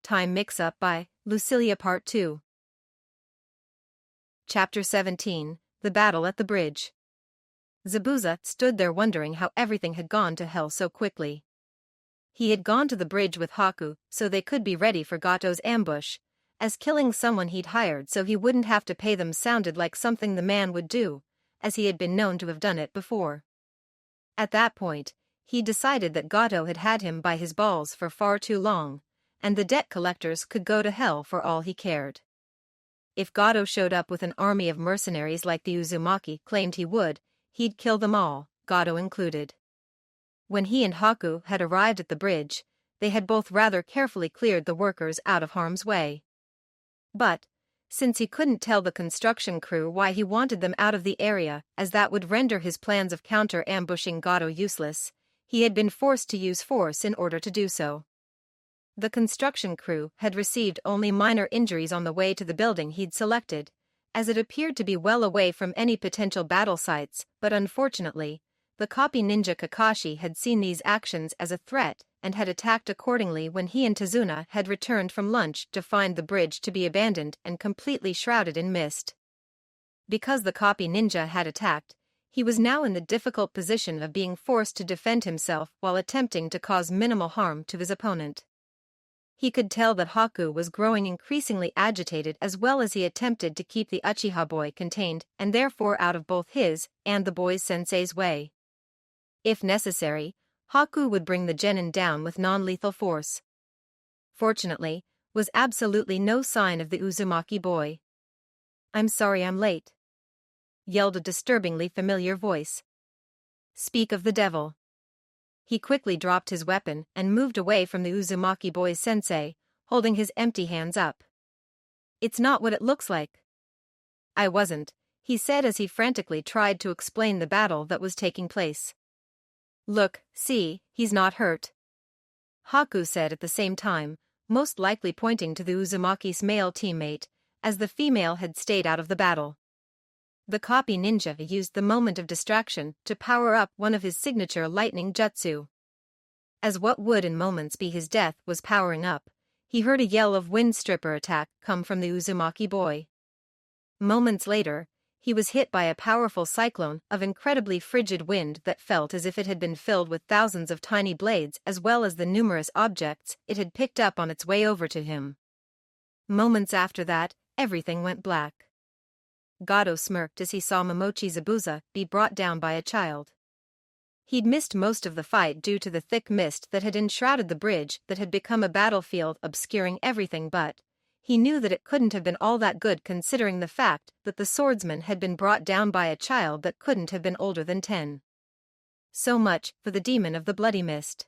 Time Mix-Up by Lucillia Part 2. Chapter 17, The Battle at the Bridge. Zabuza stood there wondering how everything had gone to hell so quickly. He had gone to the bridge with Haku so they could be ready for Gato's ambush, as killing someone he'd hired so he wouldn't have to pay them sounded like something the man would do, as he had been known to have done it before. At that point, he decided that Gato had had him by his balls for far too long, and the debt collectors could go to hell for all he cared. If Gato showed up with an army of mercenaries like the Uzumaki claimed he would, he'd kill them all, Gato included. When he and Haku had arrived at the bridge, they had both rather carefully cleared the workers out of harm's way. But, since he couldn't tell the construction crew why he wanted them out of the area, as that would render his plans of counter-ambushing Gato useless, he had been forced to use force in order to do so. The construction crew had received only minor injuries on the way to the building he'd selected, as it appeared to be well away from any potential battle sites, but unfortunately, the copy ninja Kakashi had seen these actions as a threat and had attacked accordingly when he and Tazuna had returned from lunch to find the bridge to be abandoned and completely shrouded in mist. Because the copy ninja had attacked, he was now in the difficult position of being forced to defend himself while attempting to cause minimal harm to his opponent. He could tell that Haku was growing increasingly agitated as well as he attempted to keep the Uchiha boy contained and therefore out of both his and the boy's sensei's way. If necessary, Haku would bring the genin down with non-lethal force. Fortunately, was absolutely no sign of the Uzumaki boy. "I'm sorry I'm late," yelled a disturbingly familiar voice. "Speak of the devil." He quickly dropped his weapon and moved away from the Uzumaki boy's sensei, holding his empty hands up. "It's not what it looks like." "I wasn't," he said as he frantically tried to explain the battle that was taking place. "Look, see, he's not hurt," Haku said at the same time, most likely pointing to the Uzumaki's male teammate, as the female had stayed out of the battle. The copy ninja used the moment of distraction to power up one of his signature lightning jutsu. As what would in moments be his death was powering up, he heard a yell of wind stripper attack come from the Uzumaki boy. Moments later, he was hit by a powerful cyclone of incredibly frigid wind that felt as if it had been filled with thousands of tiny blades as well as the numerous objects it had picked up on its way over to him. Moments after that, everything went black. Gato smirked as he saw Momochi Zabuza be brought down by a child. He'd missed most of the fight due to the thick mist that had enshrouded the bridge that had become a battlefield obscuring everything, but he knew that it couldn't have been all that good considering the fact that the swordsman had been brought down by a child that couldn't have been older than 10. So much for the demon of the bloody mist.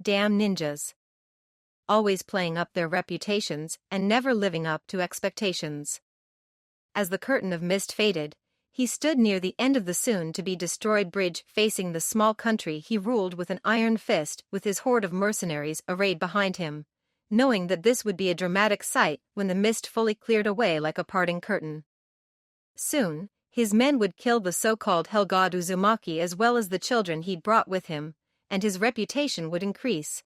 Damn ninjas. Always playing up their reputations and never living up to expectations. As the curtain of mist faded, he stood near the end of the soon-to-be-destroyed bridge facing the small country he ruled with an iron fist with his horde of mercenaries arrayed behind him, knowing that this would be a dramatic sight when the mist fully cleared away like a parting curtain. Soon, his men would kill the so-called Hell God Uzumaki as well as the children he'd brought with him, and his reputation would increase.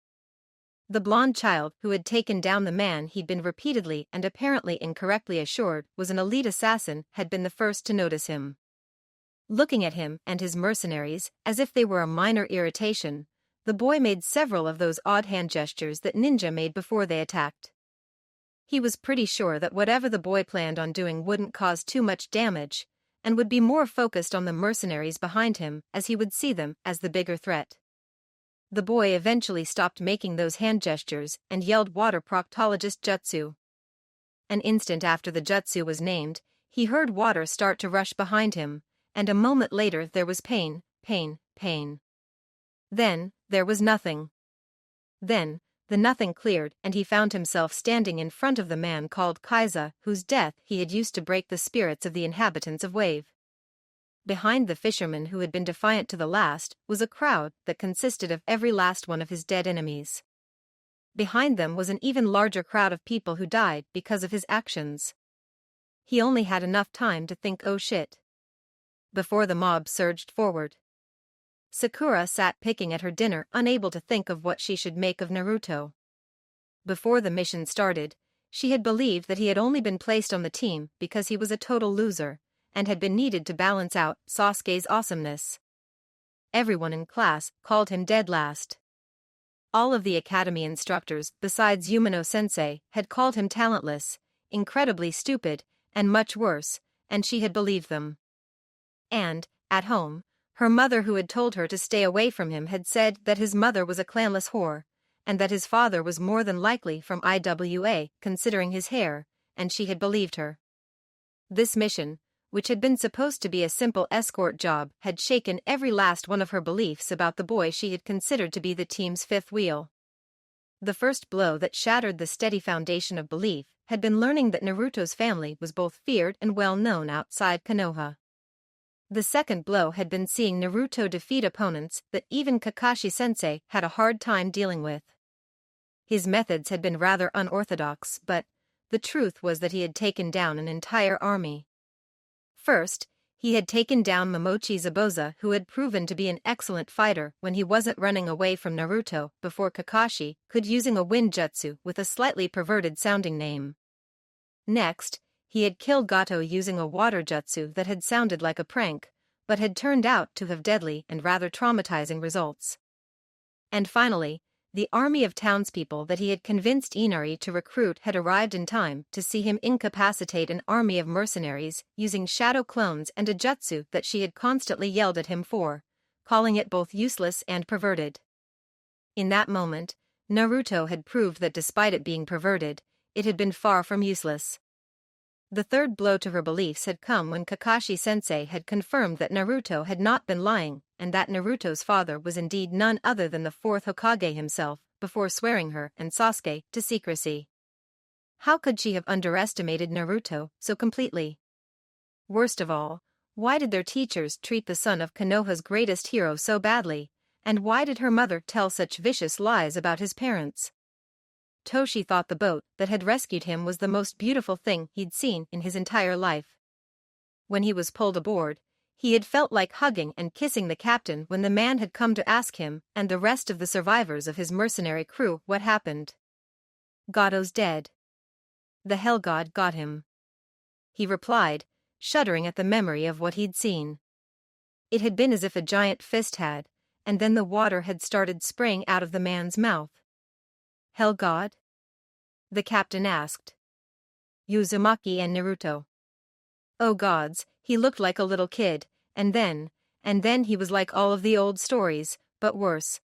The blonde child who had taken down the man he'd been repeatedly and apparently incorrectly assured was an elite assassin had been the first to notice him. Looking at him and his mercenaries as if they were a minor irritation, the boy made several of those odd hand gestures that ninja made before they attacked. He was pretty sure that whatever the boy planned on doing wouldn't cause too much damage, and would be more focused on the mercenaries behind him as he would see them as the bigger threat. The boy eventually stopped making those hand gestures and yelled water proctologist jutsu. An instant after the jutsu was named, he heard water start to rush behind him, and a moment later there was pain. Then, there was nothing. Then, the nothing cleared and he found himself standing in front of the man called Kaiza, whose death he had used to break the spirits of the inhabitants of Wave. Behind the fisherman who had been defiant to the last was a crowd that consisted of every last one of his dead enemies. Behind them was an even larger crowd of people who died because of his actions. He only had enough time to think, "Oh shit," before the mob surged forward. Sakura sat picking at her dinner, unable to think of what she should make of Naruto. Before the mission started, she had believed that he had only been placed on the team because he was a total loser, and had been needed to balance out Sasuke's awesomeness. Everyone in class called him dead last. All of the academy instructors, besides Yumino-sensei, had called him talentless, incredibly stupid, and much worse, and she had believed them. And, at home, her mother who had told her to stay away from him had said that his mother was a clanless whore, and that his father was more than likely from IWA considering his hair, and she had believed her. This mission, which had been supposed to be a simple escort job, had shaken every last one of her beliefs about the boy she had considered to be the team's fifth wheel. The first blow that shattered the steady foundation of belief had been learning that Naruto's family was both feared and well known outside Konoha. The second blow had been seeing Naruto defeat opponents that even Kakashi-sensei had a hard time dealing with. His methods had been rather unorthodox, but the truth was that he had taken down an entire army. First, he had taken down Momochi Zabuza, who had proven to be an excellent fighter when he wasn't running away from Naruto before Kakashi could using a wind jutsu with a slightly perverted sounding name. Next, he had killed Gato using a water jutsu that had sounded like a prank, but had turned out to have deadly and rather traumatizing results. And finally, the army of townspeople that he had convinced Inari to recruit had arrived in time to see him incapacitate an army of mercenaries using shadow clones and a jutsu that she had constantly yelled at him for, calling it both useless and perverted. In that moment, Naruto had proved that despite it being perverted, it had been far from useless. The third blow to her beliefs had come when Kakashi-sensei had confirmed that Naruto had not been lying and that Naruto's father was indeed none other than the fourth Hokage himself, before swearing her and Sasuke to secrecy. How could she have underestimated Naruto so completely? Worst of all, why did their teachers treat the son of Konoha's greatest hero so badly, and why did her mother tell such vicious lies about his parents? Toshi thought the boat that had rescued him was the most beautiful thing he'd seen in his entire life. When he was pulled aboard, he had felt like hugging and kissing the captain when the man had come to ask him and the rest of the survivors of his mercenary crew what happened. "Gato's dead. The Hell God got him," he replied, shuddering at the memory of what he'd seen. It had been as if a giant fist had, and then the water had started spraying out of the man's mouth. "Hell God?" the captain asked. "Uzumaki and Naruto." Oh gods, he looked like a little kid, and then he was like all of the old stories, but worse.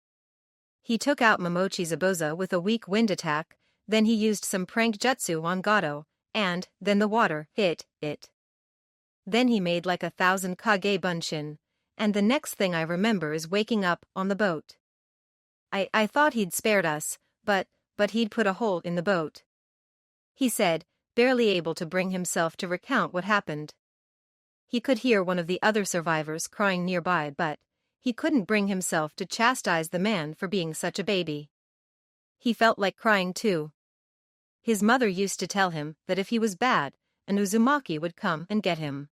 He took out Momochi Zabuza with a weak wind attack, then he used some prank jutsu on Gato, and then the water hit it. Then he made like 1,000 Kage Bunshin, and the next thing I remember is waking up on the boat. I thought he'd spared us, but he'd put a hole in the boat," he said, barely able to bring himself to recount what happened. He could hear one of the other survivors crying nearby, but he couldn't bring himself to chastise the man for being such a baby. He felt like crying too. His mother used to tell him that if he was bad, an Uzumaki would come and get him.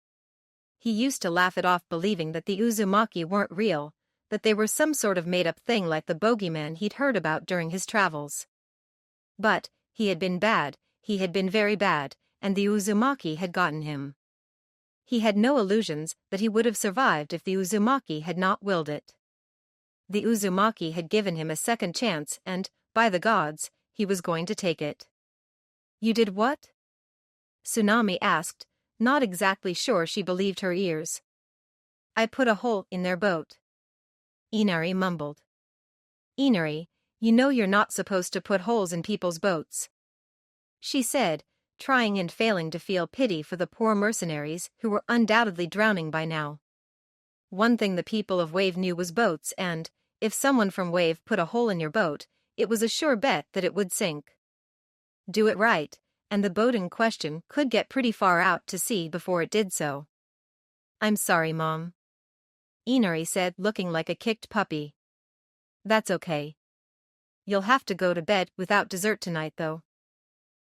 He used to laugh it off, believing that the Uzumaki weren't real, that they were some sort of made-up thing like the bogeyman he'd heard about during his travels. But he had been bad, he had been very bad, and the Uzumaki had gotten him. He had no illusions that he would have survived if the Uzumaki had not willed it. The Uzumaki had given him a second chance and, by the gods, he was going to take it. "You did what?" Tsunami asked, not exactly sure she believed her ears. "I put a hole in their boat," Inari mumbled. "Inari, you know you're not supposed to put holes in people's boats," she said, trying and failing to feel pity for the poor mercenaries who were undoubtedly drowning by now. One thing the people of Wave knew was boats, and, if someone from Wave put a hole in your boat, it was a sure bet that it would sink. Do it right, and the boat in question could get pretty far out to sea before it did so. "I'm sorry, Mom," Inari said, looking like a kicked puppy. "That's okay. You'll have to go to bed without dessert tonight, though,"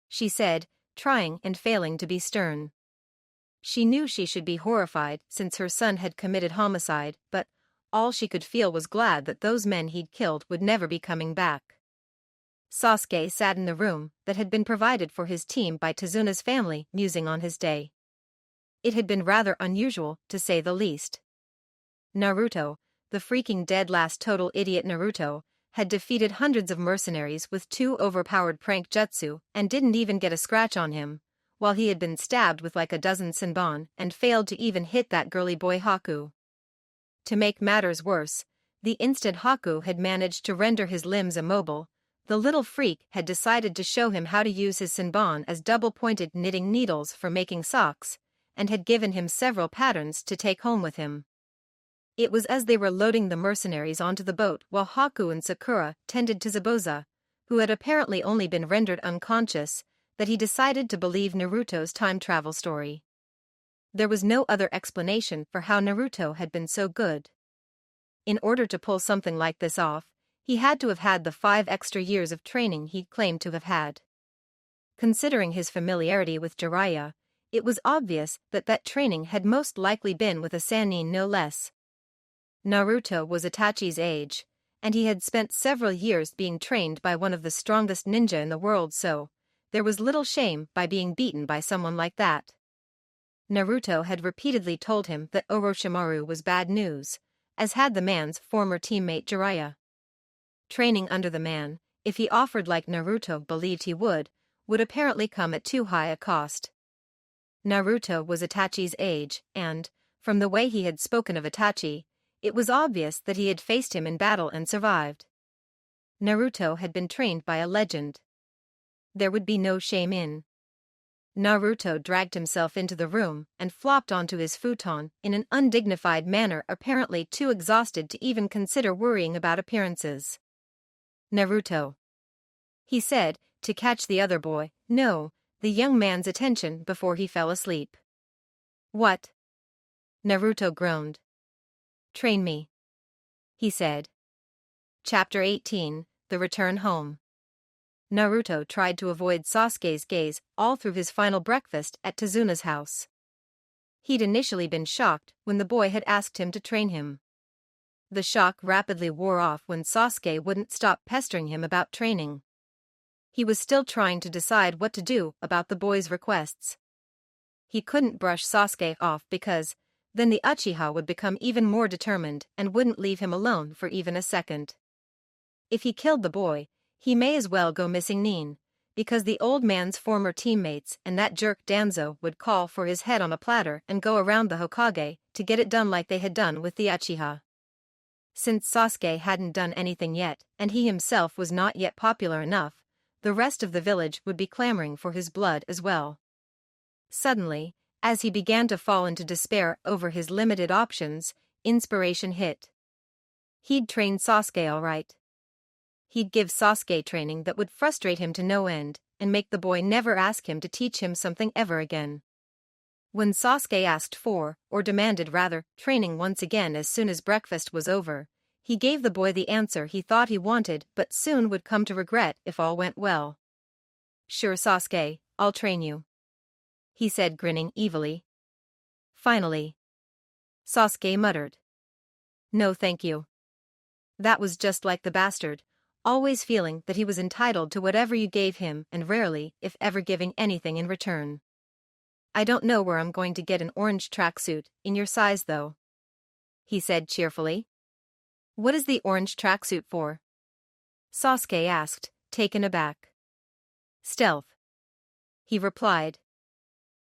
she said, trying and failing to be stern. She knew she should be horrified since her son had committed homicide, but all she could feel was glad that those men he'd killed would never be coming back. Sasuke sat in the room that had been provided for his team by Tezuna's family, musing on his day. It had been rather unusual, to say the least. Naruto, the freaking dead last total idiot Naruto, had defeated hundreds of mercenaries with 2 overpowered prank jutsu and didn't even get a scratch on him, while he had been stabbed with like a dozen senbon and failed to even hit that girly boy Haku. To make matters worse, the instant Haku had managed to render his limbs immobile, the little freak had decided to show him how to use his senbon as double-pointed knitting needles for making socks, and had given him several patterns to take home with him. It was as they were loading the mercenaries onto the boat while Haku and Sakura tended to Zabuza, who had apparently only been rendered unconscious, that he decided to believe Naruto's time travel story. There was no other explanation for how Naruto had been so good. In order to pull something like this off, he had to have had the 5 extra years of training he claimed to have had. Considering his familiarity with Jiraiya, it was obvious that that training had most likely been with a Sannin no less. Naruto was Itachi's age, and he had spent several years being trained by one of the strongest ninja in the world, so there was little shame by being beaten by someone like that. Naruto had repeatedly told him that Orochimaru was bad news, as had the man's former teammate Jiraiya. Training under the man, if he offered like Naruto believed he would apparently come at too high a cost. Naruto was Itachi's age, and, from the way he had spoken of Itachi, it was obvious that he had faced him in battle and survived. Naruto had been trained by a legend. There would be no shame in. Naruto dragged himself into the room and flopped onto his futon in an undignified manner, apparently too exhausted to even consider worrying about appearances. "Naruto," he said, to catch the other boy, no, the young man's attention before he fell asleep. "What?" Naruto groaned. "Train me," he said. Chapter 18, The Return Home. Naruto tried to avoid Sasuke's gaze all through his final breakfast at Tezuna's house. He'd initially been shocked when the boy had asked him to train him. The shock rapidly wore off when Sasuke wouldn't stop pestering him about training. He was still trying to decide what to do about the boy's requests. He couldn't brush Sasuke off because then the Uchiha would become even more determined and wouldn't leave him alone for even a second. If he killed the boy, he may as well go missing Nin, because the old man's former teammates and that jerk Danzo would call for his head on a platter and go around the Hokage to get it done like they had done with the Uchiha. Since Sasuke hadn't done anything yet, and he himself was not yet popular enough, the rest of the village would be clamoring for his blood as well. Suddenly, as he began to fall into despair over his limited options, inspiration hit. He'd train Sasuke all right. He'd give Sasuke training that would frustrate him to no end, and make the boy never ask him to teach him something ever again. When Sasuke asked for, or demanded rather, training once again as soon as breakfast was over, he gave the boy the answer he thought he wanted but soon would come to regret if all went well. "Sure, Sasuke, I'll train you," he said, grinning evilly. Finally, Sasuke muttered, "No thank you." That was just like the bastard, always feeling that he was entitled to whatever you gave him and rarely, if ever, giving anything in return. "I don't know where I'm going to get an orange tracksuit in your size though," he said cheerfully. "What is the orange tracksuit for?" Sasuke asked, taken aback. "Stealth," he replied.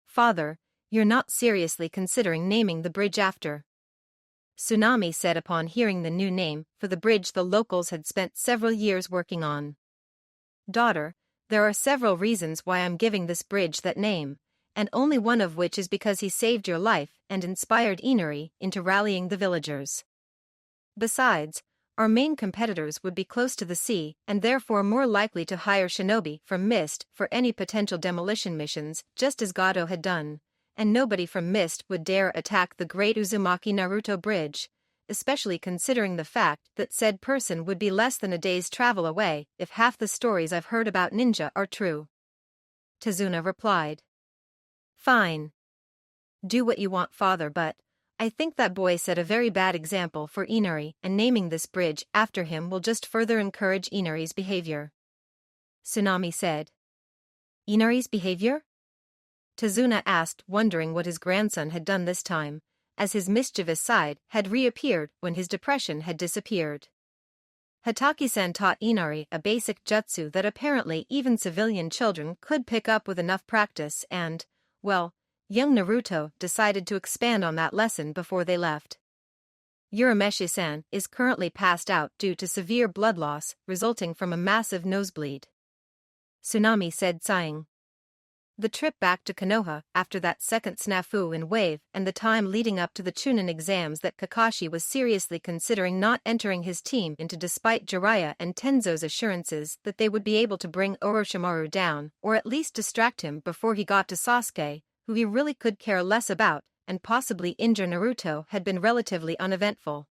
"Father, you're not seriously considering naming the bridge after?" Tsunami said upon hearing the new name for the bridge the locals had spent several years working on. "Daughter, there are several reasons why I'm giving this bridge that name, and only one of which is because he saved your life and inspired Inari into rallying the villagers. Besides, our main competitors would be close to the sea and therefore more likely to hire shinobi from Mist for any potential demolition missions, just as Gato had done, and nobody from Mist would dare attack the Great Uzumaki Naruto Bridge, especially considering the fact that said person would be less than a day's travel away if half the stories I've heard about ninja are true." Tezuna replied. "Fine. Do what you want, father, but I think that boy set a very bad example for Inari, and naming this bridge after him will just further encourage Inari's behavior." Tsunami said. Inari's behavior? Tazuna asked, wondering what his grandson had done this time, as his mischievous side had reappeared when his depression had disappeared. Hataki-san taught Inari a basic jutsu that apparently even civilian children could pick up with enough practice and, well, young Naruto decided to expand on that lesson before they left. Urameshi-san is currently passed out due to severe blood loss resulting from a massive nosebleed. Tsunami said, sighing. The trip back to Konoha after that second snafu in Wave and the time leading up to the Chunin exams that Kakashi was seriously considering not entering his team into despite Jiraiya and Tenzo's assurances that they would be able to bring Orochimaru down or at least distract him before he got to Sasuke, who he really could care less about, and possibly injure Naruto had been relatively uneventful.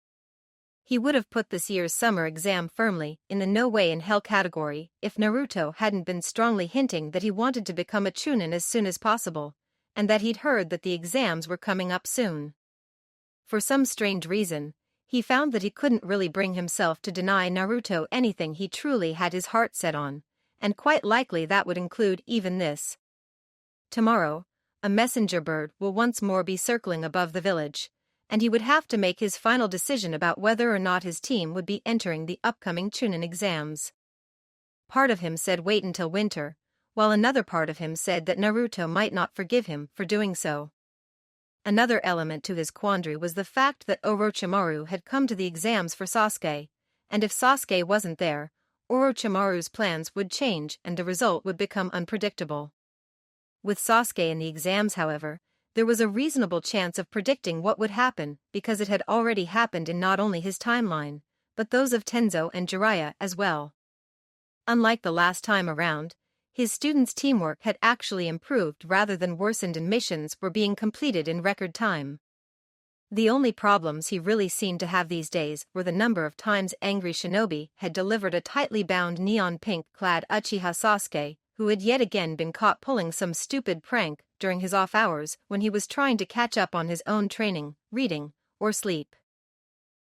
He would have put this year's summer exam firmly in the no way in hell category if Naruto hadn't been strongly hinting that he wanted to become a Chunin as soon as possible, and that he'd heard that the exams were coming up soon. For some strange reason, he found that he couldn't really bring himself to deny Naruto anything he truly had his heart set on, and quite likely that would include even this. Tomorrow, a messenger bird will once more be circling above the village, and he would have to make his final decision about whether or not his team would be entering the upcoming Chunin exams. Part of him said wait until winter, while another part of him said that Naruto might not forgive him for doing so. Another element to his quandary was the fact that Orochimaru had come to the exams for Sasuke, and if Sasuke wasn't there, Orochimaru's plans would change and the result would become unpredictable. With Sasuke in the exams, however, there was a reasonable chance of predicting what would happen because it had already happened in not only his timeline, but those of Tenzo and Jiraiya as well. Unlike the last time around, his students' teamwork had actually improved rather than worsened and missions were being completed in record time. The only problems he really seemed to have these days were the number of times angry shinobi had delivered a tightly bound neon pink-clad Uchiha Sasuke, who had yet again been caught pulling some stupid prank during his off hours when he was trying to catch up on his own training, reading, or sleep.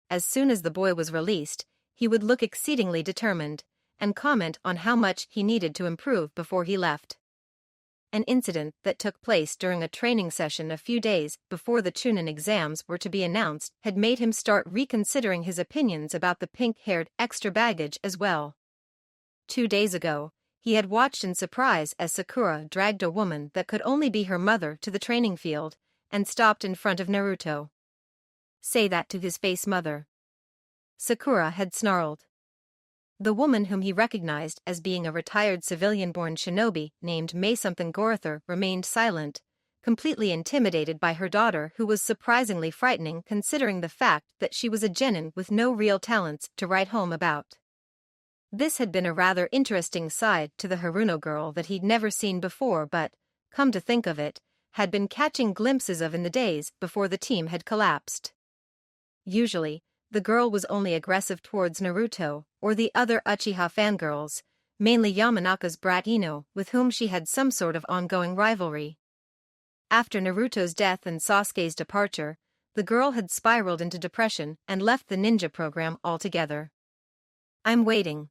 As soon as the boy was released, he would look exceedingly determined, and comment on how much he needed to improve before he left. An incident that took place during a training session a few days before the Chunin exams were to be announced had made him start reconsidering his opinions about the pink-haired extra baggage as well. 2 days ago, he had watched in surprise as Sakura dragged a woman that could only be her mother to the training field, and stopped in front of Naruto. Say that to his face, mother. Sakura had snarled. The woman whom he recognized as being a retired civilian-born shinobi named May-something Gorathor remained silent, completely intimidated by her daughter who was surprisingly frightening considering the fact that she was a genin with no real talents to write home about. This had been a rather interesting side to the Haruno girl that he'd never seen before but, come to think of it, had been catching glimpses of in the days before the team had collapsed. Usually, the girl was only aggressive towards Naruto or the other Uchiha fangirls, mainly Yamanaka's brat Ino, with whom she had some sort of ongoing rivalry. After Naruto's death and Sasuke's departure, the girl had spiraled into depression and left the ninja program altogether. I'm waiting.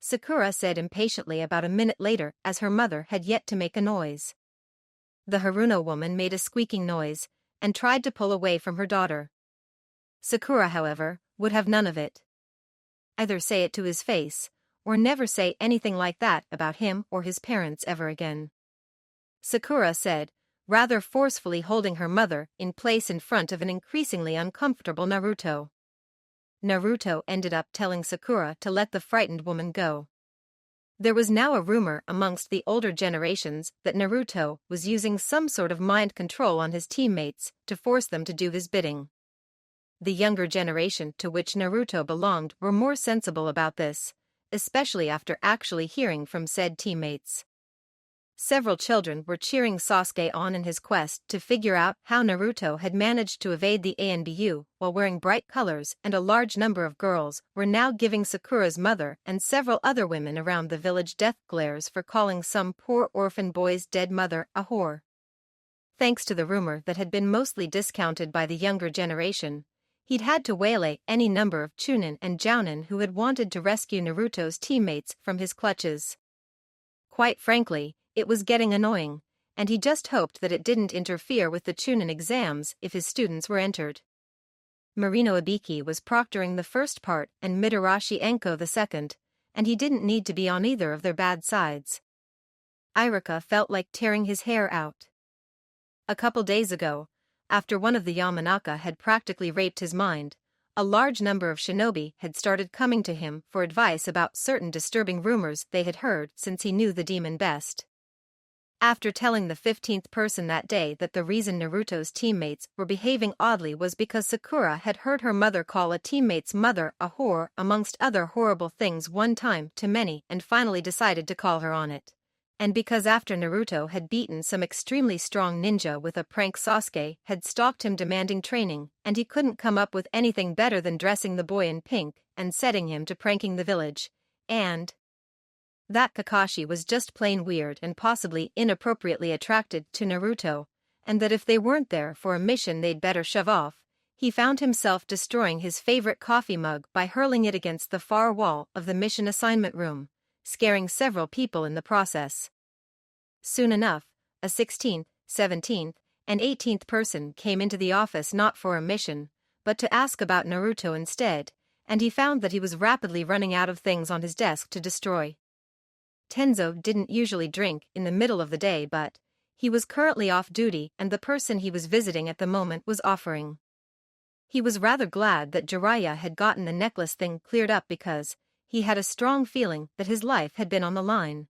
Sakura said impatiently about a minute later as her mother had yet to make a noise. The Haruno woman made a squeaking noise and tried to pull away from her daughter. Sakura, however, would have none of it. Either say it to his face, or never say anything like that about him or his parents ever again. Sakura said, rather forcefully holding her mother in place in front of an increasingly uncomfortable Naruto. Naruto ended up telling Sakura to let the frightened woman go. There was now a rumor amongst the older generations that Naruto was using some sort of mind control on his teammates to force them to do his bidding. The younger generation to which Naruto belonged were more sensible about this, especially after actually hearing from said teammates. Several children were cheering Sasuke on in his quest to figure out how Naruto had managed to evade the ANBU while wearing bright colors, and a large number of girls were now giving Sakura's mother and several other women around the village death glares for calling some poor orphan boy's dead mother a whore. Thanks to the rumor that had been mostly discounted by the younger generation, he'd had to waylay any number of Chunin and Jounin who had wanted to rescue Naruto's teammates from his clutches. Quite frankly, it was getting annoying, and he just hoped that it didn't interfere with the Chunin exams if his students were entered. Marino Ibiki was proctoring the first part and Mitarashi Enko the second, and he didn't need to be on either of their bad sides. Irika felt like tearing his hair out. A couple days ago, after one of the Yamanaka had practically raped his mind, a large number of shinobi had started coming to him for advice about certain disturbing rumors they had heard since he knew the demon best. After telling the 15th person that day that the reason Naruto's teammates were behaving oddly was because Sakura had heard her mother call a teammate's mother a whore amongst other horrible things one time too many and finally decided to call her on it. And because after Naruto had beaten some extremely strong ninja with a prank, Sasuke had stalked him demanding training, and he couldn't come up with anything better than dressing the boy in pink and setting him to pranking the village, and that Kakashi was just plain weird and possibly inappropriately attracted to Naruto, and that if they weren't there for a mission they'd better shove off, he found himself destroying his favorite coffee mug by hurling it against the far wall of the mission assignment room, scaring several people in the process. Soon enough, a 16th, 17th, and 18th person came into the office not for a mission, but to ask about Naruto instead, and he found that he was rapidly running out of things on his desk to destroy. Tenzo didn't usually drink in the middle of the day, but he was currently off duty and the person he was visiting at the moment was offering. He was rather glad that Jiraiya had gotten the necklace thing cleared up because he had a strong feeling that his life had been on the line.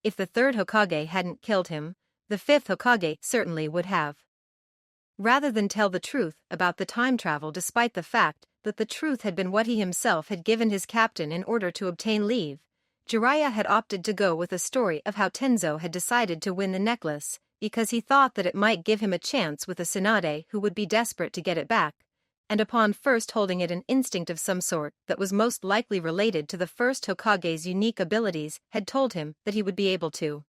If the third Hokage hadn't killed him, the fifth Hokage certainly would have. Rather than tell the truth about the time travel despite the fact that the truth had been what he himself had given his captain in order to obtain leave, Jiraiya had opted to go with a story of how Tenzo had decided to win the necklace because he thought that it might give him a chance with a Tsunade who would be desperate to get it back, and upon first holding it an instinct of some sort that was most likely related to the first Hokage's unique abilities had told him that he would be able to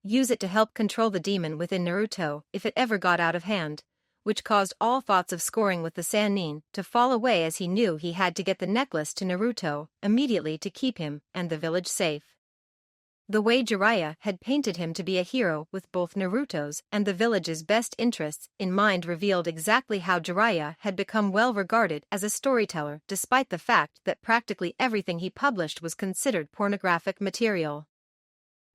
use it to help control the demon within Naruto if it ever got out of hand, which caused all thoughts of scoring with the Sannin to fall away as he knew he had to get the necklace to Naruto immediately to keep him and the village safe. The way Jiraiya had painted him to be a hero with both Naruto's and the village's best interests in mind revealed exactly how Jiraiya had become well regarded as a storyteller despite the fact that practically everything he published was considered pornographic material.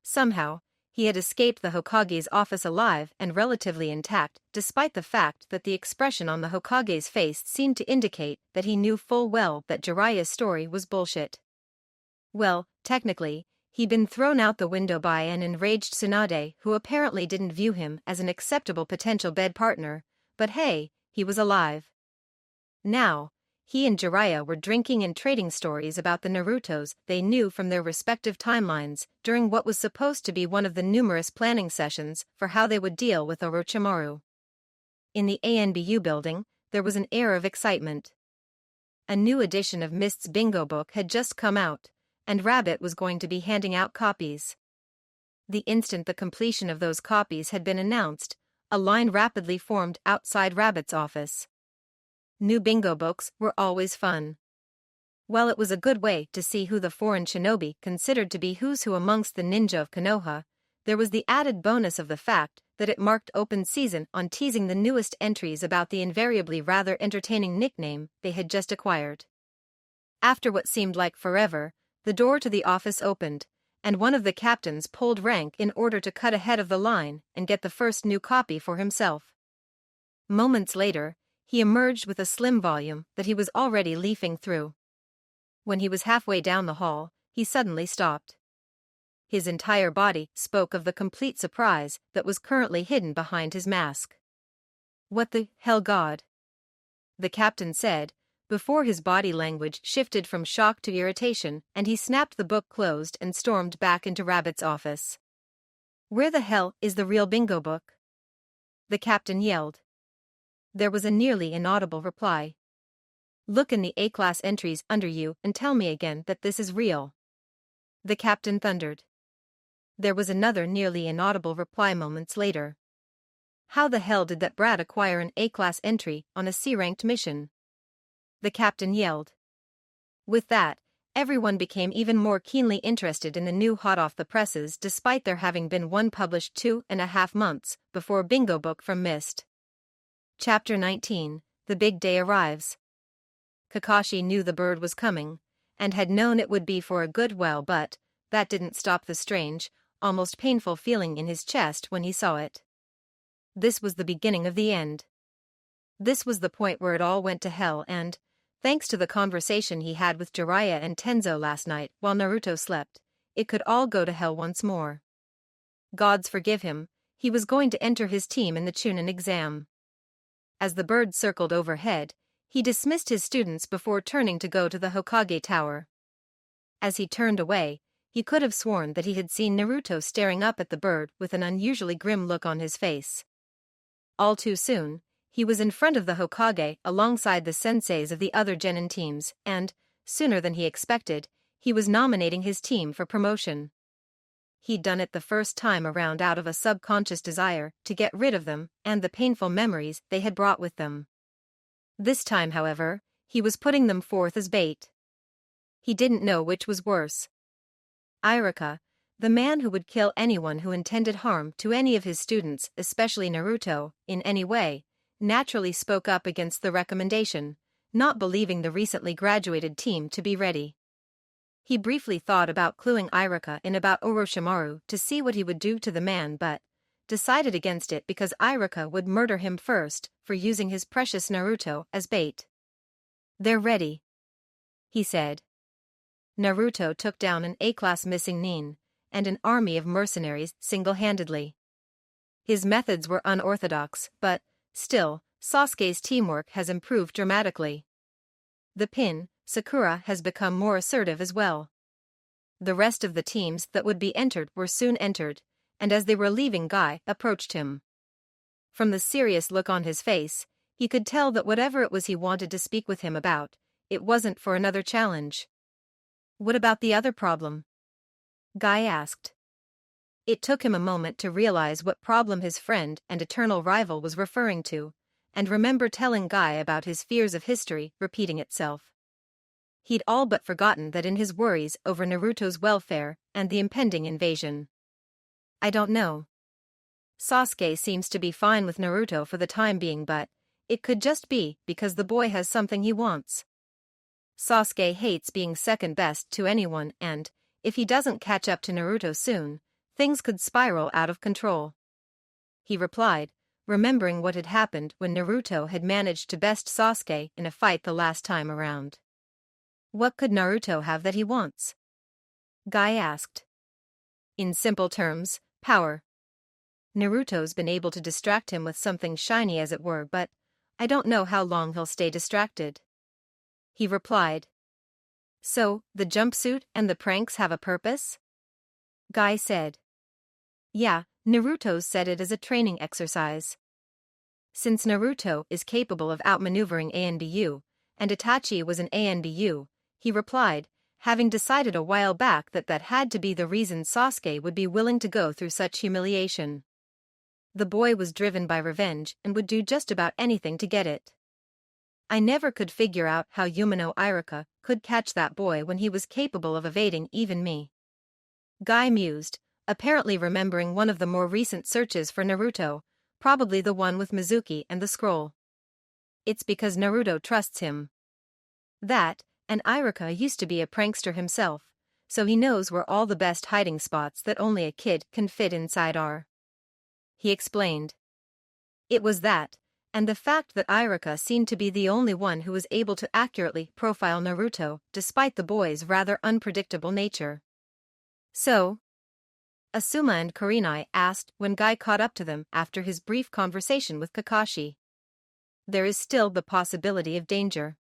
Somehow, he had escaped the Hokage's office alive and relatively intact despite the fact that the expression on the Hokage's face seemed to indicate that he knew full well that Jiraiya's story was bullshit. Well, technically, he'd been thrown out the window by an enraged Tsunade who apparently didn't view him as an acceptable potential bed partner, but hey, he was alive. Now, he and Jiraiya were drinking and trading stories about the Narutos they knew from their respective timelines during what was supposed to be one of the numerous planning sessions for how they would deal with Orochimaru. In the ANBU building, there was an air of excitement. A new edition of Mist's bingo book had just come out, and Rabbit was going to be handing out copies. The instant the completion of those copies had been announced, a line rapidly formed outside Rabbit's office. New bingo books were always fun. While it was a good way to see who the foreign shinobi considered to be who's who amongst the ninja of Konoha, there was the added bonus of the fact that it marked open season on teasing the newest entries about the invariably rather entertaining nickname they had just acquired. After what seemed like forever, the door to the office opened, and one of the captains pulled rank in order to cut ahead of the line and get the first new copy for himself. Moments later, he emerged with a slim volume that he was already leafing through. When he was halfway down the hall, he suddenly stopped. His entire body spoke of the complete surprise that was currently hidden behind his mask. "What the hell, God?" the captain said, before his body language shifted from shock to irritation and he snapped the book closed and stormed back into Rabbit's office. "Where the hell is the real bingo book?" the captain yelled. There was a nearly inaudible reply. "Look in the A-class entries under you and tell me again that this is real," the captain thundered. There was another nearly inaudible reply moments later. "How the hell did that brat acquire an A-class entry on a C-ranked mission?" the captain yelled. With that, everyone became even more keenly interested in the new hot-off-the-presses despite there having been one published 2.5 months before Bingo Book from Mist. Chapter 19, The Big Day Arrives. Kakashi knew the bird was coming, and had known it would be for a good while, but that didn't stop the strange, almost painful feeling in his chest when he saw it. This was the beginning of the end. This was the point where it all went to hell and, thanks to the conversation he had with Jiraiya and Tenzo last night while Naruto slept, it could all go to hell once more. Gods forgive him, he was going to enter his team in the Chunin exam. As the bird circled overhead, he dismissed his students before turning to go to the Hokage Tower. As he turned away, he could have sworn that he had seen Naruto staring up at the bird with an unusually grim look on his face. All too soon, he was in front of the Hokage alongside the senseis of the other genin teams and, sooner than he expected, he was nominating his team for promotion. He'd done it the first time around out of a subconscious desire to get rid of them and the painful memories they had brought with them. This time, however, he was putting them forth as bait. He didn't know which was worse. Iruka, the man who would kill anyone who intended harm to any of his students, especially Naruto, in any way, naturally spoke up against the recommendation, not believing the recently graduated team to be ready. He briefly thought about cluing Iruka in about Orochimaru to see what he would do to the man, but decided against it because Iruka would murder him first for using his precious Naruto as bait. "They're ready," he said. Naruto took down an A-class missing nin and an army of mercenaries single-handedly. His methods were unorthodox, but still, Sasuke's teamwork has improved dramatically. The pin, Sakura, has become more assertive as well. The rest of the teams that would be entered were soon entered, and as they were leaving, Guy approached him. From the serious look on his face, he could tell that whatever it was he wanted to speak with him about, it wasn't for another challenge. "What about the other problem?" Guy asked. It took him a moment to realize what problem his friend and eternal rival was referring to, and remember telling Guy about his fears of history repeating itself. He'd all but forgotten that in his worries over Naruto's welfare and the impending invasion. "I don't know. Sasuke seems to be fine with Naruto for the time being, but it could just be because the boy has something he wants. Sasuke hates being second best to anyone, and if he doesn't catch up to Naruto soon, things could spiral out of control," he replied, remembering what had happened when Naruto had managed to best Sasuke in a fight the last time around. "What could Naruto have that he wants?" Guy asked. "In simple terms, power. Naruto's been able to distract him with something shiny as it were, but I don't know how long he'll stay distracted," he replied. "So, the jumpsuit and the pranks have a purpose?" Guy said. "Yeah, Naruto said it as a training exercise. Since Naruto is capable of outmaneuvering ANBU, and Itachi was an ANBU, he replied, having decided a while back that that had to be the reason Sasuke would be willing to go through such humiliation. The boy was driven by revenge and would do just about anything to get it. I never could figure out how Yumino Iruka could catch that boy when he was capable of evading even me." Guy mused, apparently remembering one of the more recent searches for Naruto, probably the one with Mizuki and the scroll. "It's because Naruto trusts him. That, and Iruka used to be a prankster himself, so he knows where all the best hiding spots that only a kid can fit inside are," he explained. It was that, and the fact that Iruka seemed to be the only one who was able to accurately profile Naruto despite the boy's rather unpredictable nature. "So?" Asuma and Kurenai asked when Guy caught up to them after his brief conversation with Kakashi. "There is still the possibility of danger.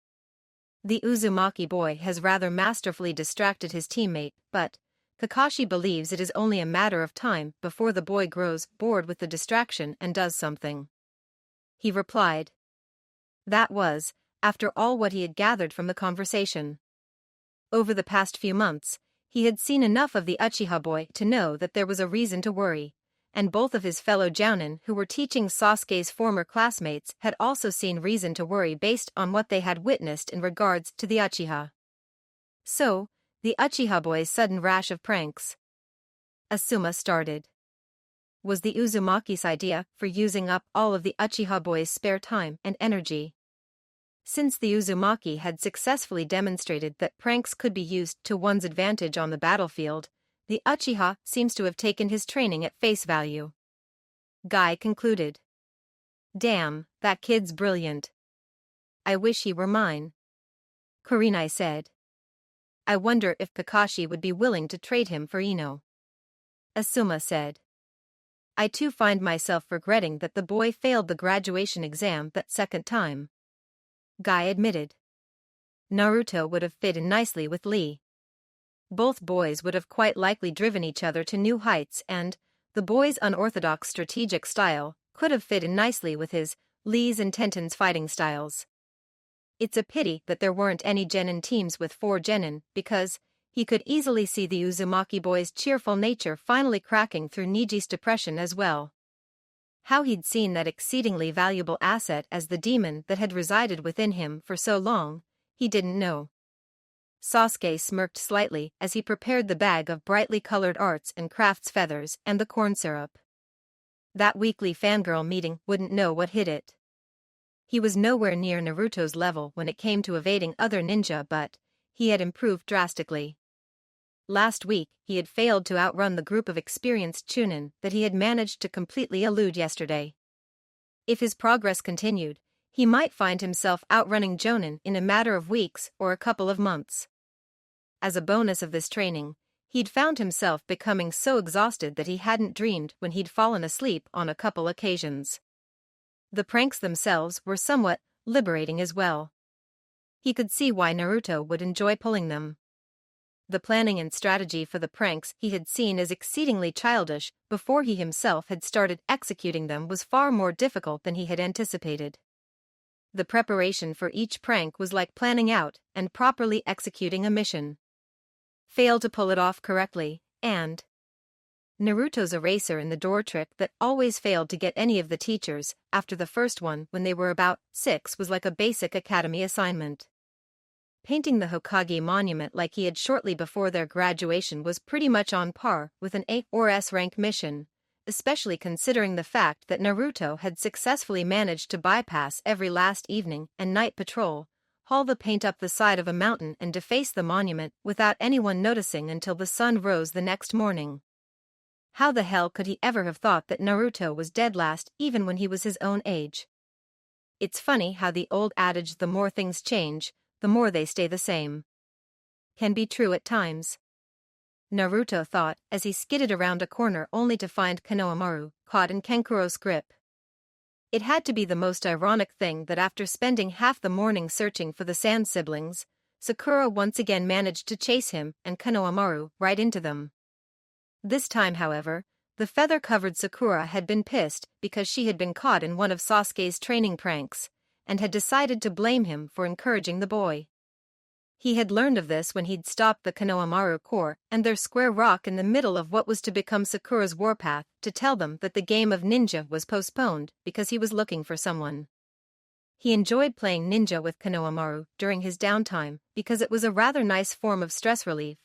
The Uzumaki boy has rather masterfully distracted his teammate, but Kakashi believes it is only a matter of time before the boy grows bored with the distraction and does something," he replied. That was, after all, what he had gathered from the conversation. Over the past few months, he had seen enough of the Uchiha boy to know that there was a reason to worry, and both of his fellow jounin who were teaching Sasuke's former classmates had also seen reason to worry based on what they had witnessed in regards to the Uchiha. So, The Uchiha boys' sudden rash of pranks. Asuma started. Was the Uzumaki's idea for using up all of the Uchiha boys' spare time and energy. Since the Uzumaki had successfully demonstrated that pranks could be used to one's advantage on the battlefield, the Uchiha seems to have taken his training at face value. Guy concluded. Damn, that kid's brilliant. I wish he were mine. Kurenai said. I wonder if Kakashi would be willing to trade him for Ino. Asuma said. I too find myself regretting that the boy failed the graduation exam that second time. Guy admitted. Naruto would have fit in nicely with Lee. Both boys would have quite likely driven each other to new heights, and the boy's unorthodox strategic style could have fit in nicely with Lee's and Tenten's fighting styles. It's a pity that there weren't any genin teams with 4 genin, because he could easily see the Uzumaki boy's cheerful nature finally cracking through Niji's depression as well. How he'd seen that exceedingly valuable asset as the demon that had resided within him for so long, he didn't know. Sasuke smirked slightly as he prepared the bag of brightly colored arts and crafts feathers and the corn syrup. That weekly fangirl meeting wouldn't know what hit it. He was nowhere near Naruto's level when it came to evading other ninja, but he had improved drastically. Last week, he had failed to outrun the group of experienced Chunin that he had managed to completely elude yesterday. If his progress continued, he might find himself outrunning Jonin in a matter of weeks or a couple of months. As a bonus of this training, he'd found himself becoming so exhausted that he hadn't dreamed when he'd fallen asleep on a couple occasions. The pranks themselves were somewhat liberating as well. He could see why Naruto would enjoy pulling them. The planning and strategy for the pranks he had seen as exceedingly childish before he himself had started executing them was far more difficult than he had anticipated. The preparation for each prank was like planning out and properly executing a mission. Fail to pull it off correctly, and Naruto's eraser in the door trick that always failed to get any of the teachers after the first one when they were about 6 was like a basic academy assignment. Painting the Hokage monument like he had shortly before their graduation was pretty much on par with an A or S rank mission, especially considering the fact that Naruto had successfully managed to bypass every last evening and night patrol, haul the paint up the side of a mountain and deface the monument without anyone noticing until the sun rose the next morning. How the hell could he ever have thought that Naruto was dead last even when he was his own age? It's funny how the old adage the more things change, the more they stay the same can be true at times. Naruto thought as he skidded around a corner only to find Konohamaru caught in Kenkuro's grip. It had to be the most ironic thing that after spending half the morning searching for the Sand siblings, Sakura once again managed to chase him and Konohamaru right into them. This time, however, the feather-covered Sakura had been pissed because she had been caught in one of Sasuke's training pranks, and had decided to blame him for encouraging the boy. He had learned of this when he'd stopped the Konohamaru Corps and their square rock in the middle of what was to become Sakura's warpath to tell them that the game of ninja was postponed because he was looking for someone. He enjoyed playing ninja with Konohamaru during his downtime because it was a rather nice form of stress relief,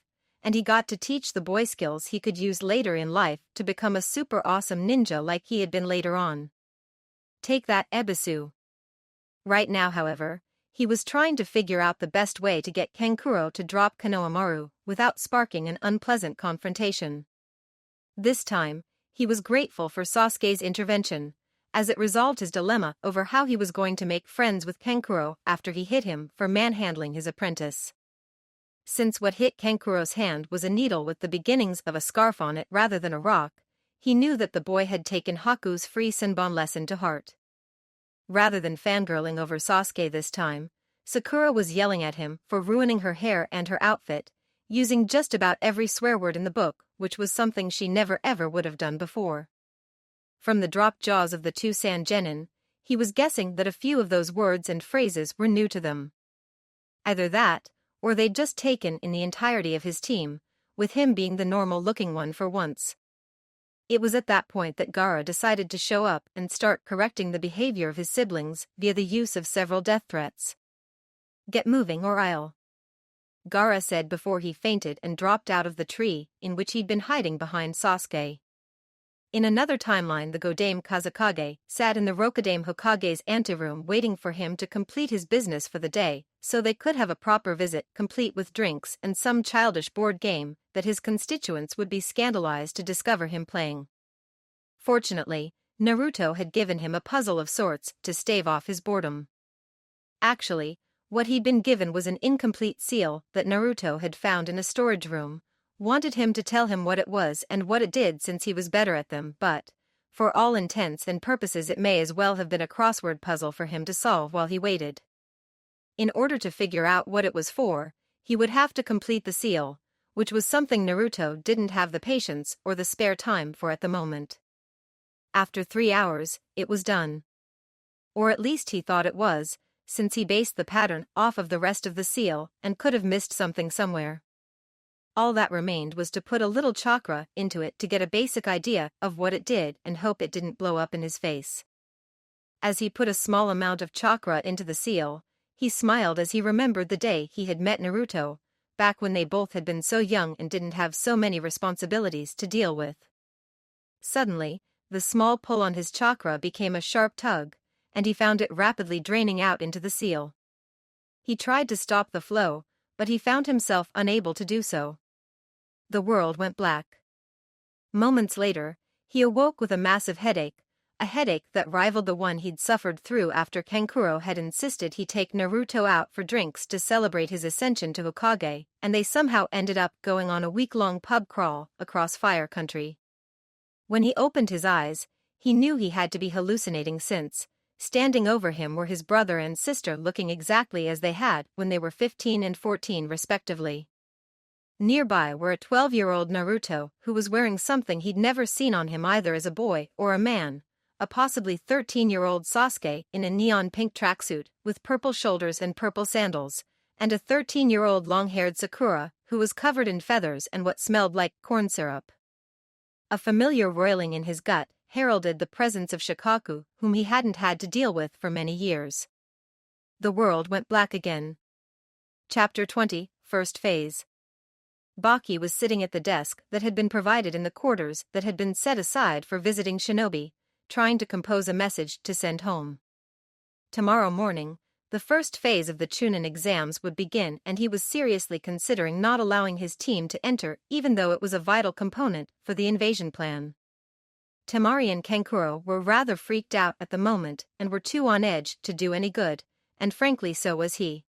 and he got to teach the boy skills he could use later in life to become a super awesome ninja like he had been later on. Take that, Ebisu. Right now, however, he was trying to figure out the best way to get Kenkuro to drop Konohamaru without sparking an unpleasant confrontation. This time, he was grateful for Sasuke's intervention, as it resolved his dilemma over how he was going to make friends with Kenkuro after he hit him for manhandling his apprentice. Since what hit Kenkuro's hand was a needle with the beginnings of a scarf on it rather than a rock, he knew that the boy had taken Haku's free Senbon lesson to heart. Rather than fangirling over Sasuke this time, Sakura was yelling at him for ruining her hair and her outfit, using just about every swear word in the book, which was something she never ever would have done before. From the dropped jaws of the two Sand Genin, he was guessing that a few of those words and phrases were new to them. Either that, or they'd just taken in the entirety of his team, with him being the normal-looking one for once. It was at that point that Gaara decided to show up and start correcting the behavior of his siblings via the use of several death threats. Get moving or I'll. Gaara said before he fainted and dropped out of the tree in which he'd been hiding behind Sasuke. In another timeline, the Godame Kazekage sat in the Rokudame Hokage's anteroom waiting for him to complete his business for the day, so they could have a proper visit complete with drinks and some childish board game that his constituents would be scandalized to discover him playing. Fortunately, Naruto had given him a puzzle of sorts to stave off his boredom. Actually, what he'd been given was an incomplete seal that Naruto had found in a storage room, wanted him to tell him what it was and what it did since he was better at them, but, for all intents and purposes, it may as well have been a crossword puzzle for him to solve while he waited. In order to figure out what it was for, he would have to complete the seal, which was something Naruto didn't have the patience or the spare time for at the moment. After 3 hours, it was done. Or at least he thought it was, since he based the pattern off of the rest of the seal and could have missed something somewhere. All that remained was to put a little chakra into it to get a basic idea of what it did and hope it didn't blow up in his face. As he put a small amount of chakra into the seal, he smiled as he remembered the day he had met Naruto, back when they both had been so young and didn't have so many responsibilities to deal with. Suddenly, the small pull on his chakra became a sharp tug, and he found it rapidly draining out into the seal. He tried to stop the flow, but he found himself unable to do so. The world went black. Moments later, he awoke with a massive headache, a headache that rivaled the one he'd suffered through after Kankuro had insisted he take Naruto out for drinks to celebrate his ascension to Hokage, and they somehow ended up going on a week-long pub crawl across Fire Country. When he opened his eyes, he knew he had to be hallucinating since, standing over him were his brother and sister looking exactly as they had when they were 15 and 14 respectively. Nearby were a 12-year-old Naruto who was wearing something he'd never seen on him either as a boy or a man, a possibly 13-year-old Sasuke in a neon pink tracksuit with purple shoulders and purple sandals, and a 13-year-old long-haired Sakura who was covered in feathers and what smelled like corn syrup. A familiar roiling in his gut heralded the presence of Shikaku, whom he hadn't had to deal with for many years. The world went black again. Chapter 20, First Phase. Baki was sitting at the desk that had been provided in the quarters that had been set aside for visiting shinobi, trying to compose a message to send home. Tomorrow morning, the first phase of the Chunin exams would begin, and he was seriously considering not allowing his team to enter even though it was a vital component for the invasion plan. Temari and Kankuro were rather freaked out at the moment and were too on edge to do any good, and frankly so was he.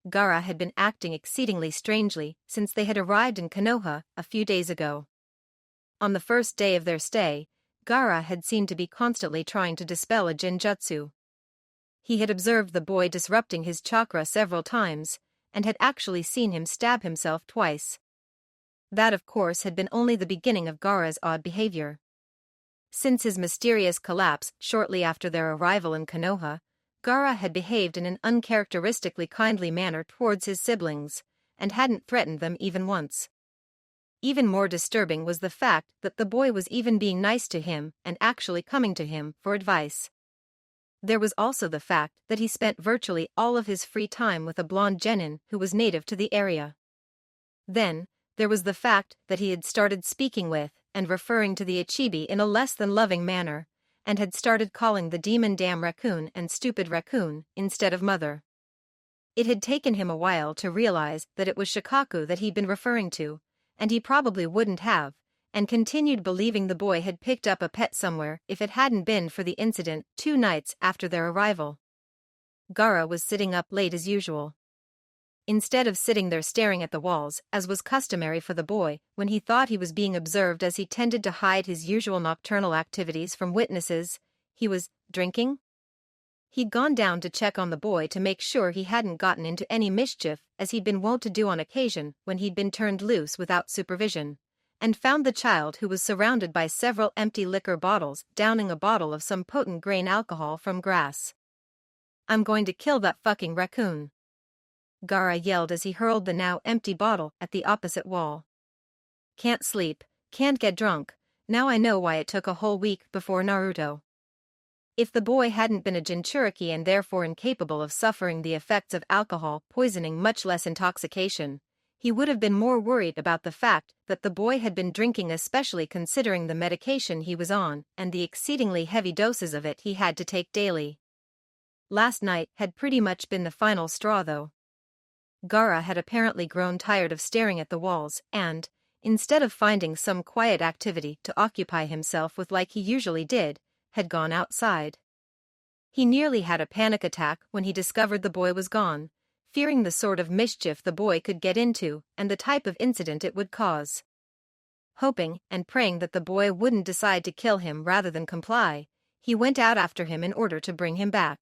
Gaara had been acting exceedingly strangely since they had arrived in Konoha a few days ago. On the first day of their stay, Gaara had seemed to be constantly trying to dispel a genjutsu. He had observed the boy disrupting his chakra several times, and had actually seen him stab himself twice. That of course had been only the beginning of Gaara's odd behavior. Since his mysterious collapse shortly after their arrival in Konoha, Gaara had behaved in an uncharacteristically kindly manner towards his siblings, and hadn't threatened them even once. Even more disturbing was the fact that the boy was even being nice to him and actually coming to him for advice. There was also the fact that he spent virtually all of his free time with a blonde genin who was native to the area. Then, there was the fact that he had started speaking with and referring to the Ichibi in a less than loving manner, and had started calling the demon damn raccoon and stupid raccoon instead of mother. It had taken him a while to realize that it was Shikaku that he'd been referring to, and he probably wouldn't have, and continued believing the boy had picked up a pet somewhere if it hadn't been for the incident 2 nights after their arrival. Gaara was sitting up late as usual. Instead of sitting there staring at the walls, as was customary for the boy when he thought he was being observed as he tended to hide his usual nocturnal activities from witnesses, he was drinking. He'd gone down to check on the boy to make sure he hadn't gotten into any mischief as he'd been wont to do on occasion when he'd been turned loose without supervision, and found the child who was surrounded by several empty liquor bottles downing a bottle of some potent grain alcohol from grass. "I'm going to kill that fucking raccoon," Gaara yelled as he hurled the now empty bottle at the opposite wall. "Can't sleep, can't get drunk, now I know why it took a whole week before Naruto." If the boy hadn't been a Jinchuriki and therefore incapable of suffering the effects of alcohol poisoning, much less intoxication, he would have been more worried about the fact that the boy had been drinking, especially considering the medication he was on and the exceedingly heavy doses of it he had to take daily. Last night had pretty much been the final straw though. Gaara had apparently grown tired of staring at the walls and, instead of finding some quiet activity to occupy himself with like he usually did, had gone outside. He nearly had a panic attack when he discovered the boy was gone, fearing the sort of mischief the boy could get into and the type of incident it would cause. Hoping and praying that the boy wouldn't decide to kill him rather than comply, he went out after him in order to bring him back.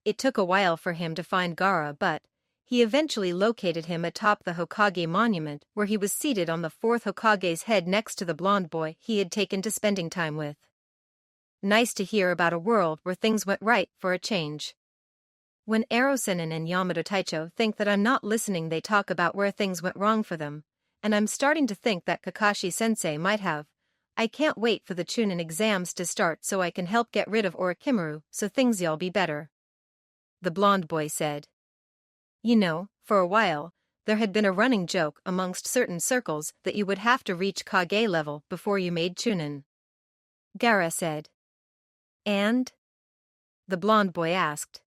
It took a while for him to find Gaara, but he eventually located him atop the Hokage monument where he was seated on the fourth Hokage's head next to the blonde boy he had taken to spending time with. Nice to hear about a world where things went right for a change. When Erosenin and Yamato Taicho think that I'm not listening, they talk about where things went wrong for them, and I'm starting to think that Kakashi-sensei might have. I can't wait for the Chunin exams to start so I can help get rid of Orochimaru so things'll be better. The blonde boy said. You know, for a while, there had been a running joke amongst certain circles that you would have to reach Kage level before you made Chunin. Gaara said. And? The blonde boy asked.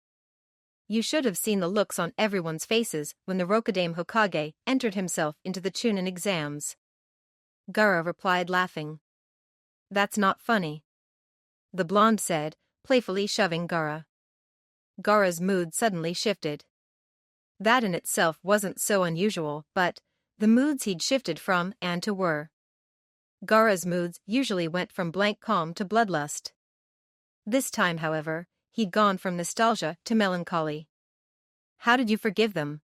You should have seen the looks on everyone's faces when the Rokudaime Hokage entered himself into the Chunin exams. Gaara replied, laughing. That's not funny. The blonde said, playfully shoving Gaara. Gaara's mood suddenly shifted. That in itself wasn't so unusual, but the moods he'd shifted from and to were. Gaara's moods usually went from blank calm to bloodlust. This time, however, he'd gone from nostalgia to melancholy. How did you forgive them?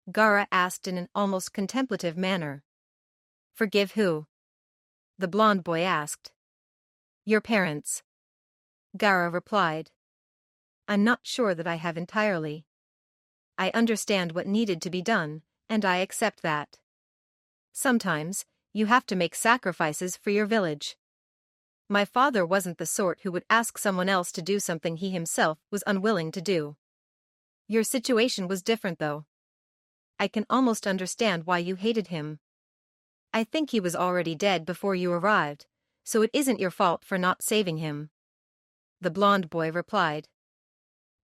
Gaara asked in an almost contemplative manner. Forgive who? The blonde boy asked. Your parents. Gaara replied. I'm not sure that I have entirely. I understand what needed to be done, and I accept that. Sometimes, you have to make sacrifices for your village. My father wasn't the sort who would ask someone else to do something he himself was unwilling to do. Your situation was different though. I can almost understand why you hated him. I think he was already dead before you arrived, so it isn't your fault for not saving him. The blonde boy replied.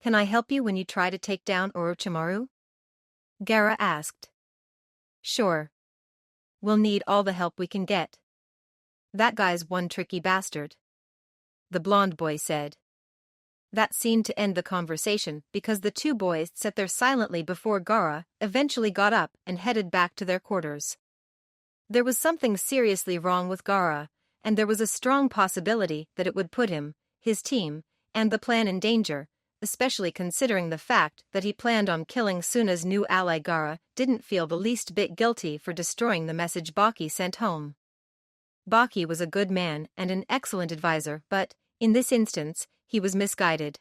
Can I help you when you try to take down Orochimaru? Gaara asked. Sure. We'll need all the help we can get. That guy's one tricky bastard. The blonde boy said. That seemed to end the conversation because the two boys sat there silently before Gaara eventually got up and headed back to their quarters. There was something seriously wrong with Gaara, and there was a strong possibility that it would put him, his team, and the plan in danger, especially considering the fact that he planned on killing Suna's new ally. Gaara didn't feel the least bit guilty for destroying the message Baki sent home. Baki was a good man and an excellent advisor, but, in this instance, he was misguided.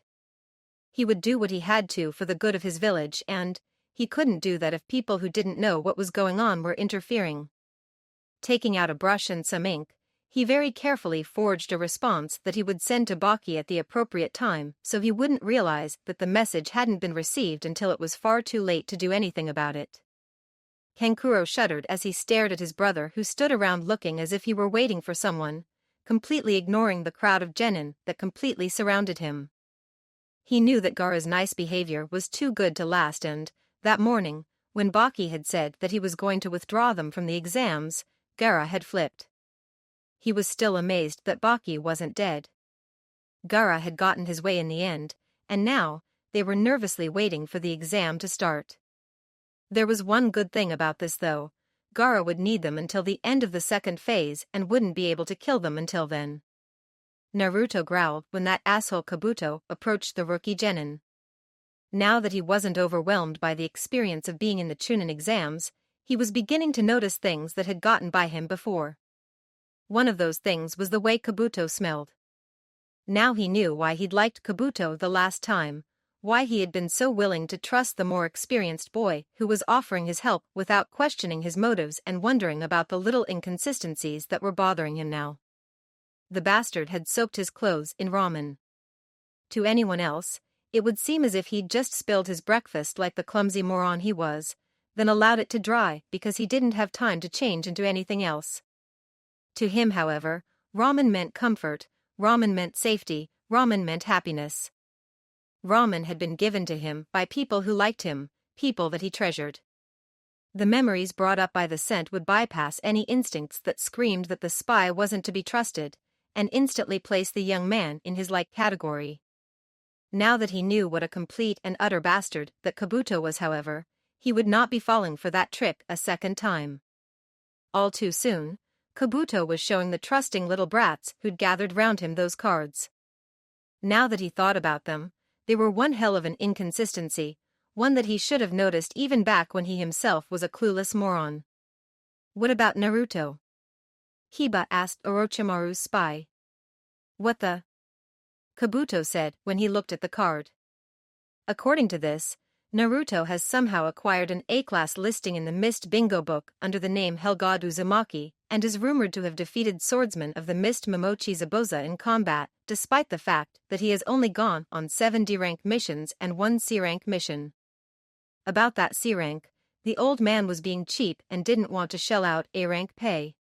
He would do what he had to for the good of his village, and he couldn't do that if people who didn't know what was going on were interfering. Taking out a brush and some ink, he very carefully forged a response that he would send to Baki at the appropriate time so he wouldn't realize that the message hadn't been received until it was far too late to do anything about it. Kankuro shuddered as he stared at his brother, who stood around looking as if he were waiting for someone, completely ignoring the crowd of genin that completely surrounded him. He knew that Gaara's nice behavior was too good to last, and, that morning, when Baki had said that he was going to withdraw them from the exams, Gaara had flipped. He was still amazed that Baki wasn't dead. Gaara had gotten his way in the end, and now, they were nervously waiting for the exam to start. There was one good thing about this though, Gaara would need them until the end of the second phase and wouldn't be able to kill them until then. Naruto growled when that asshole Kabuto approached the rookie genin. Now that he wasn't overwhelmed by the experience of being in the Chunin exams, he was beginning to notice things that had gotten by him before. One of those things was the way Kabuto smelled. Now he knew why he'd liked Kabuto the last time, why he had been so willing to trust the more experienced boy who was offering his help without questioning his motives and wondering about the little inconsistencies that were bothering him now. The bastard had soaked his clothes in ramen. To anyone else, it would seem as if he'd just spilled his breakfast like the clumsy moron he was, then allowed it to dry because he didn't have time to change into anything else. To him, however, ramen meant comfort, ramen meant safety, ramen meant happiness. Ramen had been given to him by people who liked him, people that he treasured. The memories brought up by the scent would bypass any instincts that screamed that the spy wasn't to be trusted, and instantly place the young man in his like category. Now that he knew what a complete and utter bastard that Kabuto was, however, he would not be falling for that trick a second time. All too soon, Kabuto was showing the trusting little brats who'd gathered round him those cards. Now that he thought about them, they were one hell of an inconsistency, one that he should have noticed even back when he himself was a clueless moron. What about Naruto? Hiba asked Orochimaru's spy. What the? Kabuto said when he looked at the card. According to this, Naruto has somehow acquired an A-class listing in the Mist Bingo book under the name Helgad Uzumaki and is rumored to have defeated swordsmen of the Mist Momochi Zabuza in combat, despite the fact that he has only gone on 7 D-rank missions and 1 C-rank mission. About that C-rank, the old man was being cheap and didn't want to shell out A-rank pay.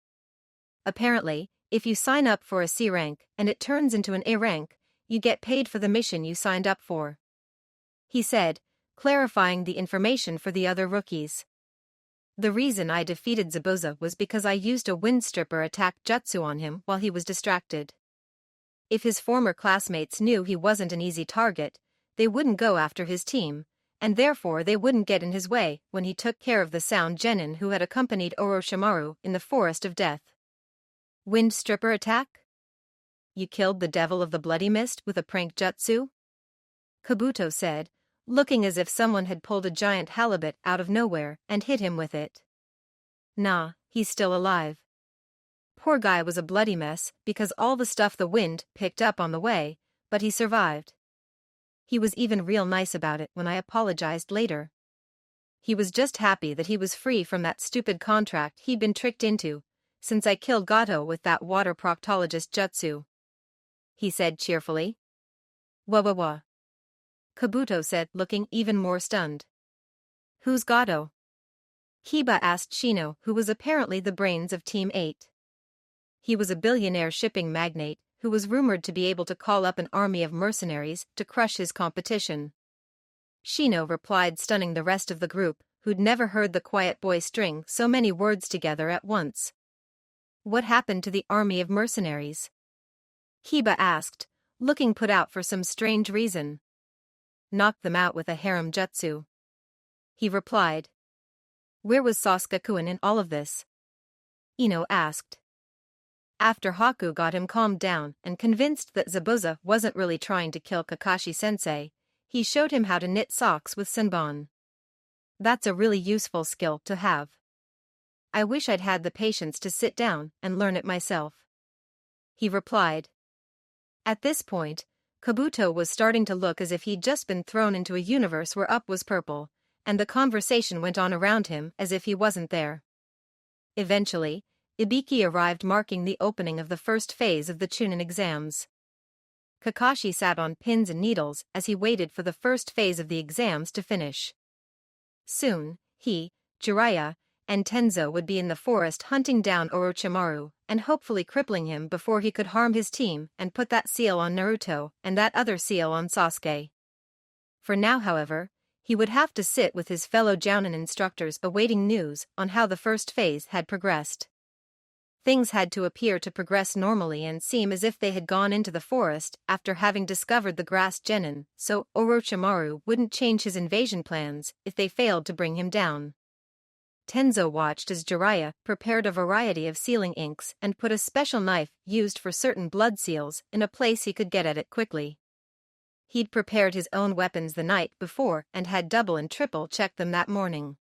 Apparently, if you sign up for a C-rank and it turns into an A-rank, you get paid for the mission you signed up for. He said, clarifying the information for the other rookies. The reason I defeated Zabuza was because I used a wind stripper attack jutsu on him while he was distracted. If his former classmates knew he wasn't an easy target, they wouldn't go after his team, and therefore they wouldn't get in his way when he took care of the sound genin who had accompanied Orochimaru in the Forest of Death. Wind stripper attack? You killed the devil of the bloody mist with a prank jutsu? Kabuto said, looking as if someone had pulled a giant halibut out of nowhere and hit him with it. Nah, he's still alive. Poor guy was a bloody mess because all the stuff the wind picked up on the way, but he survived. He was even real nice about it when I apologized later. He was just happy that he was free from that stupid contract he'd been tricked into, since I killed Gato with that water proctologist jutsu. He said cheerfully. Wah. Kabuto said, looking even more stunned. Who's Gato? Hiba asked Shino, who was apparently the brains of Team 8. He was a billionaire shipping magnate who was rumored to be able to call up an army of mercenaries to crush his competition. Shino replied, stunning the rest of the group, who'd never heard the quiet boy string so many words together at once. What happened to the army of mercenaries? Hiba asked, looking put out for some strange reason. Knocked them out with a harem jutsu. He replied. Where was Sasuke-kun in all of this? Ino asked. After Haku got him calmed down and convinced that Zabuza wasn't really trying to kill Kakashi-sensei, he showed him how to knit socks with senbon. That's a really useful skill to have. I wish I'd had the patience to sit down and learn it myself. He replied. At this point, Kabuto was starting to look as if he'd just been thrown into a universe where up was purple, and the conversation went on around him as if he wasn't there. Eventually, Ibiki arrived, marking the opening of the first phase of the Chunin exams. Kakashi sat on pins and needles as he waited for the first phase of the exams to finish. Soon, he, Jiraiya, and Tenzo would be in the forest hunting down Orochimaru and hopefully crippling him before he could harm his team and put that seal on Naruto and that other seal on Sasuke. For now, however, he would have to sit with his fellow Jounin instructors awaiting news on how the first phase had progressed. Things had to appear to progress normally and seem as if they had gone into the forest after having discovered the grass genin, so Orochimaru wouldn't change his invasion plans if they failed to bring him down. Tenzo watched as Jiraiya prepared a variety of sealing inks and put a special knife used for certain blood seals in a place he could get at it quickly. He'd prepared his own weapons the night before and had double and triple checked them that morning.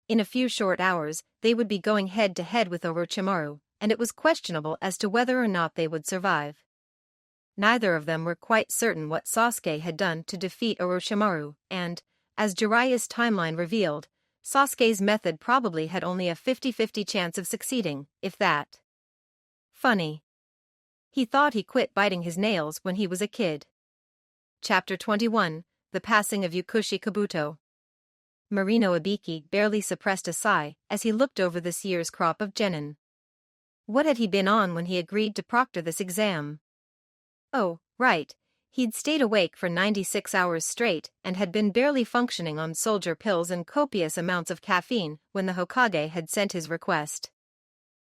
In a few short hours, they would be going head-to-head with Orochimaru, and it was questionable as to whether or not they would survive. Neither of them were quite certain what Sasuke had done to defeat Orochimaru, and, as Jiraiya's timeline revealed, Sasuke's method probably had only a 50-50 chance of succeeding, if that. Funny. He thought he quit biting his nails when he was a kid. Chapter 21, The Passing of Yukushi Kabuto. Marino Ibiki barely suppressed a sigh as he looked over this year's crop of genin. What had he been on when he agreed to proctor this exam? Oh, right, he'd stayed awake for 96 hours straight and had been barely functioning on soldier pills and copious amounts of caffeine when the Hokage had sent his request.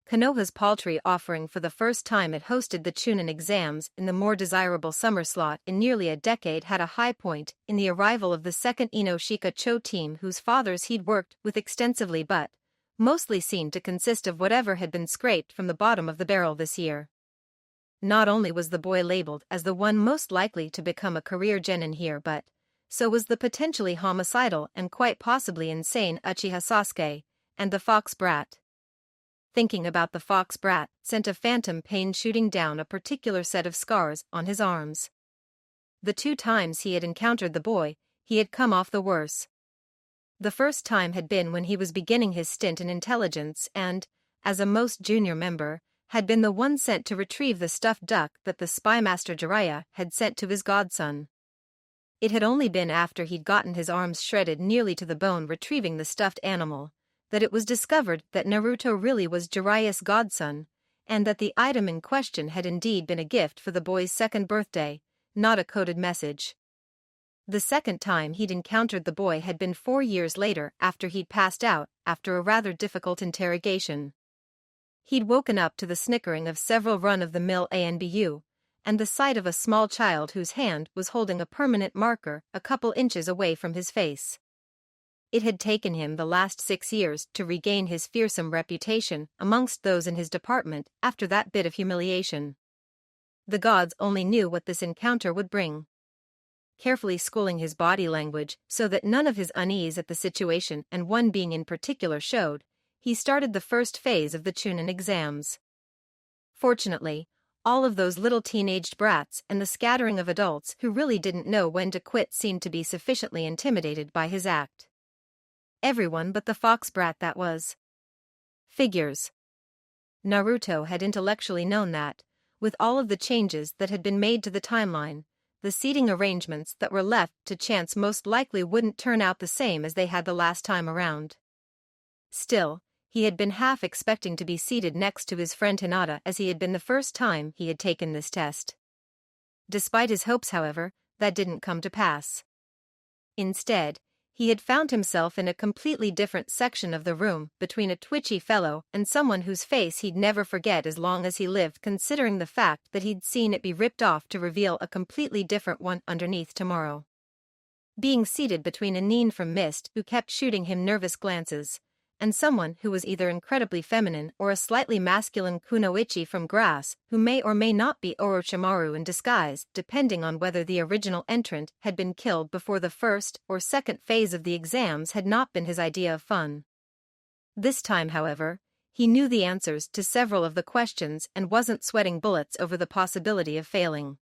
Konoha's paltry offering for the first time it hosted the Chunin exams in the more desirable summer slot in nearly a decade had a high point in the arrival of the second Inoshika Cho team whose fathers he'd worked with extensively but mostly seemed to consist of whatever had been scraped from the bottom of the barrel this year. Not only was the boy labeled as the one most likely to become a career genin here but so was the potentially homicidal and quite possibly insane Uchiha Sasuke, and the fox brat. Thinking about the fox brat sent a phantom pain shooting down a particular set of scars on his arms. The 2 times he had encountered the boy, he had come off the worse. The first time had been when he was beginning his stint in intelligence and, as a most junior member, had been the one sent to retrieve the stuffed duck that the spymaster Jiraiya had sent to his godson. It had only been after he'd gotten his arms shredded nearly to the bone retrieving the stuffed animal that it was discovered that Naruto really was Jiraiya's godson, and that the item in question had indeed been a gift for the boy's 2nd birthday, not a coded message. The second time he'd encountered the boy had been 4 years later after he'd passed out after a rather difficult interrogation. He'd woken up to the snickering of several run-of-the-mill ANBU, and the sight of a small child whose hand was holding a permanent marker a couple inches away from his face. It had taken him the last 6 years to regain his fearsome reputation amongst those in his department after that bit of humiliation. The gods only knew what this encounter would bring. Carefully schooling his body language so that none of his unease at the situation and one being in particular showed, he started the first phase of the Chunin exams. Fortunately, all of those little teenaged brats and the scattering of adults who really didn't know when to quit seemed to be sufficiently intimidated by his act. Everyone but the fox brat, that was. Figures. Naruto had intellectually known that, with all of the changes that had been made to the timeline, the seating arrangements that were left to chance most likely wouldn't turn out the same as they had the last time around. Still, he had been half expecting to be seated next to his friend Hinata as he had been the first time he had taken this test. Despite his hopes, however, that didn't come to pass. Instead, he had found himself in a completely different section of the room between a twitchy fellow and someone whose face he'd never forget as long as he lived, considering the fact that he'd seen it be ripped off to reveal a completely different one underneath tomorrow. Being seated between a Nin from Mist who kept shooting him nervous glances, and someone who was either incredibly feminine or a slightly masculine Kunoichi from Grass who may or may not be Orochimaru in disguise depending on whether the original entrant had been killed before the first or second phase of the exams had not been his idea of fun. This time, however, he knew the answers to several of the questions and wasn't sweating bullets over the possibility of failing.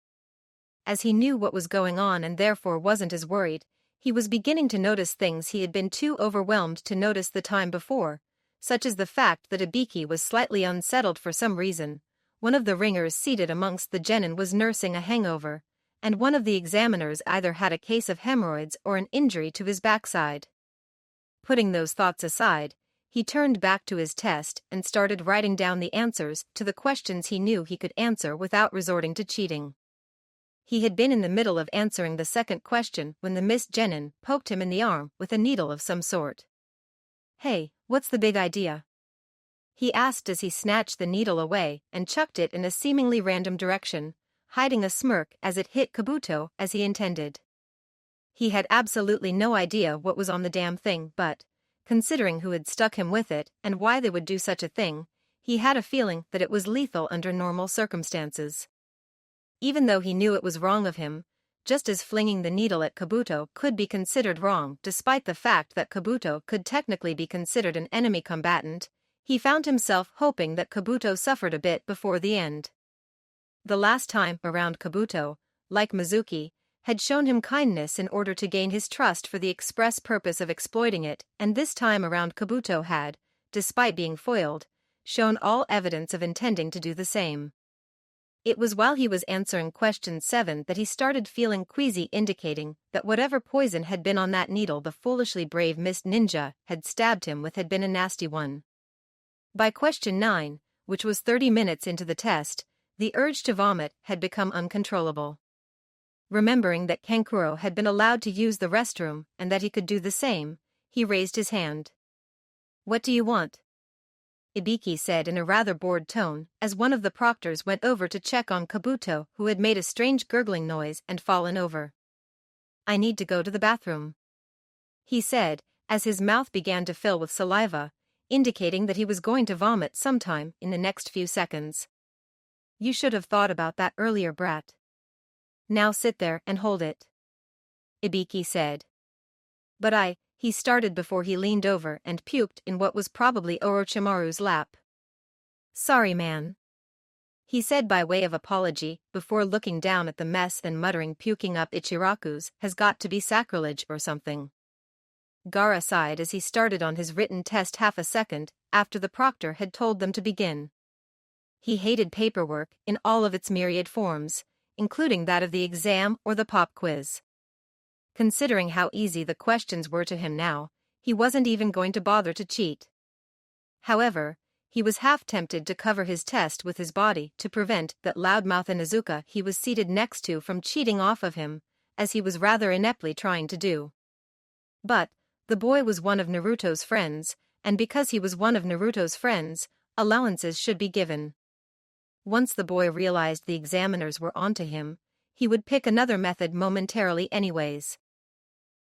As he knew what was going on and therefore wasn't as worried, he was beginning to notice things he had been too overwhelmed to notice the time before, such as the fact that Ibiki was slightly unsettled for some reason. One of the ringers seated amongst the genin was nursing a hangover, and one of the examiners either had a case of hemorrhoids or an injury to his backside. Putting those thoughts aside, he turned back to his test and started writing down the answers to the questions he knew he could answer without resorting to cheating. He had been in the middle of answering the second question when the Miss Genin poked him in the arm with a needle of some sort. "Hey, what's the big idea?" he asked as he snatched the needle away and chucked it in a seemingly random direction, hiding a smirk as it hit Kabuto as he intended. He had absolutely no idea what was on the damn thing but, considering who had stuck him with it and why they would do such a thing, he had a feeling that it was lethal under normal circumstances. Even though he knew it was wrong of him, just as flinging the needle at Kabuto could be considered wrong despite the fact that Kabuto could technically be considered an enemy combatant, he found himself hoping that Kabuto suffered a bit before the end. The last time around Kabuto, like Mizuki, had shown him kindness in order to gain his trust for the express purpose of exploiting it, and this time around Kabuto had, despite being foiled, shown all evidence of intending to do the same. It was while he was answering question 7 that he started feeling queasy, indicating that whatever poison had been on that needle the foolishly brave Mist Ninja had stabbed him with had been a nasty one. By question 9, which was 30 minutes into the test, the urge to vomit had become uncontrollable. Remembering that Kankuro had been allowed to use the restroom and that he could do the same, he raised his hand. "What do you want?" Ibiki said in a rather bored tone, as one of the proctors went over to check on Kabuto, who had made a strange gurgling noise and fallen over. "I need to go to the bathroom," he said, as his mouth began to fill with saliva, indicating that he was going to vomit sometime in the next few seconds. "You should have thought about that earlier, brat. Now sit there and hold it," Ibiki said. "But he started before he leaned over and puked in what was probably Orochimaru's lap. "Sorry, man," he said by way of apology, before looking down at the mess and muttering, "Puking up Ichiraku's has got to be sacrilege or something." Gaara sighed as he started on his written test half a second after the proctor had told them to begin. He hated paperwork in all of its myriad forms, including that of the exam or the pop quiz. Considering how easy the questions were to him now, he wasn't even going to bother to cheat. However, he was half tempted to cover his test with his body to prevent that loudmouth Inuzuka he was seated next to from cheating off of him, as he was rather ineptly trying to do. But the boy was one of Naruto's friends, and because he was one of Naruto's friends, allowances should be given. Once the boy realized the examiners were onto him, he would pick another method momentarily anyways.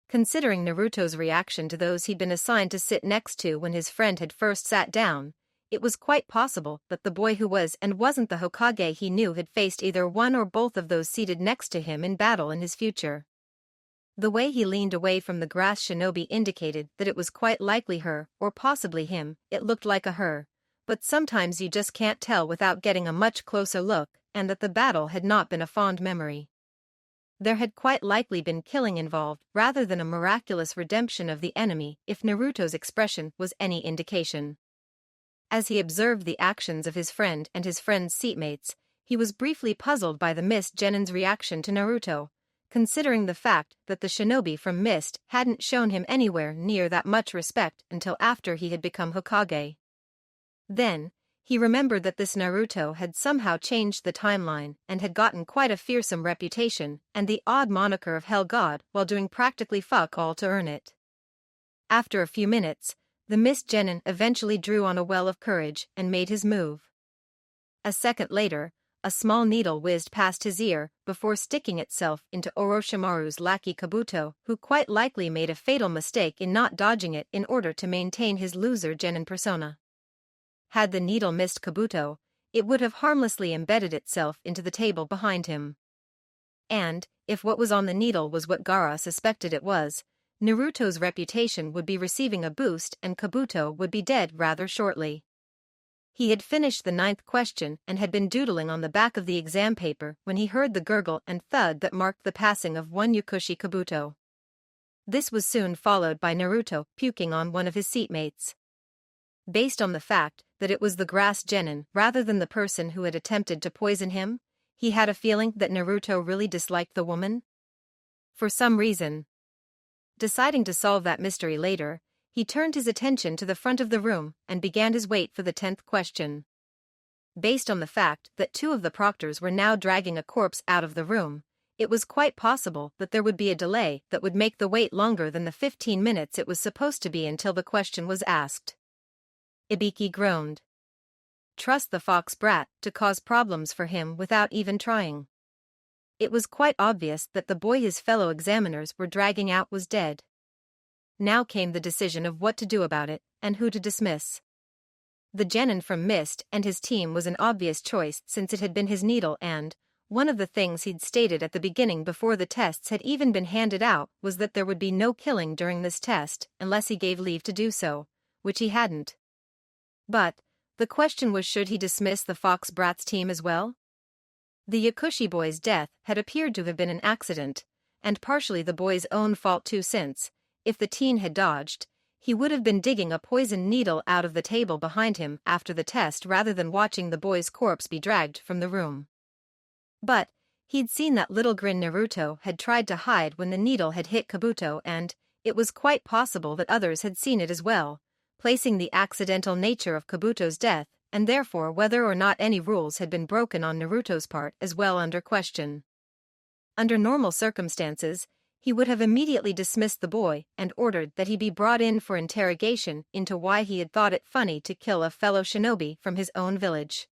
Considering Naruto's reaction to those he'd been assigned to sit next to when his friend had first sat down, it was quite possible that the boy who was and wasn't the Hokage he knew had faced either one or both of those seated next to him in battle in his future. The way he leaned away from the grass shinobi indicated that it was quite likely her, or possibly him. It looked like a her, but sometimes you just can't tell without getting a much closer look, and that the battle had not been a fond memory. There had quite likely been killing involved rather than a miraculous redemption of the enemy, if Naruto's expression was any indication. As he observed the actions of his friend and his friend's seatmates, he was briefly puzzled by the Mist Genin's reaction to Naruto, considering the fact that the shinobi from Mist hadn't shown him anywhere near that much respect until after he had become Hokage. Then, he remembered that this Naruto had somehow changed the timeline and had gotten quite a fearsome reputation and the odd moniker of Hell God while doing practically fuck all to earn it. After a few minutes, the Mist Genin eventually drew on a well of courage and made his move. A second later, a small needle whizzed past his ear before sticking itself into Orochimaru's lackey Kabuto, who quite likely made a fatal mistake in not dodging it in order to maintain his loser Genin persona. Had the needle missed Kabuto, it would have harmlessly embedded itself into the table behind him. And, if what was on the needle was what Gaara suspected it was, Naruto's reputation would be receiving a boost and Kabuto would be dead rather shortly. He had finished the 9th question and had been doodling on the back of the exam paper when he heard the gurgle and thud that marked the passing of one Yukushi Kabuto. This was soon followed by Naruto puking on one of his seatmates. Based on the fact that it was the grass Genin rather than the person who had attempted to poison him, he had a feeling that Naruto really disliked the woman. For some reason. Deciding to solve that mystery later, he turned his attention to the front of the room and began his wait for the 10th question. Based on the fact that 2 of the proctors were now dragging a corpse out of the room, it was quite possible that there would be a delay that would make the wait longer than the 15 minutes it was supposed to be until the question was asked. Ibiki groaned. Trust the fox brat to cause problems for him without even trying. It was quite obvious that the boy his fellow examiners were dragging out was dead. Now came the decision of what to do about it and who to dismiss. The Genin from Mist and his team was an obvious choice since it had been his needle and, one of the things he'd stated at the beginning before the tests had even been handed out was that there would be no killing during this test unless he gave leave to do so, which he hadn't. But, the question was, should he dismiss the Fox Brat's team as well? The Yakushi boy's death had appeared to have been an accident, and partially the boy's own fault too since, if the teen had dodged, he would have been digging a poisoned needle out of the table behind him after the test rather than watching the boy's corpse be dragged from the room. But he'd seen that little grin Naruto had tried to hide when the needle had hit Kabuto, and it was quite possible that others had seen it as well, placing the accidental nature of Kabuto's death, and therefore whether or not any rules had been broken on Naruto's part as well, under question. Under normal circumstances, he would have immediately dismissed the boy and ordered that he be brought in for interrogation into why he had thought it funny to kill a fellow shinobi from his own village.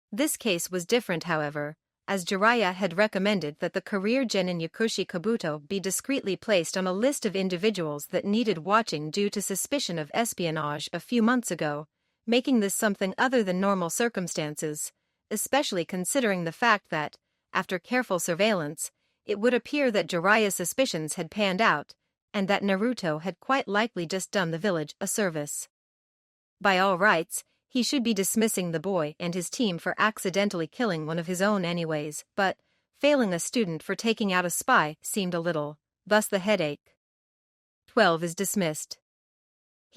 This case was different, however, as Jiraiya had recommended that the career genin Yakushi Kabuto be discreetly placed on a list of individuals that needed watching due to suspicion of espionage a few months ago, making this something other than normal circumstances, especially considering the fact that, after careful surveillance, it would appear that Jiraiya's suspicions had panned out, and that Naruto had quite likely just done the village a service. By all rights, he should be dismissing the boy and his team for accidentally killing one of his own anyways, but failing a student for taking out a spy seemed a little, thus the headache. 12 is dismissed,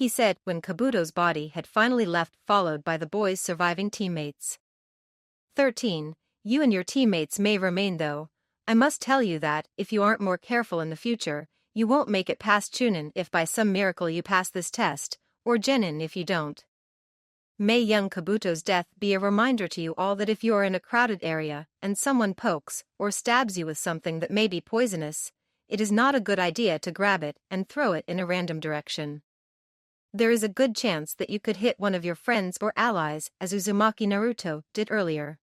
he said when Kabuto's body had finally left, followed by the boy's surviving teammates. 13. You and your teammates may remain though. I must tell you that, if you aren't more careful in the future, you won't make it past Chunin if by some miracle you pass this test, or Genin if you don't. May young Kabuto's death be a reminder to you all that if you are in a crowded area and someone pokes or stabs you with something that may be poisonous, it is not a good idea to grab it and throw it in a random direction. There is a good chance that you could hit one of your friends or allies, as Uzumaki Naruto did earlier.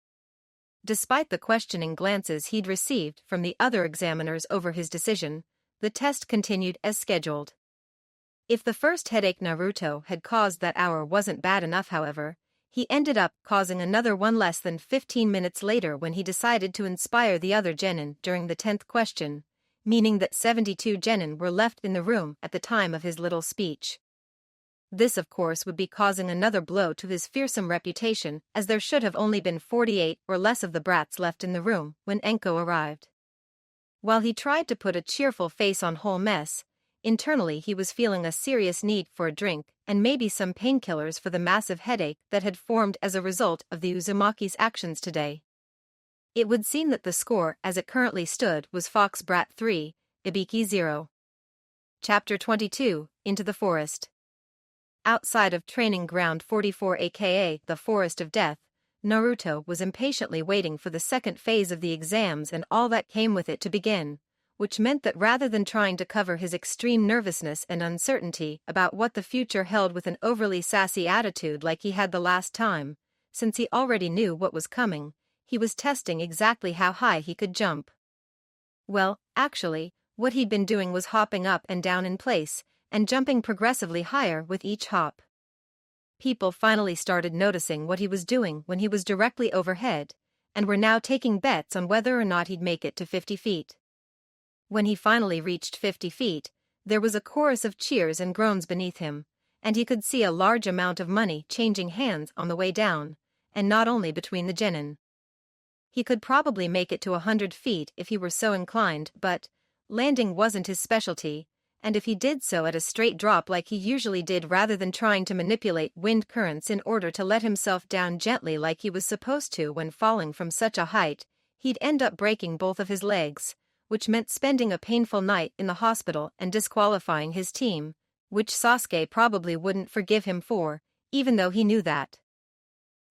Despite the questioning glances he'd received from the other examiners over his decision, the test continued as scheduled. If the first headache Naruto had caused that hour wasn't bad enough, however, he ended up causing another one less than 15 minutes later when he decided to inspire the other genin during the 10th question, meaning that 72 genin were left in the room at the time of his little speech. This of course would be causing another blow to his fearsome reputation, as there should have only been 48 or less of the brats left in the room when Enko arrived. While he tried to put a cheerful face on whole mess, internally he was feeling a serious need for a drink and maybe some painkillers for the massive headache that had formed as a result of the Uzumaki's actions today. It would seem that the score as it currently stood was Fox Brat 3, Ibiki 0. Chapter 22, Into the Forest. Outside of Training Ground 44 aka the Forest of Death, Naruto was impatiently waiting for the second phase of the exams and all that came with it to begin, which meant that rather than trying to cover his extreme nervousness and uncertainty about what the future held with an overly sassy attitude like he had the last time, since he already knew what was coming, he was testing exactly how high he could jump. Well, actually, what he'd been doing was hopping up and down in place, and jumping progressively higher with each hop. People finally started noticing what he was doing when he was directly overhead, and were now taking bets on whether or not he'd make it to 50 feet. When he finally reached 50 feet, there was a chorus of cheers and groans beneath him, and he could see a large amount of money changing hands on the way down, and not only between the genin. He could probably make it to 100 feet if he were so inclined, but landing wasn't his specialty, and if he did so at a straight drop like he usually did rather than trying to manipulate wind currents in order to let himself down gently like he was supposed to when falling from such a height, he'd end up breaking both of his legs, which meant spending a painful night in the hospital and disqualifying his team, which Sasuke probably wouldn't forgive him for, even though he knew that.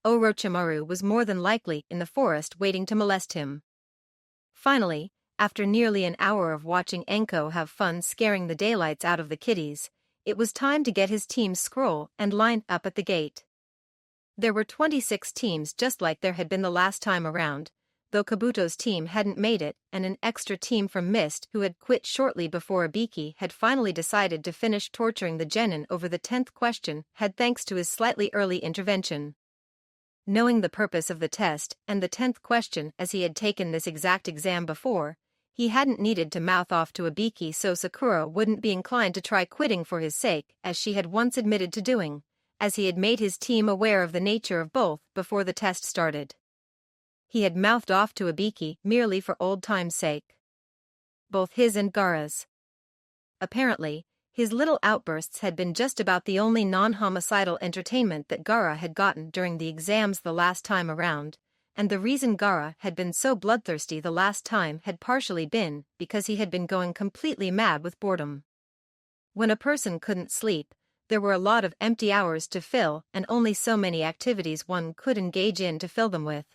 Orochimaru was more than likely in the forest waiting to molest him. Finally, after nearly an hour of watching Enko have fun scaring the daylights out of the kiddies, it was time to get his team scroll and line up at the gate. There were 26 teams just like there had been the last time around, though Kabuto's team hadn't made it and an extra team from Mist who had quit shortly before Ibiki had finally decided to finish torturing the genin over the 10th question had thanks to his slightly early intervention. Knowing the purpose of the test and the 10th question as he had taken this exact exam before, he hadn't needed to mouth off to Ibiki so Sakura wouldn't be inclined to try quitting for his sake as she had once admitted to doing, as he had made his team aware of the nature of both before the test started. He had mouthed off to Ibiki merely for old time's sake. Both his and Gaara's. Apparently, his little outbursts had been just about the only non-homicidal entertainment that Gaara had gotten during the exams the last time around, and the reason Gaara had been so bloodthirsty the last time had partially been because he had been going completely mad with boredom. When a person couldn't sleep, there were a lot of empty hours to fill and only so many activities one could engage in to fill them with.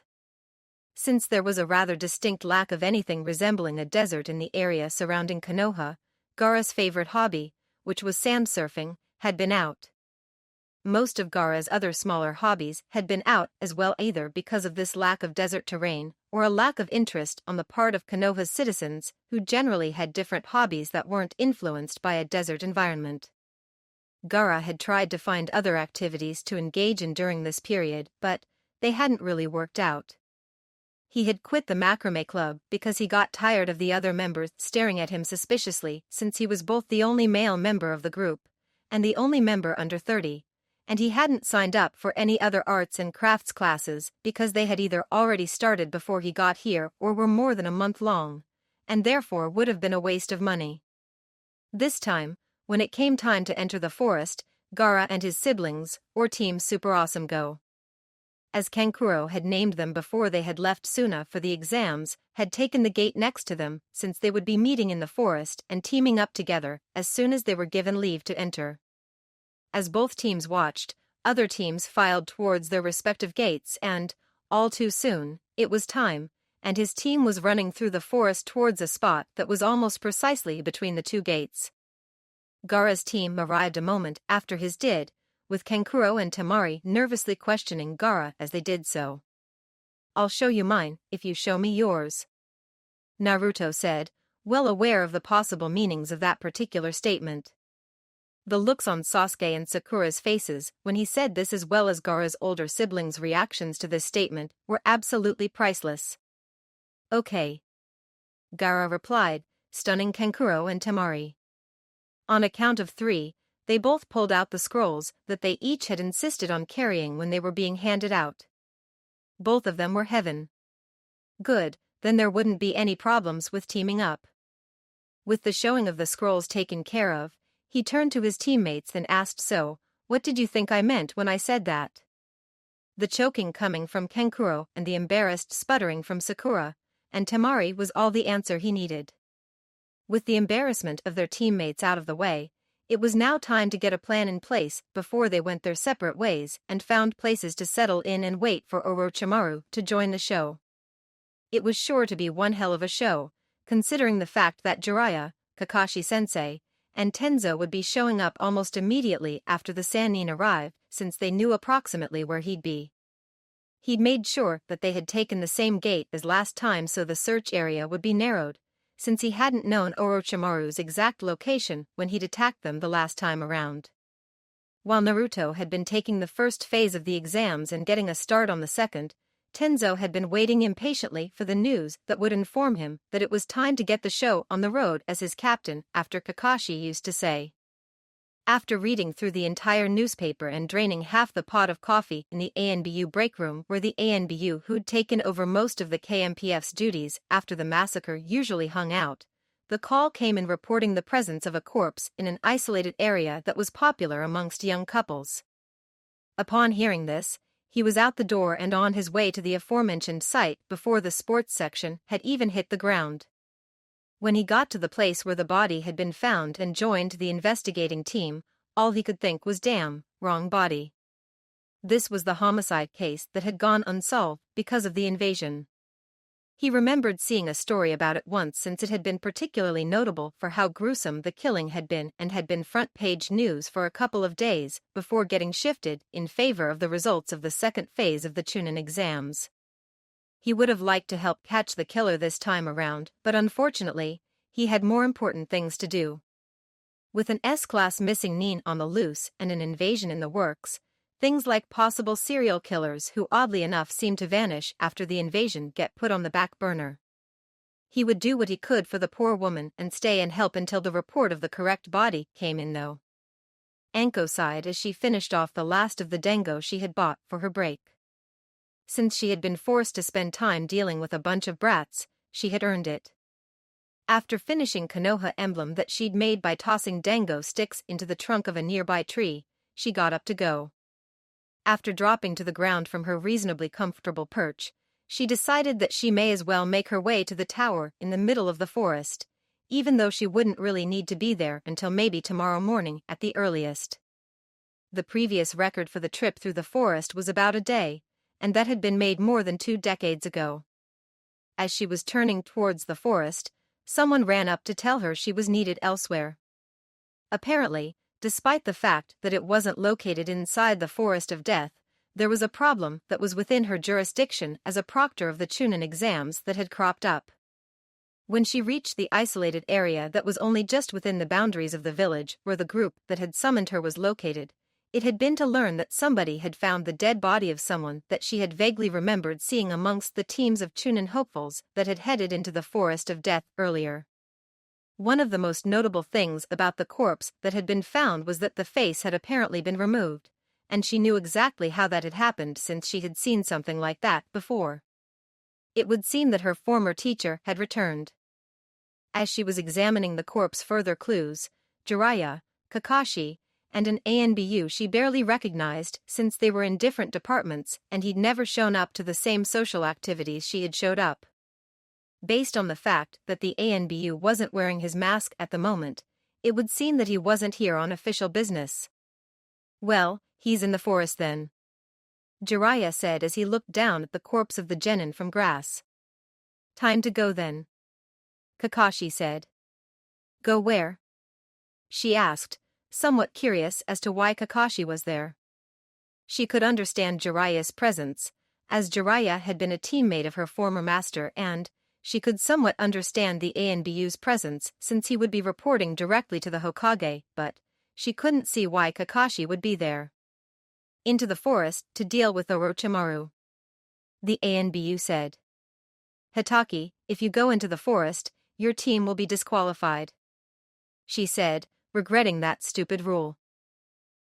Since there was a rather distinct lack of anything resembling a desert in the area surrounding Konoha, Gaara's favorite hobby, which was sand surfing, had been out. Most of Gaara's other smaller hobbies had been out as well, either because of this lack of desert terrain or a lack of interest on the part of Konoha's citizens, who generally had different hobbies that weren't influenced by a desert environment. Gaara had tried to find other activities to engage in during this period, but they hadn't really worked out. He had quit the macrame club because he got tired of the other members staring at him suspiciously, since he was both the only male member of the group and the only member under 30, and he hadn't signed up for any other arts and crafts classes because they had either already started before he got here or were more than a month long, and therefore would have been a waste of money. This time, when it came time to enter the forest, Gaara and his siblings, or Team Super Awesome Go, as Kankuro had named them before they had left Suna for the exams, had taken the gate next to them, since they would be meeting in the forest and teaming up together as soon as they were given leave to enter. As both teams watched, other teams filed towards their respective gates and, all too soon, it was time, and his team was running through the forest towards a spot that was almost precisely between the two gates. Gaara's team arrived a moment after his did, with Kankuro and Temari nervously questioning Gaara as they did so. "I'll show you mine, if you show me yours," Naruto said, well aware of the possible meanings of that particular statement. The looks on Sasuke and Sakura's faces when he said this, as well as Gaara's older siblings' reactions to this statement, were absolutely priceless. "Okay," Gaara replied, stunning Kankuro and Temari. On a count of 3, they both pulled out the scrolls that they each had insisted on carrying when they were being handed out. Both of them were heaven. Good, then there wouldn't be any problems with teaming up. With the showing of the scrolls taken care of, he turned to his teammates and asked, "So, what did you think I meant when I said that?" The choking coming from Kankuro and the embarrassed sputtering from Sakura and Temari was all the answer he needed. With the embarrassment of their teammates out of the way, it was now time to get a plan in place before they went their separate ways and found places to settle in and wait for Orochimaru to join the show. It was sure to be one hell of a show, considering the fact that Jiraiya, Kakashi-sensei, and Tenzo would be showing up almost immediately after the Sannin arrived, since they knew approximately where he'd be. He'd made sure that they had taken the same gate as last time so the search area would be narrowed, since he hadn't known Orochimaru's exact location when he'd attacked them the last time around. While Naruto had been taking the first phase of the exams and getting a start on the second, Tenzo had been waiting impatiently for the news that would inform him that it was time to get the show on the road as his captain, after Kakashi used to say. After reading through the entire newspaper and draining half the pot of coffee in the ANBU break room where the ANBU who'd taken over most of the KMPF's duties after the massacre usually hung out, the call came in reporting the presence of a corpse in an isolated area that was popular amongst young couples. Upon hearing this, he was out the door and on his way to the aforementioned site before the sports section had even hit the ground. When he got to the place where the body had been found and joined the investigating team, all he could think was, "Damn, wrong body." This was the homicide case that had gone unsolved because of the invasion. He remembered seeing a story about it once, since it had been particularly notable for how gruesome the killing had been and had been front-page news for a couple of days before getting shifted in favor of the results of the second phase of the Chunin exams. He would have liked to help catch the killer this time around, but unfortunately, he had more important things to do. With an S-class missing Nin on the loose and an invasion in the works, things like possible serial killers who oddly enough seem to vanish after the invasion get put on the back burner. He would do what he could for the poor woman and stay and help until the report of the correct body came in though. Anko sighed as she finished off the last of the dango she had bought for her break. Since she had been forced to spend time dealing with a bunch of brats, she had earned it. After finishing Konoha emblem that she'd made by tossing dango sticks into the trunk of a nearby tree, she got up to go. After dropping to the ground from her reasonably comfortable perch, she decided that she may as well make her way to the tower in the middle of the forest, even though she wouldn't really need to be there until maybe tomorrow morning at the earliest. The previous record for the trip through the forest was about a day, and that had been made more than 2 decades ago. As she was turning towards the forest, someone ran up to tell her she was needed elsewhere. Apparently, despite the fact that it wasn't located inside the Forest of Death, there was a problem that was within her jurisdiction as a proctor of the Chunin exams that had cropped up. When she reached the isolated area that was only just within the boundaries of the village where the group that had summoned her was located, it had been to learn that somebody had found the dead body of someone that she had vaguely remembered seeing amongst the teams of Chunin hopefuls that had headed into the Forest of Death earlier. One of the most notable things about the corpse that had been found was that the face had apparently been removed, and she knew exactly how that had happened since she had seen something like that before. It would seem that her former teacher had returned. As she was examining the corpse, further clues, Jiraiya, Kakashi, and an ANBU she barely recognized since they were in different departments and he'd never shown up to the same social activities she had showed up. Based on the fact that the ANBU wasn't wearing his mask at the moment, it would seem that he wasn't here on official business. Well, he's in the forest then, Jiraiya said as he looked down at the corpse of the genin from grass. Time to go then, Kakashi said. Go where? She asked, somewhat curious as to why Kakashi was there. She could understand Jiraiya's presence, as Jiraiya had been a teammate of her former master, and she could somewhat understand the ANBU's presence since he would be reporting directly to the Hokage, but she couldn't see why Kakashi would be there. Into the forest to deal with Orochimaru, the ANBU said. Hitaki, if you go into the forest, your team will be disqualified, she said, regretting that stupid rule.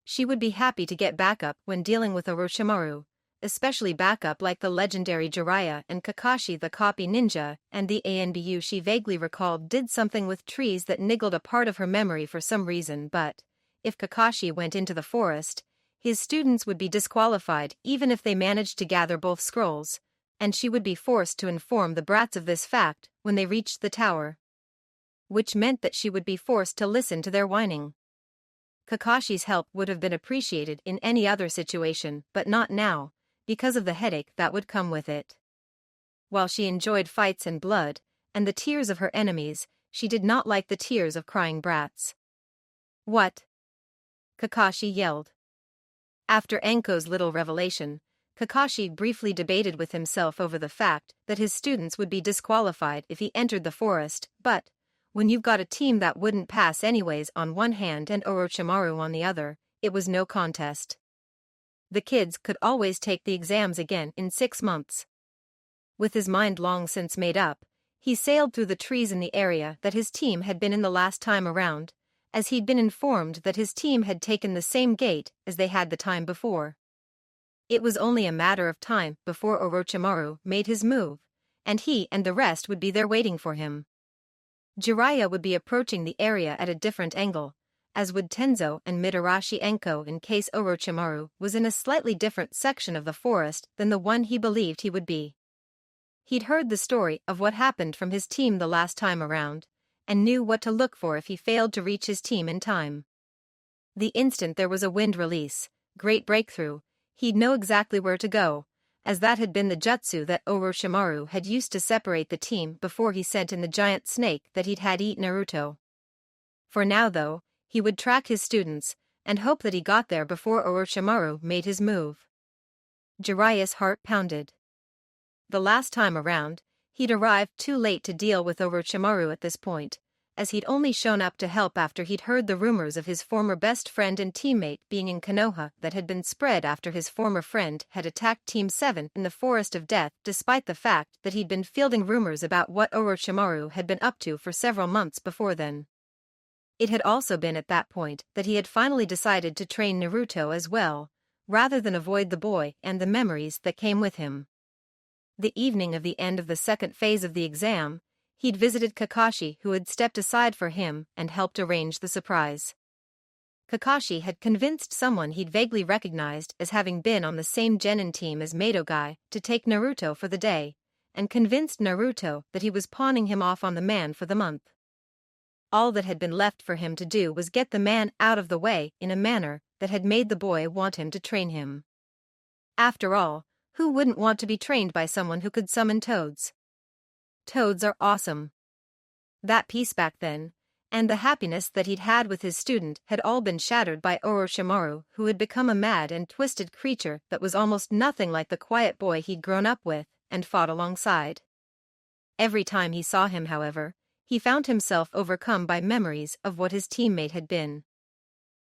She would be happy to get backup when dealing with Orochimaru, especially backup like the legendary Jiraiya and Kakashi the copy ninja, and the ANBU she vaguely recalled did something with trees that niggled a part of her memory for some reason, but if Kakashi went into the forest, his students would be disqualified even if they managed to gather both scrolls, and she would be forced to inform the brats of this fact when they reached the tower. Which meant that she would be forced to listen to their whining. Kakashi's help would have been appreciated in any other situation, but not now, because of the headache that would come with it. While she enjoyed fights and blood, and the tears of her enemies, she did not like the tears of crying brats. What? Kakashi yelled. After Enko's little revelation, Kakashi briefly debated with himself over the fact that his students would be disqualified if he entered the forest, but when you've got a team that wouldn't pass anyways on one hand and Orochimaru on the other, it was no contest. The kids could always take the exams again in 6 months. With his mind long since made up, he sailed through the trees in the area that his team had been in the last time around, as he'd been informed that his team had taken the same gate as they had the time before. It was only a matter of time before Orochimaru made his move, and he and the rest would be there waiting for him. Jiraiya would be approaching the area at a different angle, as would Tenzo and Mitarashi Enko in case Orochimaru was in a slightly different section of the forest than the one he believed he would be. He'd heard the story of what happened from his team the last time around, and knew what to look for if he failed to reach his team in time. The instant there was a wind release, great breakthrough, he'd know exactly where to go, as that had been the jutsu that Orochimaru had used to separate the team before he sent in the giant snake that he'd had eat Naruto. For now though, he would track his students, and hope that he got there before Orochimaru made his move. Jiraiya's heart pounded. The last time around, he'd arrived too late to deal with Orochimaru at this point, as he'd only shown up to help after he'd heard the rumors of his former best friend and teammate being in Konoha that had been spread after his former friend had attacked Team 7 in the Forest of Death, despite the fact that he'd been fielding rumors about what Orochimaru had been up to for several months before then. It had also been at that point that he had finally decided to train Naruto as well, rather than avoid the boy and the memories that came with him. The evening of the end of the second phase of the exam, he'd visited Kakashi, who had stepped aside for him and helped arrange the surprise. Kakashi had convinced someone he'd vaguely recognized as having been on the same genin team as Madogai to take Naruto for the day, and convinced Naruto that he was pawning him off on the man for the month. All that had been left for him to do was get the man out of the way in a manner that had made the boy want him to train him. After all, who wouldn't want to be trained by someone who could summon toads? Toads are awesome. That peace back then, and the happiness that he'd had with his student had all been shattered by Orochimaru, who had become a mad and twisted creature that was almost nothing like the quiet boy he'd grown up with and fought alongside. Every time he saw him, however, he found himself overcome by memories of what his teammate had been.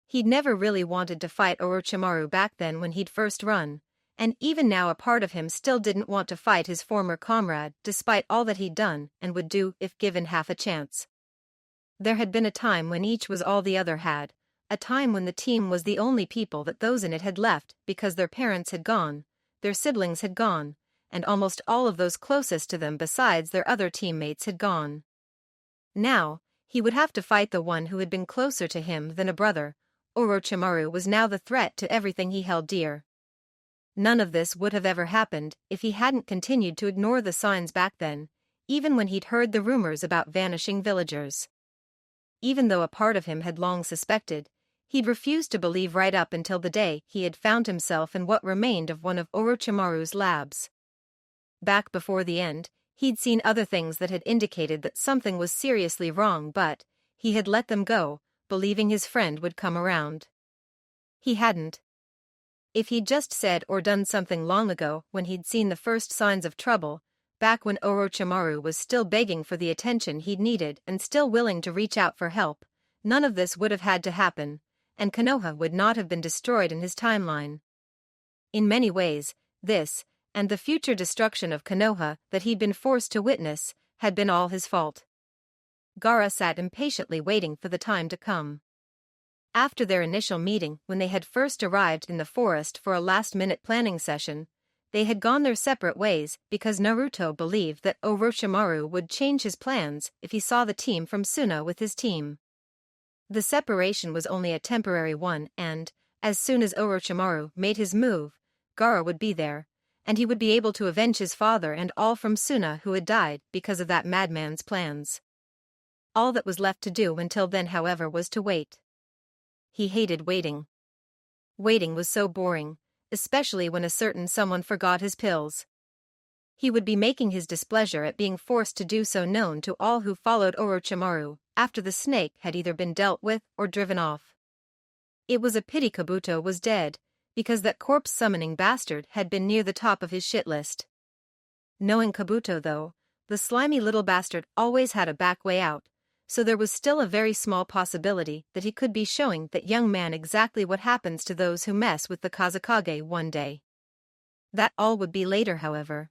He'd never really wanted to fight Orochimaru back then when he'd first run, and even now a part of him still didn't want to fight his former comrade despite all that he'd done and would do if given half a chance. There had been a time when each was all the other had, a time when the team was the only people that those in it had left because their parents had gone, their siblings had gone, and almost all of those closest to them besides their other teammates had gone. Now, he would have to fight the one who had been closer to him than a brother. Orochimaru was now the threat to everything he held dear. None of this would have ever happened if he hadn't continued to ignore the signs back then, even when he'd heard the rumors about vanishing villagers. Even though a part of him had long suspected, he'd refused to believe right up until the day he had found himself in what remained of one of Orochimaru's labs. Back before the end, he'd seen other things that had indicated that something was seriously wrong, but he had let them go, believing his friend would come around. He hadn't. If he'd just said or done something long ago when he'd seen the first signs of trouble, back when Orochimaru was still begging for the attention he'd needed and still willing to reach out for help, none of this would have had to happen, and Konoha would not have been destroyed in his timeline. In many ways, this, and the future destruction of Konoha that he'd been forced to witness, had been all his fault. Gaara sat impatiently waiting for the time to come. After their initial meeting when they had first arrived in the forest for a last-minute planning session, they had gone their separate ways because Naruto believed that Orochimaru would change his plans if he saw the team from Suna with his team. The separation was only a temporary one and, as soon as Orochimaru made his move, Gaara would be there, and he would be able to avenge his father and all from Suna who had died because of that madman's plans. All that was left to do until then, however, was to wait. He hated waiting. Waiting was so boring, especially when a certain someone forgot his pills. He would be making his displeasure at being forced to do so known to all who followed Orochimaru after the snake had either been dealt with or driven off. It was a pity Kabuto was dead, because that corpse-summoning bastard had been near the top of his shit list. Knowing Kabuto though, the slimy little bastard always had a back way out, so there was still a very small possibility that he could be showing that young man exactly what happens to those who mess with the Kazekage one day. That all would be later, however.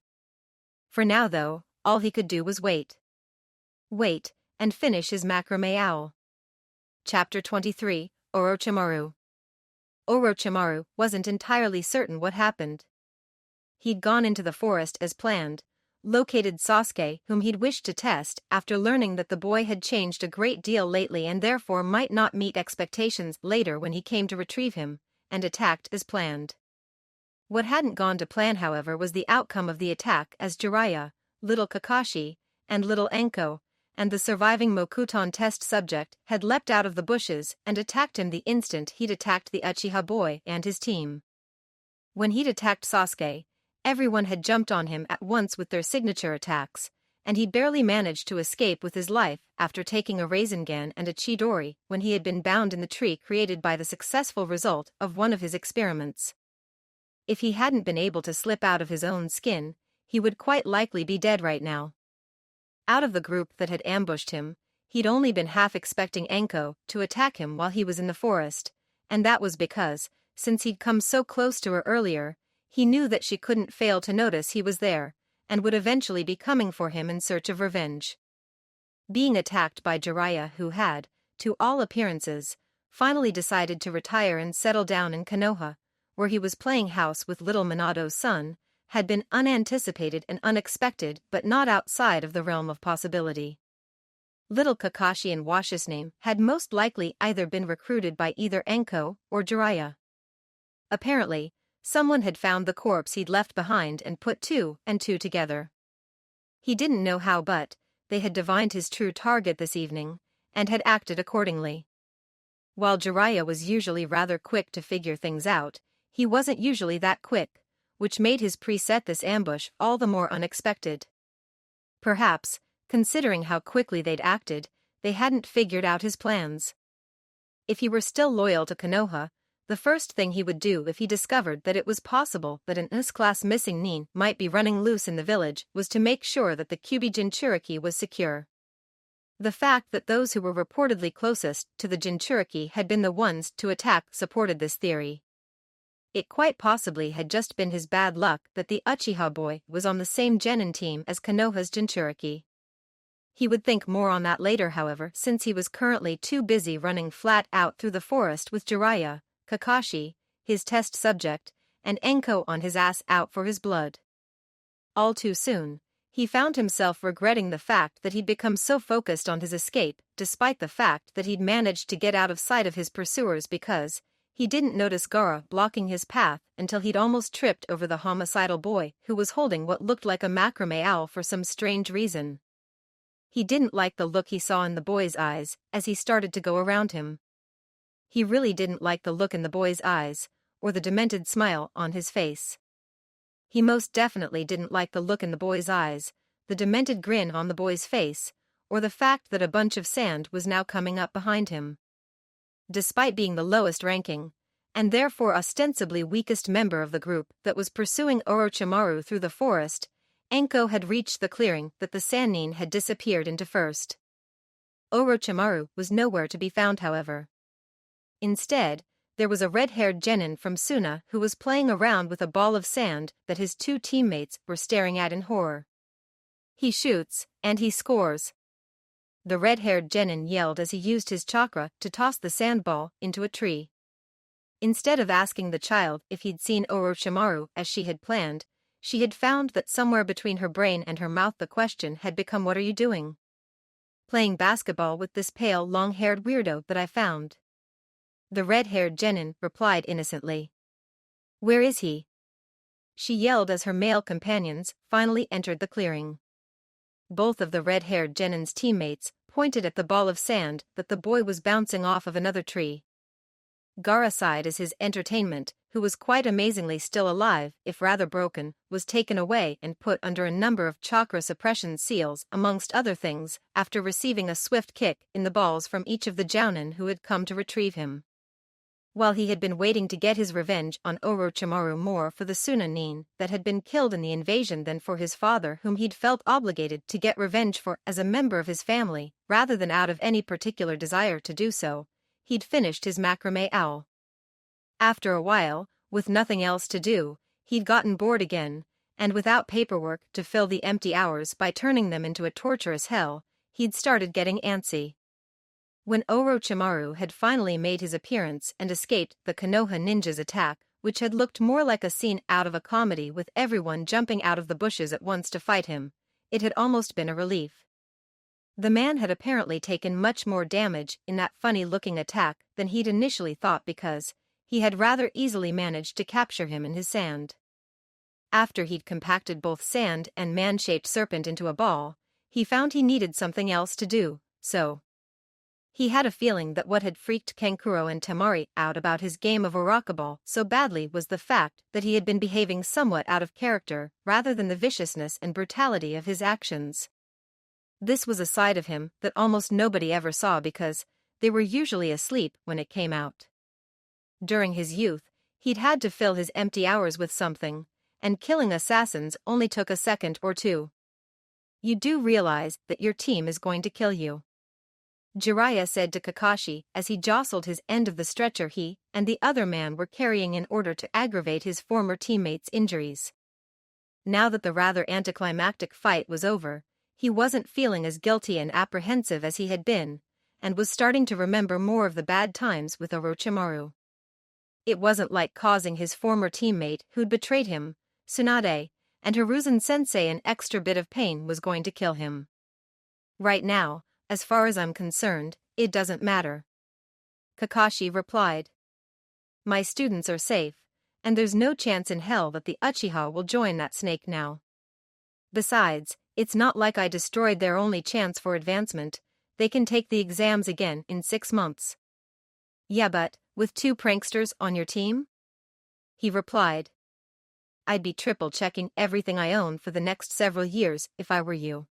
For now though, all he could do was wait. Wait, and finish his macrame owl. Chapter 23, Orochimaru. Orochimaru wasn't entirely certain what happened. He'd gone into the forest as planned, located Sasuke whom he'd wished to test after learning that the boy had changed a great deal lately and therefore might not meet expectations later when he came to retrieve him, and attacked as planned. What hadn't gone to plan, however, was the outcome of the attack as Jiraiya, little Kakashi, and little Enko, and the surviving Mokuton test subject had leapt out of the bushes and attacked him the instant he'd attacked the Uchiha boy and his team. When he'd attacked Sasuke, everyone had jumped on him at once with their signature attacks, and he barely managed to escape with his life after taking a Rasengan and a Chidori when he had been bound in the tree created by the successful result of one of his experiments. If he hadn't been able to slip out of his own skin, he would quite likely be dead right now. Out of the group that had ambushed him, he'd only been half expecting Enko to attack him while he was in the forest, and that was because, since he'd come so close to her earlier, he knew that she couldn't fail to notice he was there, and would eventually be coming for him in search of revenge. Being attacked by Jiraiya, who had, to all appearances, finally decided to retire and settle down in Konoha, where he was playing house with little Minado's son, had been unanticipated and unexpected but not outside of the realm of possibility. Little Kakashi and Wash's name had most likely either been recruited by either Enko or Jiraiya. Apparently, someone had found the corpse he'd left behind and put two and two together. He didn't know how, but they had divined his true target this evening, and had acted accordingly. While Jiraiya was usually rather quick to figure things out, he wasn't usually that quick, which made his preset this ambush all the more unexpected. Perhaps, considering how quickly they'd acted, they hadn't figured out his plans. If he were still loyal to Konoha, the first thing he would do if he discovered that it was possible that an S-class missing nin might be running loose in the village was to make sure that the Kyuubi Jinchuriki was secure. The fact that those who were reportedly closest to the Jinchuriki had been the ones to attack supported this theory. It quite possibly had just been his bad luck that the Uchiha boy was on the same genin team as Konoha's Jinchuriki. He would think more on that later, however, since he was currently too busy running flat out through the forest with Jiraiya, Kakashi, his test subject, and Enko on his ass out for his blood. All too soon, he found himself regretting the fact that he'd become so focused on his escape, despite the fact that he'd managed to get out of sight of his pursuers because he didn't notice Gaara blocking his path until he'd almost tripped over the homicidal boy who was holding what looked like a macrame owl for some strange reason. He didn't like the look he saw in the boy's eyes as he started to go around him. He really didn't like the look in the boy's eyes, or the demented smile on his face. He most definitely didn't like the look in the boy's eyes, the demented grin on the boy's face, or the fact that a bunch of sand was now coming up behind him. Despite being the lowest ranking, and therefore ostensibly weakest member of the group that was pursuing Orochimaru through the forest, Enko had reached the clearing that the Sannin had disappeared into first. Orochimaru was nowhere to be found, however. Instead, there was a red-haired genin from Suna who was playing around with a ball of sand that his two teammates were staring at in horror. He shoots, and he scores. The red-haired genin yelled as he used his chakra to toss the sandball into a tree. Instead of asking the child if he'd seen Orochimaru as she had planned, she had found that somewhere between her brain and her mouth the question had become, "What are you doing?" "Playing basketball with this pale, long-haired weirdo that I found." The red-haired genin replied innocently. "Where is he?" she yelled as her male companions finally entered the clearing. Both of the red-haired genin's teammates pointed at the ball of sand that the boy was bouncing off of another tree. Gaara sighed as his entertainment, who was quite amazingly still alive if rather broken, was taken away and put under a number of chakra suppression seals amongst other things after receiving a swift kick in the balls from each of the jounin who had come to retrieve him. While he had been waiting to get his revenge on Orochimaru more for the Suna nin that had been killed in the invasion than for his father whom he'd felt obligated to get revenge for as a member of his family, rather than out of any particular desire to do so, he'd finished his macrame owl. After a while, with nothing else to do, he'd gotten bored again, and without paperwork to fill the empty hours by turning them into a torturous hell, he'd started getting antsy. When Orochimaru had finally made his appearance and escaped the Konoha ninja's attack, which had looked more like a scene out of a comedy with everyone jumping out of the bushes at once to fight him, it had almost been a relief. The man had apparently taken much more damage in that funny-looking attack than he'd initially thought because he had rather easily managed to capture him in his sand. After he'd compacted both sand and man-shaped serpent into a ball, he found he needed something else to do, so he had a feeling that what had freaked Kankuro and Temari out about his game of Orakaball so badly was the fact that he had been behaving somewhat out of character rather than the viciousness and brutality of his actions. This was a side of him that almost nobody ever saw because they were usually asleep when it came out. During his youth, he'd had to fill his empty hours with something, and killing assassins only took a second or two. "You do realize that your team is going to kill you," Jiraiya said to Kakashi as he jostled his end of the stretcher he and the other man were carrying in order to aggravate his former teammates' injuries. Now that the rather anticlimactic fight was over, he wasn't feeling as guilty and apprehensive as he had been, and was starting to remember more of the bad times with Orochimaru. It wasn't like causing his former teammate who'd betrayed him, Tsunade, and Hiruzen-sensei an extra bit of pain was going to kill him. Right now, as far as I'm concerned, it doesn't matter. Kakashi replied. My students are safe, and there's no chance in hell that the Uchiha will join that snake now. Besides, it's not like I destroyed their only chance for advancement. They can take the exams again in 6 months. Yeah, but, with 2 pranksters on your team? He replied. I'd be triple-checking everything I own for the next several years if I were you.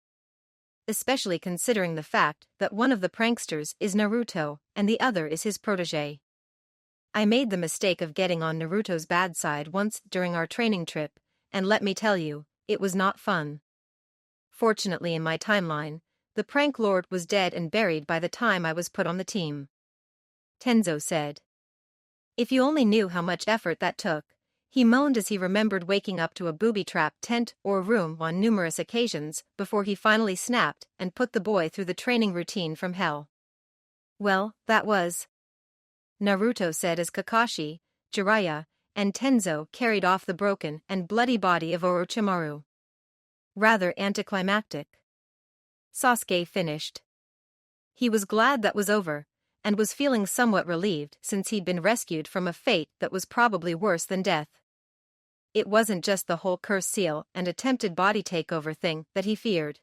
Especially considering the fact that one of the pranksters is Naruto and the other is his protege. I made the mistake of getting on Naruto's bad side once during our training trip, and let me tell you, it was not fun. Fortunately in my timeline, the prank lord was dead and buried by the time I was put on the team. Tenzo said. If you only knew how much effort that took, he moaned as he remembered waking up to a booby-trapped tent or room on numerous occasions before he finally snapped and put the boy through the training routine from hell. Well, that was, Naruto said as Kakashi, Jiraiya, and Tenzo carried off the broken and bloody body of Orochimaru. Rather anticlimactic. Sasuke finished. He was glad that was over, and was feeling somewhat relieved since he'd been rescued from a fate that was probably worse than death. It wasn't just the whole curse seal and attempted body takeover thing that he feared.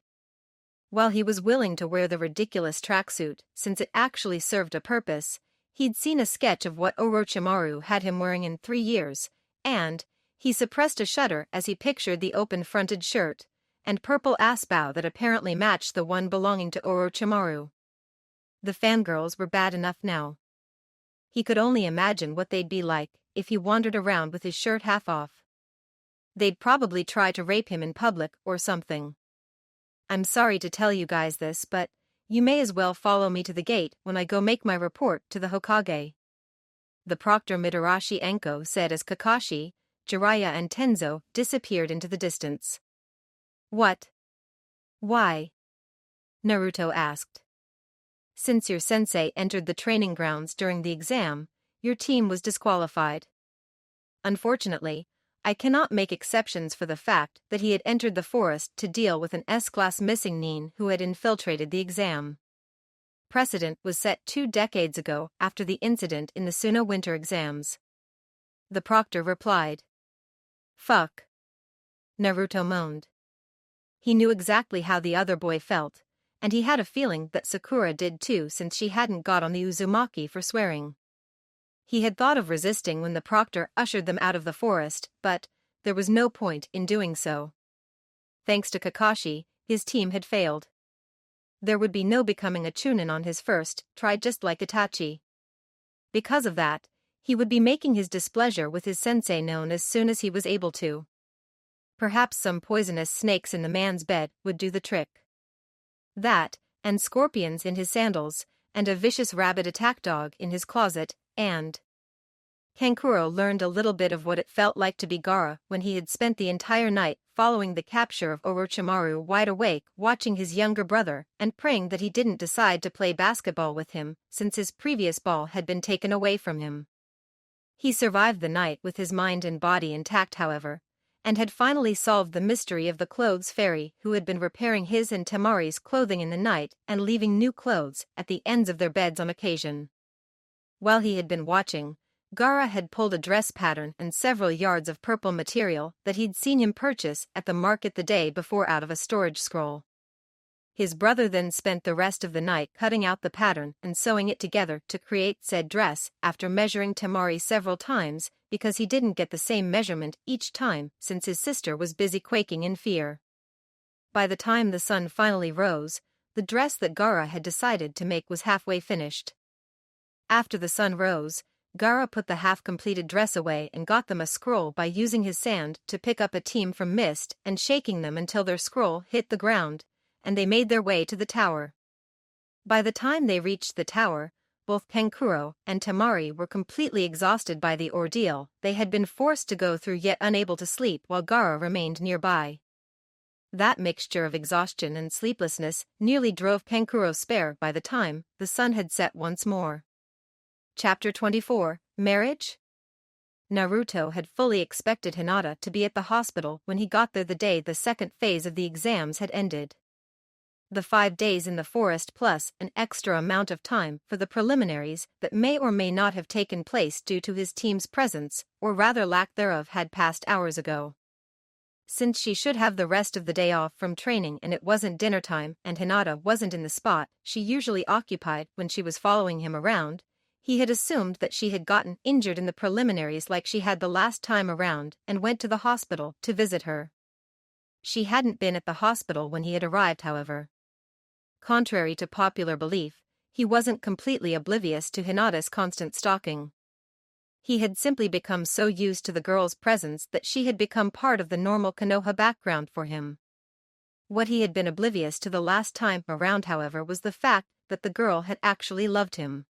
While he was willing to wear the ridiculous tracksuit since it actually served a purpose, he'd seen a sketch of what Orochimaru had him wearing in 3 years, and he suppressed a shudder as he pictured the open-fronted shirt and purple ass bow that apparently matched the one belonging to Orochimaru. The fangirls were bad enough now. He could only imagine what they'd be like if he wandered around with his shirt half off. They'd probably try to rape him in public or something. I'm sorry to tell you guys this, but you may as well follow me to the gate when I go make my report to the Hokage. The Proctor Mitarashi Enko said as Kakashi, Jiraiya and Tenzo disappeared into the distance. What? Why? Naruto asked. Since your sensei entered the training grounds during the exam, your team was disqualified. Unfortunately, I cannot make exceptions for the fact that he had entered the forest to deal with an S-class missing nin who had infiltrated the exam. Precedent was set 2 decades ago after the incident in the Suno winter exams. The proctor replied. Fuck. Naruto moaned. He knew exactly how the other boy felt, and he had a feeling that Sakura did too since she hadn't got on the Uzumaki for swearing. He had thought of resisting when the proctor ushered them out of the forest, but there was no point in doing so. Thanks to Kakashi, his team had failed. There would be no becoming a Chunin on his first try, just like Itachi. Because of that, he would be making his displeasure with his sensei known as soon as he was able to. Perhaps some poisonous snakes in the man's bed would do the trick. That, and scorpions in his sandals, and a vicious rabid attack dog in his closet, and Kankuro learned a little bit of what it felt like to be Gaara when he had spent the entire night following the capture of Orochimaru wide awake watching his younger brother and praying that he didn't decide to play basketball with him since his previous ball had been taken away from him. He survived the night with his mind and body intact, however, and had finally solved the mystery of the clothes fairy who had been repairing his and Temari's clothing in the night and leaving new clothes at the ends of their beds on occasion. While he had been watching, Gaara had pulled a dress pattern and several yards of purple material that he'd seen him purchase at the market the day before out of a storage scroll. His brother then spent the rest of the night cutting out the pattern and sewing it together to create said dress after measuring Temari several times because he didn't get the same measurement each time since his sister was busy quaking in fear. By the time the sun finally rose, the dress that Gaara had decided to make was halfway finished. After the sun rose, Gaara put the half-completed dress away and got them a scroll by using his sand to pick up a team from mist and shaking them until their scroll hit the ground, and they made their way to the tower. By the time they reached the tower, both Kankuro and Temari were completely exhausted by the ordeal they had been forced to go through yet unable to sleep while Gaara remained nearby. That mixture of exhaustion and sleeplessness nearly drove Kankuro spare by the time the sun had set once more. Chapter 24, Marriage? Naruto had fully expected Hinata to be at the hospital when he got there the day the second phase of the exams had ended. The 5 days in the forest plus an extra amount of time for the preliminaries that may or may not have taken place due to his team's presence, or rather lack thereof, had passed hours ago. Since she should have the rest of the day off from training and it wasn't dinner time and Hinata wasn't in the spot she usually occupied when she was following him around, he had assumed that she had gotten injured in the preliminaries like she had the last time around and went to the hospital to visit her. She hadn't been at the hospital when he had arrived, however. Contrary to popular belief, he wasn't completely oblivious to Hinata's constant stalking. He had simply become so used to the girl's presence that she had become part of the normal Konoha background for him. What he had been oblivious to the last time around, however, was the fact that the girl had actually loved him.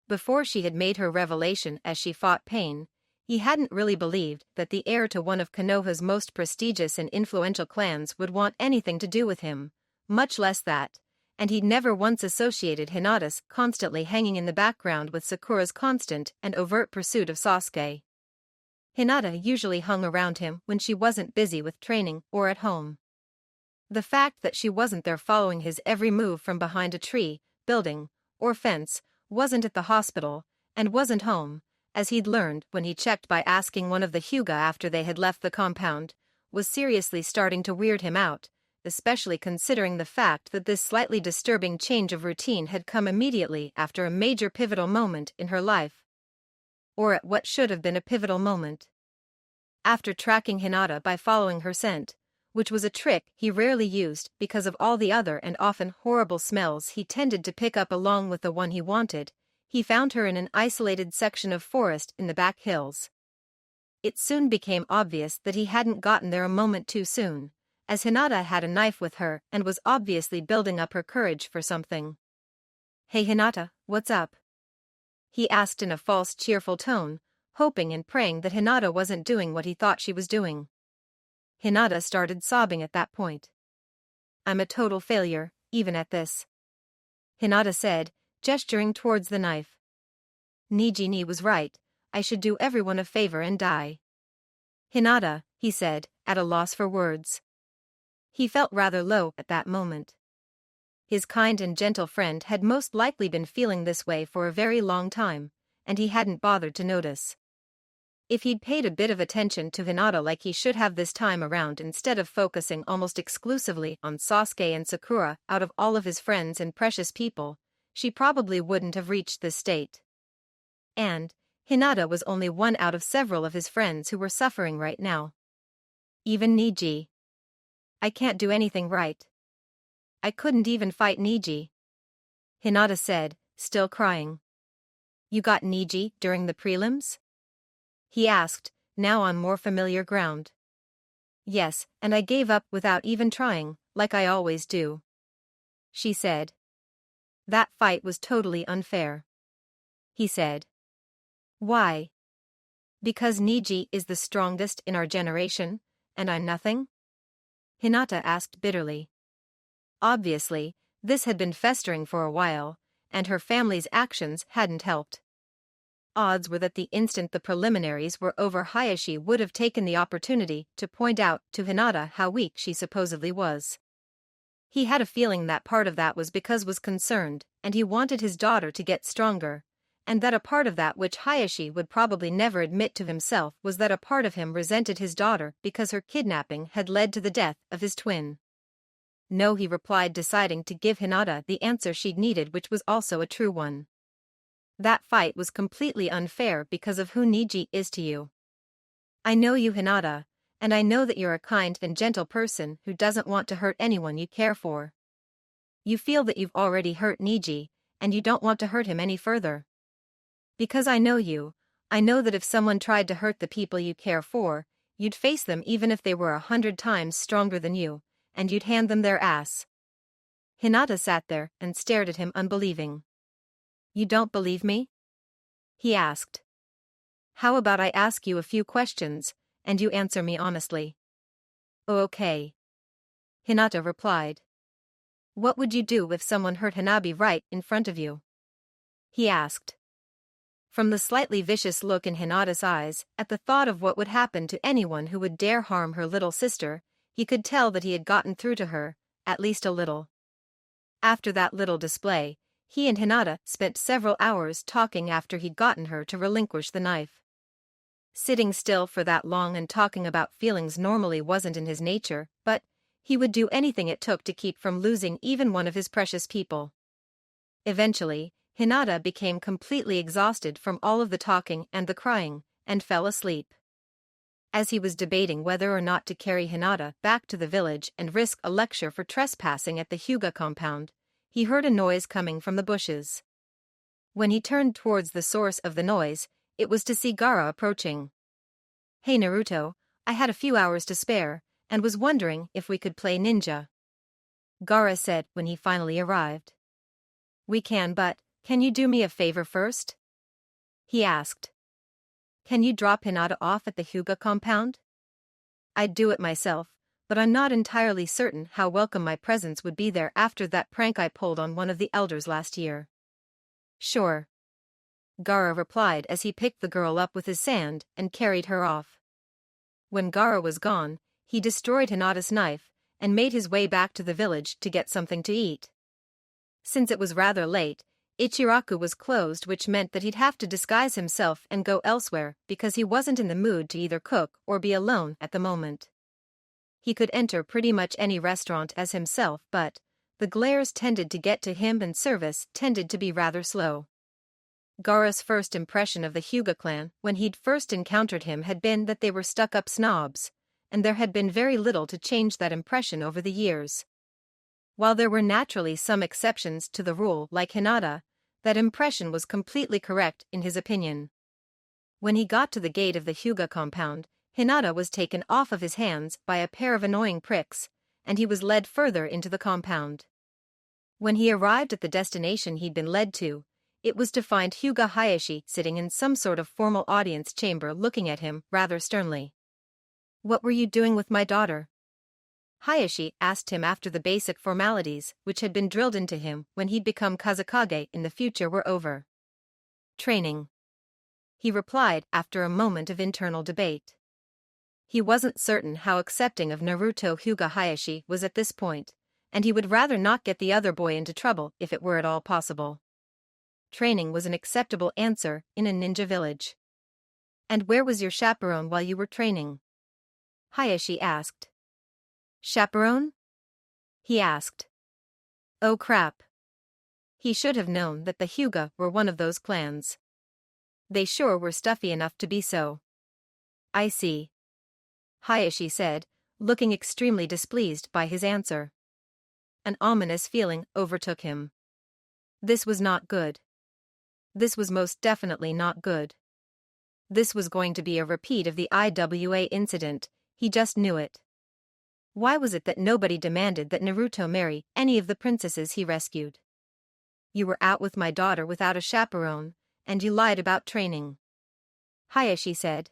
Before she had made her revelation as she fought pain, he hadn't really believed that the heir to one of Konoha's most prestigious and influential clans would want anything to do with him, much less that, and he'd never once associated Hinata's constantly hanging in the background with Sakura's constant and overt pursuit of Sasuke. Hinata usually hung around him when she wasn't busy with training or at home. The fact that she wasn't there following his every move from behind a tree, building, or fence, wasn't at the hospital, and wasn't home, as he'd learned when he checked by asking one of the Hyuga after they had left the compound, was seriously starting to weird him out, especially considering the fact that this slightly disturbing change of routine had come immediately after a major pivotal moment in her life. Or at what should have been a pivotal moment. After tracking Hinata by following her scent, which was a trick he rarely used because of all the other and often horrible smells he tended to pick up along with the one he wanted, he found her in an isolated section of forest in the back hills. It soon became obvious that he hadn't gotten there a moment too soon, as Hinata had a knife with her and was obviously building up her courage for something. "Hey Hinata, what's up?" he asked in a false cheerful tone, hoping and praying that Hinata wasn't doing what he thought she was doing. Hinata started sobbing at that point. "I'm a total failure, even at this," Hinata said, gesturing towards the knife. "Nijini was right, I should do everyone a favor and die." "Hinata," he said, at a loss for words. He felt rather low at that moment. His kind and gentle friend had most likely been feeling this way for a very long time, and he hadn't bothered to notice. If he'd paid a bit of attention to Hinata like he should have this time around instead of focusing almost exclusively on Sasuke and Sakura out of all of his friends and precious people, she probably wouldn't have reached this state. And Hinata was only one out of several of his friends who were suffering right now. Even Niji. "I can't do anything right. I couldn't even fight Niji," Hinata said, still crying. "You got Niji during the prelims?" he asked, now on more familiar ground. "Yes, and I gave up without even trying, like I always do," she said. "That fight was totally unfair," he said. "Why?" "Because Niji is the strongest in our generation, and I'm nothing?" Hinata asked bitterly. Obviously, this had been festering for a while, and her family's actions hadn't helped. Odds were that the instant the preliminaries were over, Hayashi would have taken the opportunity to point out to Hinata how weak she supposedly was. He had a feeling that part of that was because was concerned, and he wanted his daughter to get stronger, and that a part of that which Hayashi would probably never admit to himself was that a part of him resented his daughter because her kidnapping had led to the death of his twin. "No," he replied, deciding to give Hinata the answer she'd needed, which was also a true one. "That fight was completely unfair because of who Niji is to you. I know you, Hinata, and I know that you're a kind and gentle person who doesn't want to hurt anyone you care for. You feel that you've already hurt Niji, and you don't want to hurt him any further. Because I know you, I know that if someone tried to hurt the people you care for, you'd face them even if they were 100 times stronger than you, and you'd hand them their ass." Hinata sat there and stared at him unbelieving. "You don't believe me?" he asked. "How about I ask you a few questions, and you answer me honestly?" "Oh, okay," Hinata replied. "What would you do if someone hurt Hanabi right in front of you?" he asked. From the slightly vicious look in Hinata's eyes, at the thought of what would happen to anyone who would dare harm her little sister, he could tell that he had gotten through to her, at least a little. After that little display, he and Hinata spent several hours talking after he'd gotten her to relinquish the knife. Sitting still for that long and talking about feelings normally wasn't in his nature, but he would do anything it took to keep from losing even one of his precious people. Eventually, Hinata became completely exhausted from all of the talking and the crying, and fell asleep. As he was debating whether or not to carry Hinata back to the village and risk a lecture for trespassing at the Hyuga compound, he heard a noise coming from the bushes. When he turned towards the source of the noise, it was to see Gaara approaching. "Hey Naruto, I had a few hours to spare, and was wondering if we could play ninja," Gaara said when he finally arrived. "We can, but can you do me a favor first?" he asked. "Can you drop Hinata off at the Hyuga compound? I'd do it myself, but I'm not entirely certain how welcome my presence would be there after that prank I pulled on one of the elders last year." "Sure," Gaara replied as he picked the girl up with his sand and carried her off. When Gaara was gone, he destroyed Hinata's knife and made his way back to the village to get something to eat. Since it was rather late, Ichiraku was closed, which meant that he'd have to disguise himself and go elsewhere because he wasn't in the mood to either cook or be alone at the moment. He could enter pretty much any restaurant as himself, but the glares tended to get to him and service tended to be rather slow. Gaara's first impression of the Hyuga clan when he'd first encountered him had been that they were stuck-up snobs, and there had been very little to change that impression over the years. While there were naturally some exceptions to the rule like Hinata, that impression was completely correct in his opinion. When he got to the gate of the Hyuga compound, Hinata was taken off of his hands by a pair of annoying pricks, and he was led further into the compound. When he arrived at the destination he'd been led to, it was to find Hyuga Hayashi sitting in some sort of formal audience chamber looking at him rather sternly. "What were you doing with my daughter?" Hayashi asked him after the basic formalities which had been drilled into him when he'd become Kazekage in the future were over. "Training," he replied after a moment of internal debate. He wasn't certain how accepting of Naruto Hyuga Hayashi was at this point, and he would rather not get the other boy into trouble if it were at all possible. Training was an acceptable answer in a ninja village. "And where was your chaperone while you were training?" Hayashi asked. "Chaperone?" he asked. Oh crap. He should have known that the Hyuga were one of those clans. They sure were stuffy enough to be so. "I see," Hayashi said, looking extremely displeased by his answer. An ominous feeling overtook him. This was not good. This was most definitely not good. This was going to be a repeat of the IWA incident, he just knew it. Why was it that nobody demanded that Naruto marry any of the princesses he rescued? "You were out with my daughter without a chaperone, and you lied about training," Hayashi said.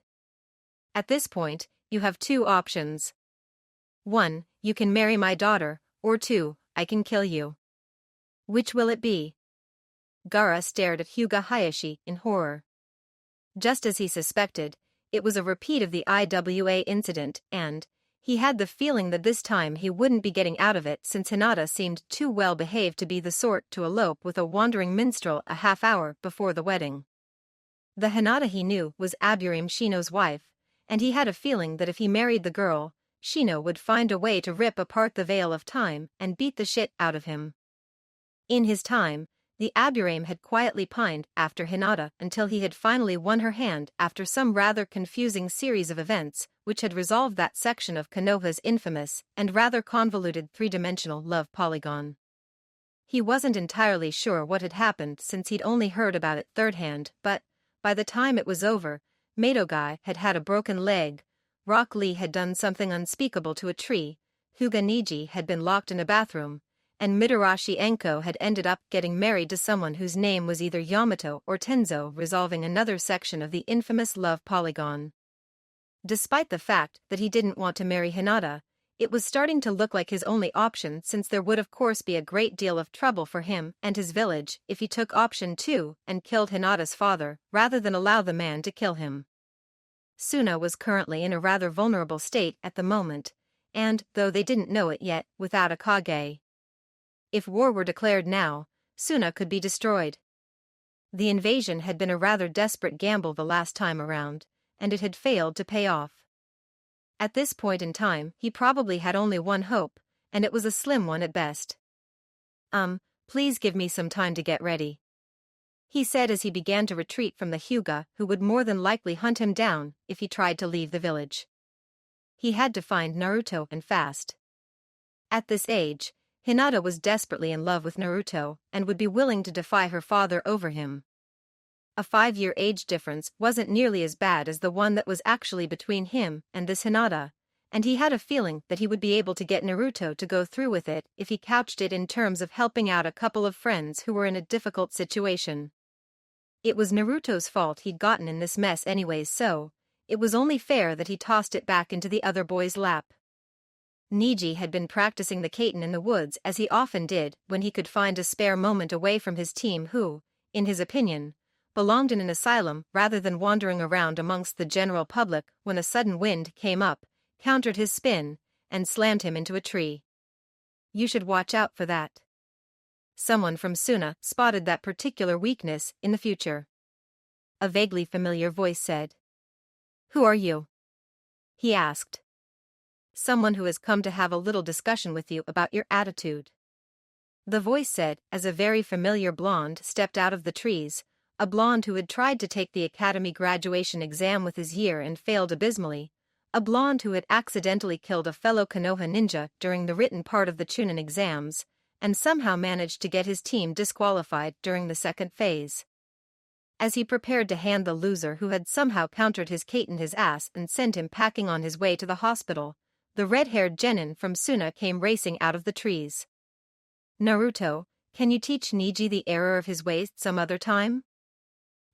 "At this point, you have two options. 1, you can marry my daughter, or 2, I can kill you. Which will it be?" Gaara stared at Hyuga Hayashi in horror. Just as he suspected, it was a repeat of the IWA incident and, he had the feeling that this time he wouldn't be getting out of it since Hinata seemed too well behaved to be the sort to elope with a wandering minstrel a half hour before the wedding. The Hinata he knew was Aburame Shino's wife, and he had a feeling that if he married the girl, Shino would find a way to rip apart the veil of time and beat the shit out of him. In his time, the Aburame had quietly pined after Hinata until he had finally won her hand after some rather confusing series of events which had resolved that section of Konoha's infamous and rather convoluted three-dimensional love polygon. He wasn't entirely sure what had happened since he'd only heard about it third-hand, but by the time it was over, Madogai had had a broken leg, Rock Lee had done something unspeakable to a tree, Hyuga Niji had been locked in a bathroom, and Mitarashi Enko had ended up getting married to someone whose name was either Yamato or Tenzo, resolving another section of the infamous love polygon. Despite the fact that he didn't want to marry Hinata, it was starting to look like his only option since there would of course be a great deal of trouble for him and his village if he took option 2 and killed Hinata's father rather than allow the man to kill him. Suna was currently in a rather vulnerable state at the moment, and, though they didn't know it yet, without a Kage. If war were declared now, Suna could be destroyed. The invasion had been a rather desperate gamble the last time around, and it had failed to pay off. At this point in time, he probably had only one hope, and it was a slim one at best. Please give me some time to get ready," he said as he began to retreat from the Hyuga who would more than likely hunt him down if he tried to leave the village. He had to find Naruto and fast. At this age, Hinata was desperately in love with Naruto and would be willing to defy her father over him. A 5-year age difference wasn't nearly as bad as the one that was actually between him and this Hinata, and he had a feeling that he would be able to get Naruto to go through with it if he couched it in terms of helping out a couple of friends who were in a difficult situation. It was Naruto's fault he'd gotten in this mess anyways, so it was only fair that he tossed it back into the other boy's lap. Neji had been practicing the Kaiten in the woods as he often did when he could find a spare moment away from his team who, in his opinion, belonged in an asylum rather than wandering around amongst the general public when a sudden wind came up, countered his spin, and slammed him into a tree. "You should watch out for that." Someone from Suna spotted that particular weakness in the future. A vaguely familiar voice said. "Who are you?" he asked. "Someone who has come to have a little discussion with you about your attitude," the voice said as a very familiar blonde stepped out of the trees, a blonde who had tried to take the academy graduation exam with his year and failed abysmally, a blonde who had accidentally killed a fellow Konoha ninja during the written part of the Chunin exams, and somehow managed to get his team disqualified during the second phase. As he prepared to hand the loser who had somehow countered his Kaiten his ass and sent him packing on his way to the hospital, the red-haired genin from Suna came racing out of the trees. "Naruto, can you teach Neji the error of his ways some other time?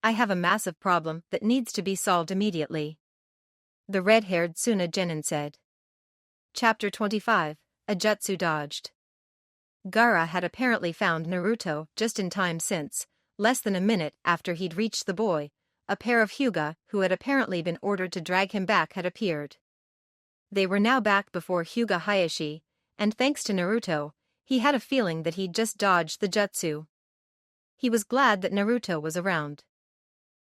I have a massive problem that needs to be solved immediately," the red-haired Suna genin said. Chapter 25, A Jutsu Dodged. Gaara had apparently found Naruto just in time since, less than a minute after he'd reached the boy, a pair of Hyuga who had apparently been ordered to drag him back had appeared. They were now back before Hyuga Hayashi, and thanks to Naruto, he had a feeling that he'd just dodged the jutsu. He was glad that Naruto was around.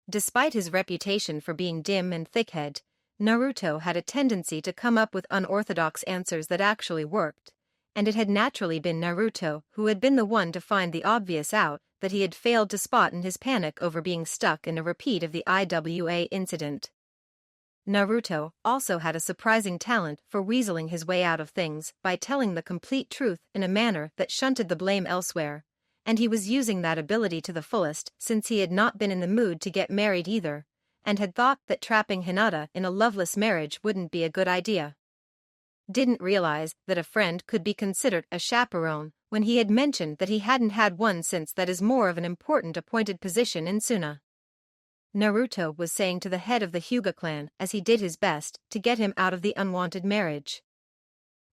Despite his reputation for being dim and thick-head, Naruto had a tendency to come up with unorthodox answers that actually worked, and it had naturally been Naruto who had been the one to find the obvious out that he had failed to spot in his panic over being stuck in a repeat of the IWA incident. Naruto also had a surprising talent for weaseling his way out of things by telling the complete truth in a manner that shunted the blame elsewhere, and he was using that ability to the fullest since he had not been in the mood to get married either, and had thought that trapping Hinata in a loveless marriage wouldn't be a good idea. Didn't realize that a friend could be considered a chaperone when he had mentioned that he hadn't had one since that is more of an important appointed position in Suna. Naruto was saying to the head of the Hyuga clan as he did his best to get him out of the unwanted marriage.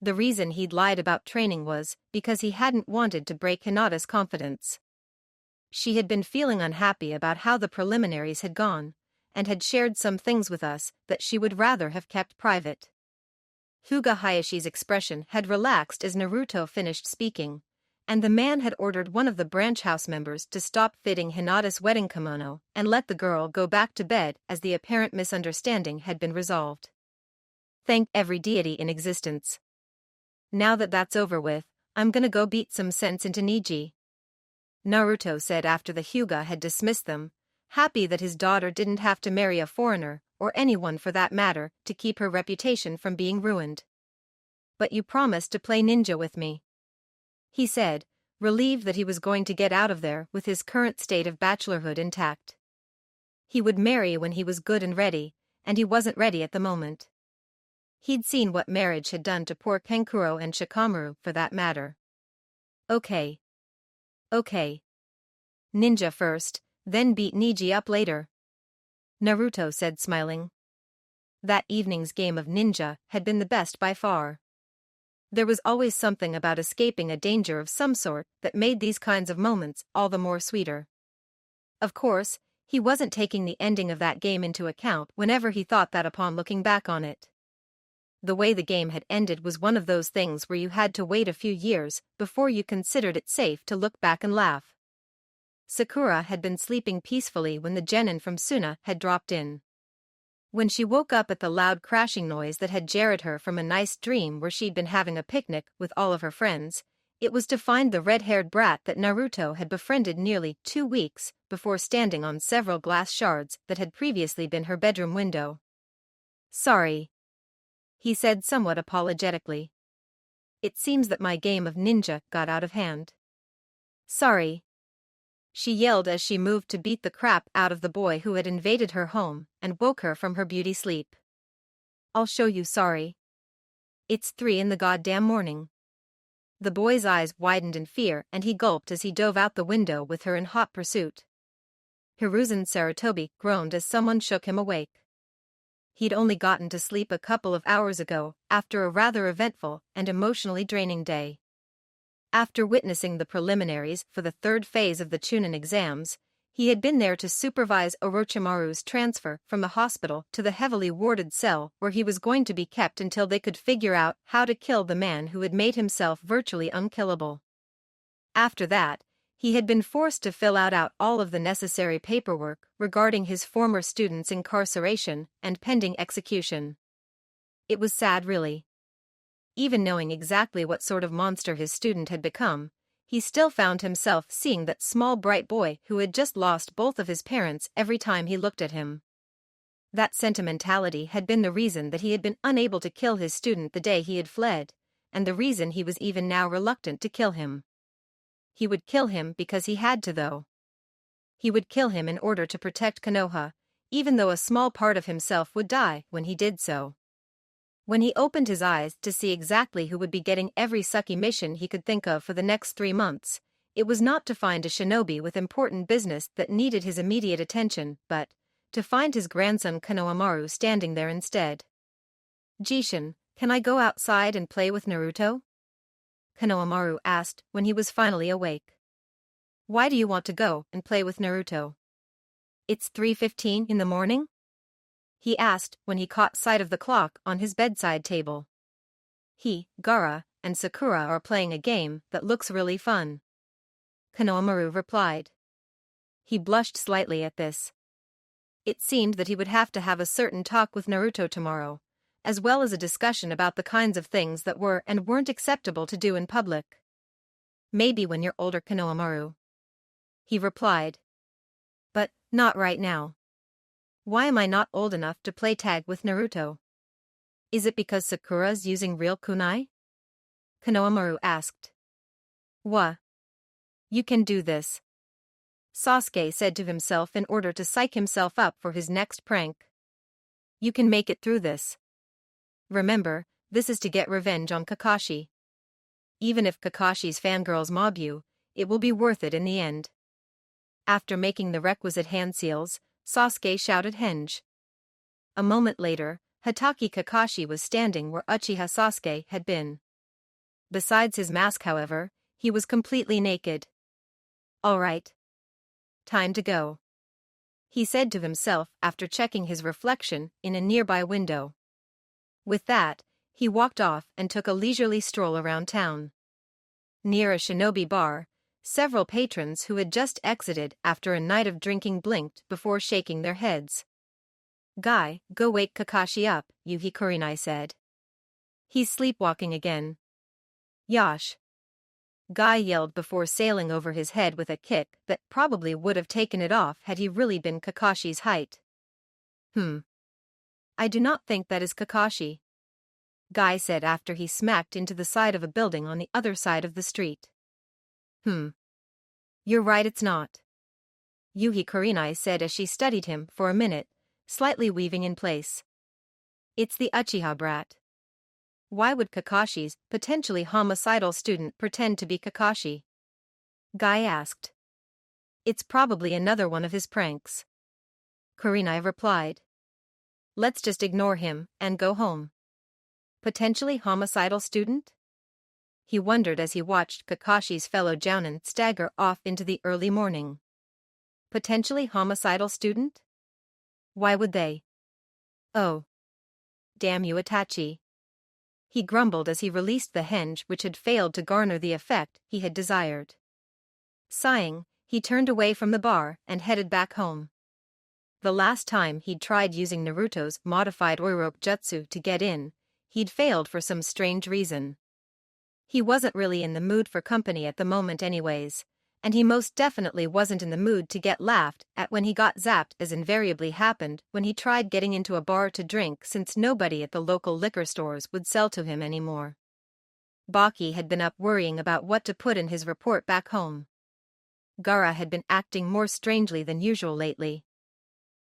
The reason he'd lied about training was because he hadn't wanted to break Hinata's confidence. She had been feeling unhappy about how the preliminaries had gone, and had shared some things with us that she would rather have kept private. Hyuga Hayashi's expression had relaxed as Naruto finished speaking, and the man had ordered one of the branch house members to stop fitting Hinata's wedding kimono and let the girl go back to bed as the apparent misunderstanding had been resolved. Thank every deity in existence. Now that that's over with, I'm gonna go beat some sense into Neji, Naruto said after the Hyuga had dismissed them, happy that his daughter didn't have to marry a foreigner, or anyone for that matter, to keep her reputation from being ruined. "But you promised to play ninja with me," he said, relieved that he was going to get out of there with his current state of bachelorhood intact. He would marry when he was good and ready, and he wasn't ready at the moment. He'd seen what marriage had done to poor Kenkuro and Shikamaru for that matter. Okay. Ninja first, then beat Neji up later, Naruto said smiling. That evening's game of ninja had been the best by far. There was always something about escaping a danger of some sort that made these kinds of moments all the more sweeter. Of course, he wasn't taking the ending of that game into account whenever he thought that upon looking back on it. The way the game had ended was one of those things where you had to wait a few years before you considered it safe to look back and laugh. Sakura had been sleeping peacefully when the genin from Suna had dropped in. When she woke up at the loud crashing noise that had jarred her from a nice dream where she'd been having a picnic with all of her friends, it was to find the red-haired brat that Naruto had befriended nearly 2 weeks before standing on several glass shards that had previously been her bedroom window. "Sorry," he said somewhat apologetically. "It seems that my game of ninja got out of hand." "Sorry," she yelled as she moved to beat the crap out of the boy who had invaded her home and woke her from her beauty sleep. "I'll show you sorry. It's 3 in the goddamn morning." The boy's eyes widened in fear and he gulped as he dove out the window with her in hot pursuit. Hiruzen Sarutobi groaned as someone shook him awake. He'd only gotten to sleep a couple of hours ago after a rather eventful and emotionally draining day. After witnessing the preliminaries for the 3rd phase of the Chunin exams, he had been there to supervise Orochimaru's transfer from the hospital to the heavily warded cell where he was going to be kept until they could figure out how to kill the man who had made himself virtually unkillable. After that, he had been forced to fill out all of the necessary paperwork regarding his former student's incarceration and pending execution. It was sad, really. Even knowing exactly what sort of monster his student had become, he still found himself seeing that small bright boy who had just lost both of his parents every time he looked at him. That sentimentality had been the reason that he had been unable to kill his student the day he had fled, and the reason he was even now reluctant to kill him. He would kill him because he had to, though. He would kill him in order to protect Konoha, even though a small part of himself would die when he did so. When he opened his eyes to see exactly who would be getting every sucky mission he could think of for the next 3 months, it was not to find a shinobi with important business that needed his immediate attention, but to find his grandson Konohamaru standing there instead. "Jishin, can I go outside and play with Naruto?" Konohamaru asked when he was finally awake. "Why do you want to go and play with Naruto?" "It's 3:15 in the morning?" he asked when he caught sight of the clock on his bedside table. "He, Gaara, and Sakura are playing a game that looks really fun," Konohamaru replied. He blushed slightly at this. It seemed that he would have to have a certain talk with Naruto tomorrow, as well as a discussion about the kinds of things that were and weren't acceptable to do in public. "Maybe when you're older, Konohamaru," he replied. "But not right now." "Why am I not old enough to play tag with Naruto?" "Is it because Sakura's using real kunai?" Konohamaru asked. "What? You can do this," Sasuke said to himself in order to psych himself up for his next prank. "You can make it through this. Remember, this is to get revenge on Kakashi. Even if Kakashi's fangirls mob you, it will be worth it in the end." After making the requisite hand seals, Sasuke shouted henge. A moment later, Hatake Kakashi was standing where Uchiha Sasuke had been. Besides his mask, however, he was completely naked. "All right. Time to go," he said to himself after checking his reflection in a nearby window. With that, he walked off and took a leisurely stroll around town. Near a shinobi bar, several patrons who had just exited after a night of drinking blinked before shaking their heads. "Guy, go wake Kakashi up," Yuhi Kurinai said. "He's sleepwalking again." "Yosh!" Guy yelled before sailing over his head with a kick that probably would have taken it off had he really been Kakashi's height. "I do not think that is Kakashi," Guy said after he smacked into the side of a building on the other side of the street. "You're right, it's not," Yuhi Kurinai said as she studied him for a minute, slightly weaving in place. "It's the Uchiha brat." "Why would Kakashi's potentially homicidal student pretend to be Kakashi?" Guy asked. "It's probably another one of his pranks," Kurinai replied. "Let's just ignore him and go home." Potentially homicidal student? He wondered as he watched Kakashi's fellow jounin stagger off into the early morning. Potentially homicidal student? Why would they? Oh. Damn you, Itachi. he grumbled as he released the henge which had failed to garner the effect he had desired. Sighing, he turned away from the bar and headed back home. The last time he'd tried using Naruto's modified Oiroke jutsu to get in, he'd failed for some strange reason. He wasn't really in the mood for company at the moment anyways, and he most definitely wasn't in the mood to get laughed at when he got zapped, as invariably happened when he tried getting into a bar to drink, since nobody at the local liquor stores would sell to him anymore. Baki had been up worrying about what to put in his report back home. Gaara had been acting more strangely than usual lately.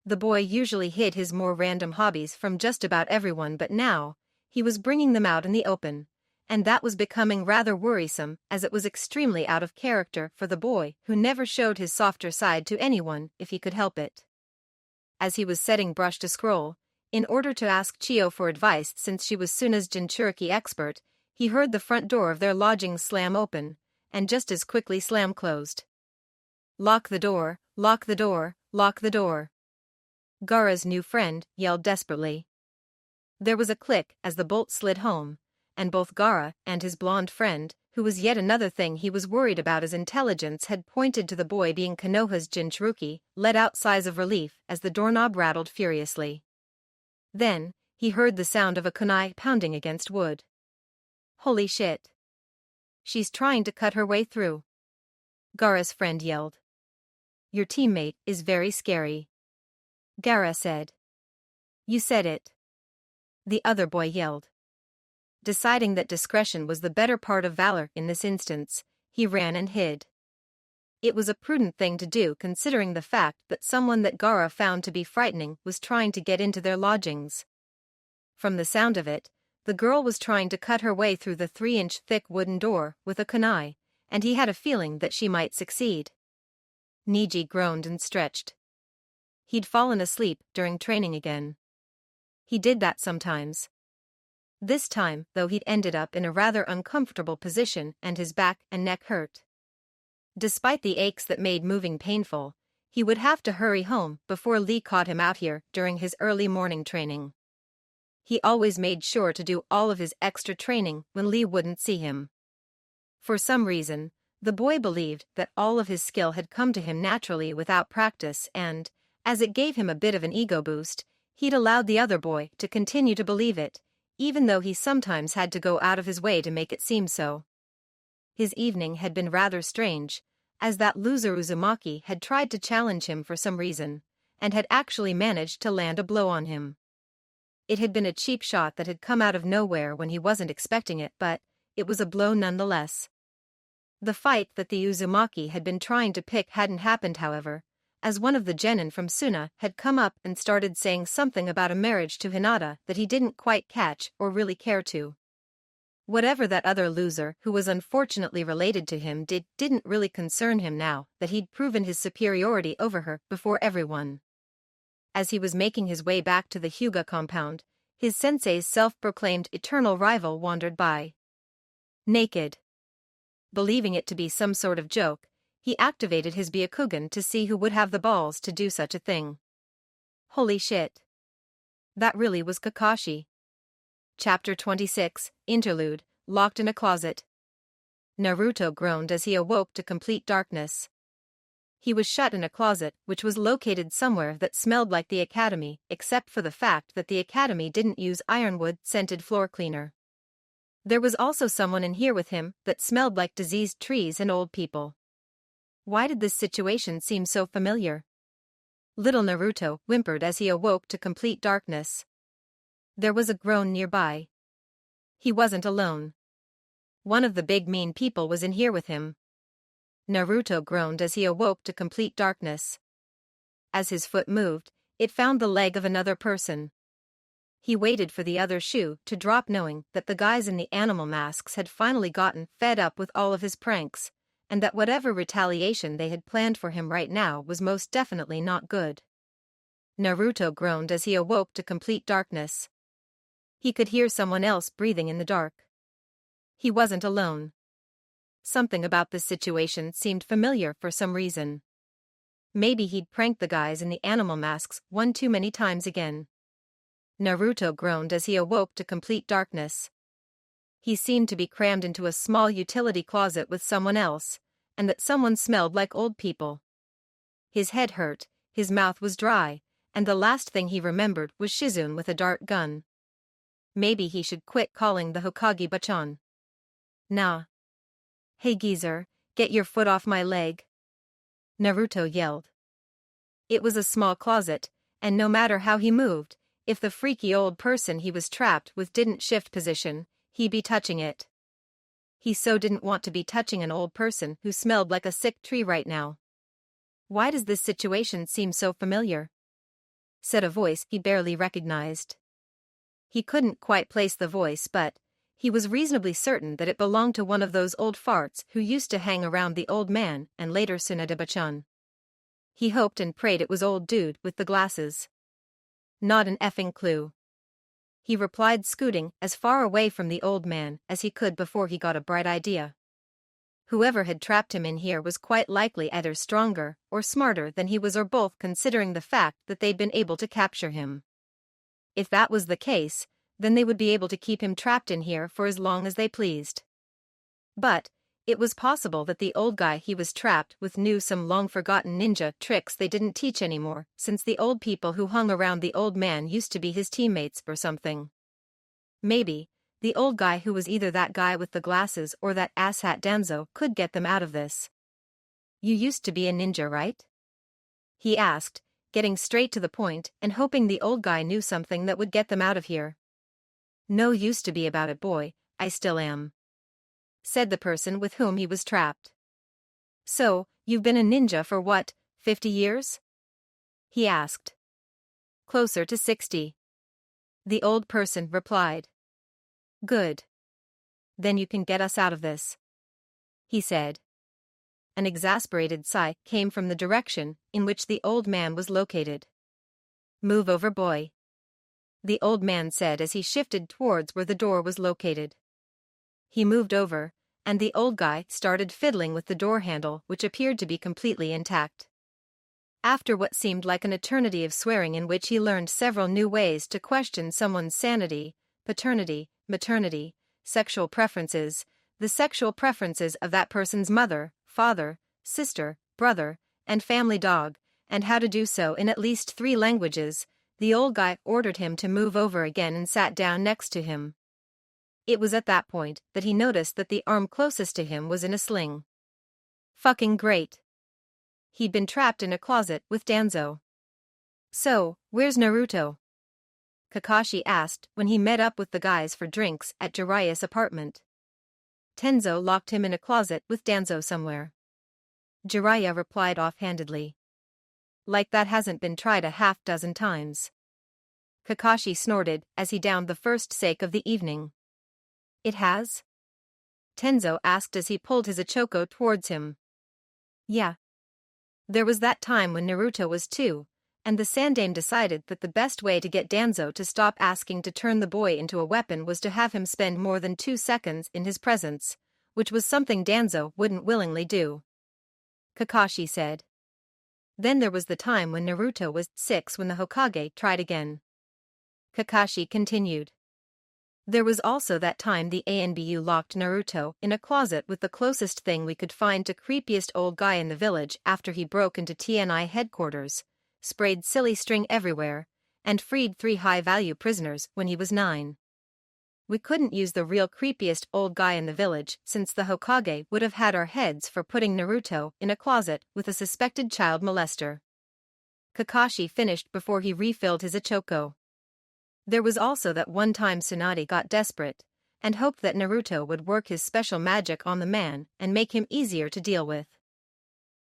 The boy usually hid his more random hobbies from just about everyone, but now, he was bringing them out in the open, and that was becoming rather worrisome, as it was extremely out of character for the boy who never showed his softer side to anyone if he could help it. As he was setting brush to scroll, in order to ask Chio for advice since she was Suna's Jinchuriki expert, he heard the front door of their lodging slam open, and just as quickly slam closed. "Lock the door, lock the door, lock the door," Gaara's new friend yelled desperately. There was a click as the bolt slid home, and both Gaara and his blonde friend, who was yet another thing he was worried about as intelligence had pointed to the boy being Konoha's Jinchuriki, let out sighs of relief as the doorknob rattled furiously. Then, he heard the sound of a kunai pounding against wood. "Holy shit. She's trying to cut her way through," Gaara's friend yelled. "Your teammate is very scary," Gaara said. "You said it," the other boy yelled. Deciding that discretion was the better part of valor in this instance, he ran and hid. It was a prudent thing to do considering the fact that someone that Gaara found to be frightening was trying to get into their lodgings. From the sound of it, the girl was trying to cut her way through the 3-inch thick wooden door with a kunai, and he had a feeling that she might succeed. Niji groaned and stretched. He'd fallen asleep during training again. He did that sometimes. This time, though, he'd ended up in a rather uncomfortable position and his back and neck hurt. Despite the aches that made moving painful, he would have to hurry home before Lee caught him out here during his early morning training. He always made sure to do all of his extra training when Lee wouldn't see him. For some reason, the boy believed that all of his skill had come to him naturally without practice and, as it gave him a bit of an ego boost, he'd allowed the other boy to continue to believe it, even though he sometimes had to go out of his way to make it seem so. His evening had been rather strange, as that loser Uzumaki had tried to challenge him for some reason, and had actually managed to land a blow on him. It had been a cheap shot that had come out of nowhere when he wasn't expecting it, but it was a blow nonetheless. The fight that the Uzumaki had been trying to pick hadn't happened, however, as one of the genin from Suna had come up and started saying something about a marriage to Hinata that he didn't quite catch or really care to. Whatever that other loser who was unfortunately related to him didn't really concern him now that he'd proven his superiority over her before everyone. As he was making his way back to the Hyuga compound, his sensei's self-proclaimed eternal rival wandered by. Naked. Believing it to be some sort of joke, he activated his Byakugan to see who would have the balls to do such a thing. Holy shit. That really was Kakashi. Chapter 26, Interlude, Locked in a Closet. Naruto groaned as he awoke to complete darkness. He was shut in a closet which was located somewhere that smelled like the academy, except for the fact that the academy didn't use ironwood-scented floor cleaner. There was also someone in here with him that smelled like diseased trees and old people. Why did this situation seem so familiar? Little Naruto whimpered as he awoke to complete darkness. There was a groan nearby. He wasn't alone. One of the big mean people was in here with him. Naruto groaned as he awoke to complete darkness. As his foot moved, it found the leg of another person. He waited for the other shoe to drop, knowing that the guys in the animal masks had finally gotten fed up with all of his pranks, and that whatever retaliation they had planned for him right now was most definitely not good. Naruto groaned as he awoke to complete darkness. He could hear someone else breathing in the dark. He wasn't alone. Something about this situation seemed familiar for some reason. Maybe he'd pranked the guys in the animal masks one too many times again. Naruto groaned as he awoke to complete darkness. He seemed to be crammed into a small utility closet with someone else, and that someone smelled like old people. His head hurt, his mouth was dry, and the last thing he remembered was Shizune with a dart gun. Maybe he should quit calling the Hokage-bachan. Nah. Hey geezer, get your foot off my leg, Naruto yelled. It was a small closet, and no matter how he moved, if the freaky old person he was trapped with didn't shift position, he'd be touching it. He so didn't want to be touching an old person who smelled like a sick tree right now. Why does this situation seem so familiar? Said a voice he barely recognized. He couldn't quite place the voice, but he was reasonably certain that it belonged to one of those old farts who used to hang around the old man and later Tsunade-bachan. He hoped and prayed it was old dude with the glasses. Not an effing clue. He replied, scooting as far away from the old man as he could before he got a bright idea. Whoever had trapped him in here was quite likely either stronger or smarter than he was, or both, considering the fact that they'd been able to capture him. If that was the case, then they would be able to keep him trapped in here for as long as they pleased. But it was possible that the old guy he was trapped with knew some long-forgotten ninja tricks they didn't teach anymore, since the old people who hung around the old man used to be his teammates or something. Maybe the old guy who was either that guy with the glasses or that asshat Tenzo could get them out of this. You used to be a ninja, right? He asked, getting straight to the point and hoping the old guy knew something that would get them out of here. No used to be about it, boy, I still am, said the person with whom he was trapped. So, you've been a ninja for what, 50 years? He asked. Closer to 60. The old person replied. Good. Then you can get us out of this, he said. An exasperated sigh came from the direction in which the old man was located. Move over, boy, the old man said as he shifted towards where the door was located. He moved over, and the old guy started fiddling with the door handle, which appeared to be completely intact. After what seemed like an eternity of swearing in which he learned several new ways to question someone's sanity, paternity, maternity, sexual preferences, the sexual preferences of that person's mother, father, sister, brother, and family dog, and how to do so in at least 3 languages, the old guy ordered him to move over again and sat down next to him. It was at that point that he noticed that the arm closest to him was in a sling. Fucking great. He'd been trapped in a closet with Tenzo. So, where's Naruto? Kakashi asked when he met up with the guys for drinks at Jiraiya's apartment. Tenzo locked him in a closet with Tenzo somewhere, Jiraiya replied offhandedly. Like that hasn't been tried a half-dozen times. Kakashi snorted as he downed the first sake of the evening. It has? Tenzo asked as he pulled his Ichoko towards him. Yeah. There was that time when Naruto was 2, and the Sandaime decided that the best way to get Tenzo to stop asking to turn the boy into a weapon was to have him spend more than 2 seconds in his presence, which was something Tenzo wouldn't willingly do. Kakashi said. Then there was the time when Naruto was 6 when the Hokage tried again. Kakashi continued. There was also that time the ANBU locked Naruto in a closet with the closest thing we could find to creepiest old guy in the village after he broke into TNI headquarters, sprayed silly string everywhere, and freed 3 high-value prisoners when he was 9. We couldn't use the real creepiest old guy in the village since the Hokage would have had our heads for putting Naruto in a closet with a suspected child molester. Kakashi finished before he refilled his Ichoko. There was also that one time Tsunade got desperate and hoped that Naruto would work his special magic on the man and make him easier to deal with.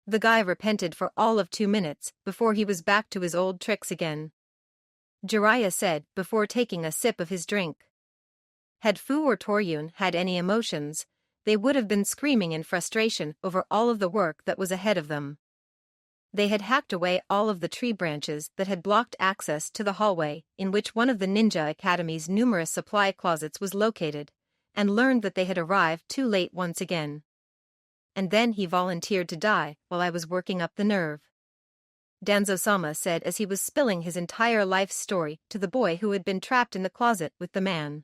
The guy repented for all of 2 minutes before he was back to his old tricks again. Jiraiya said before taking a sip of his drink. Had Fu or Toryun had any emotions, they would have been screaming in frustration over all of the work that was ahead of them. They had hacked away all of the tree branches that had blocked access to the hallway in which one of the Ninja Academy's numerous supply closets was located, and learned that they had arrived too late once again. And then he volunteered to die while I was working up the nerve, Danzo-sama said as he was spilling his entire life story to the boy who had been trapped in the closet with the man.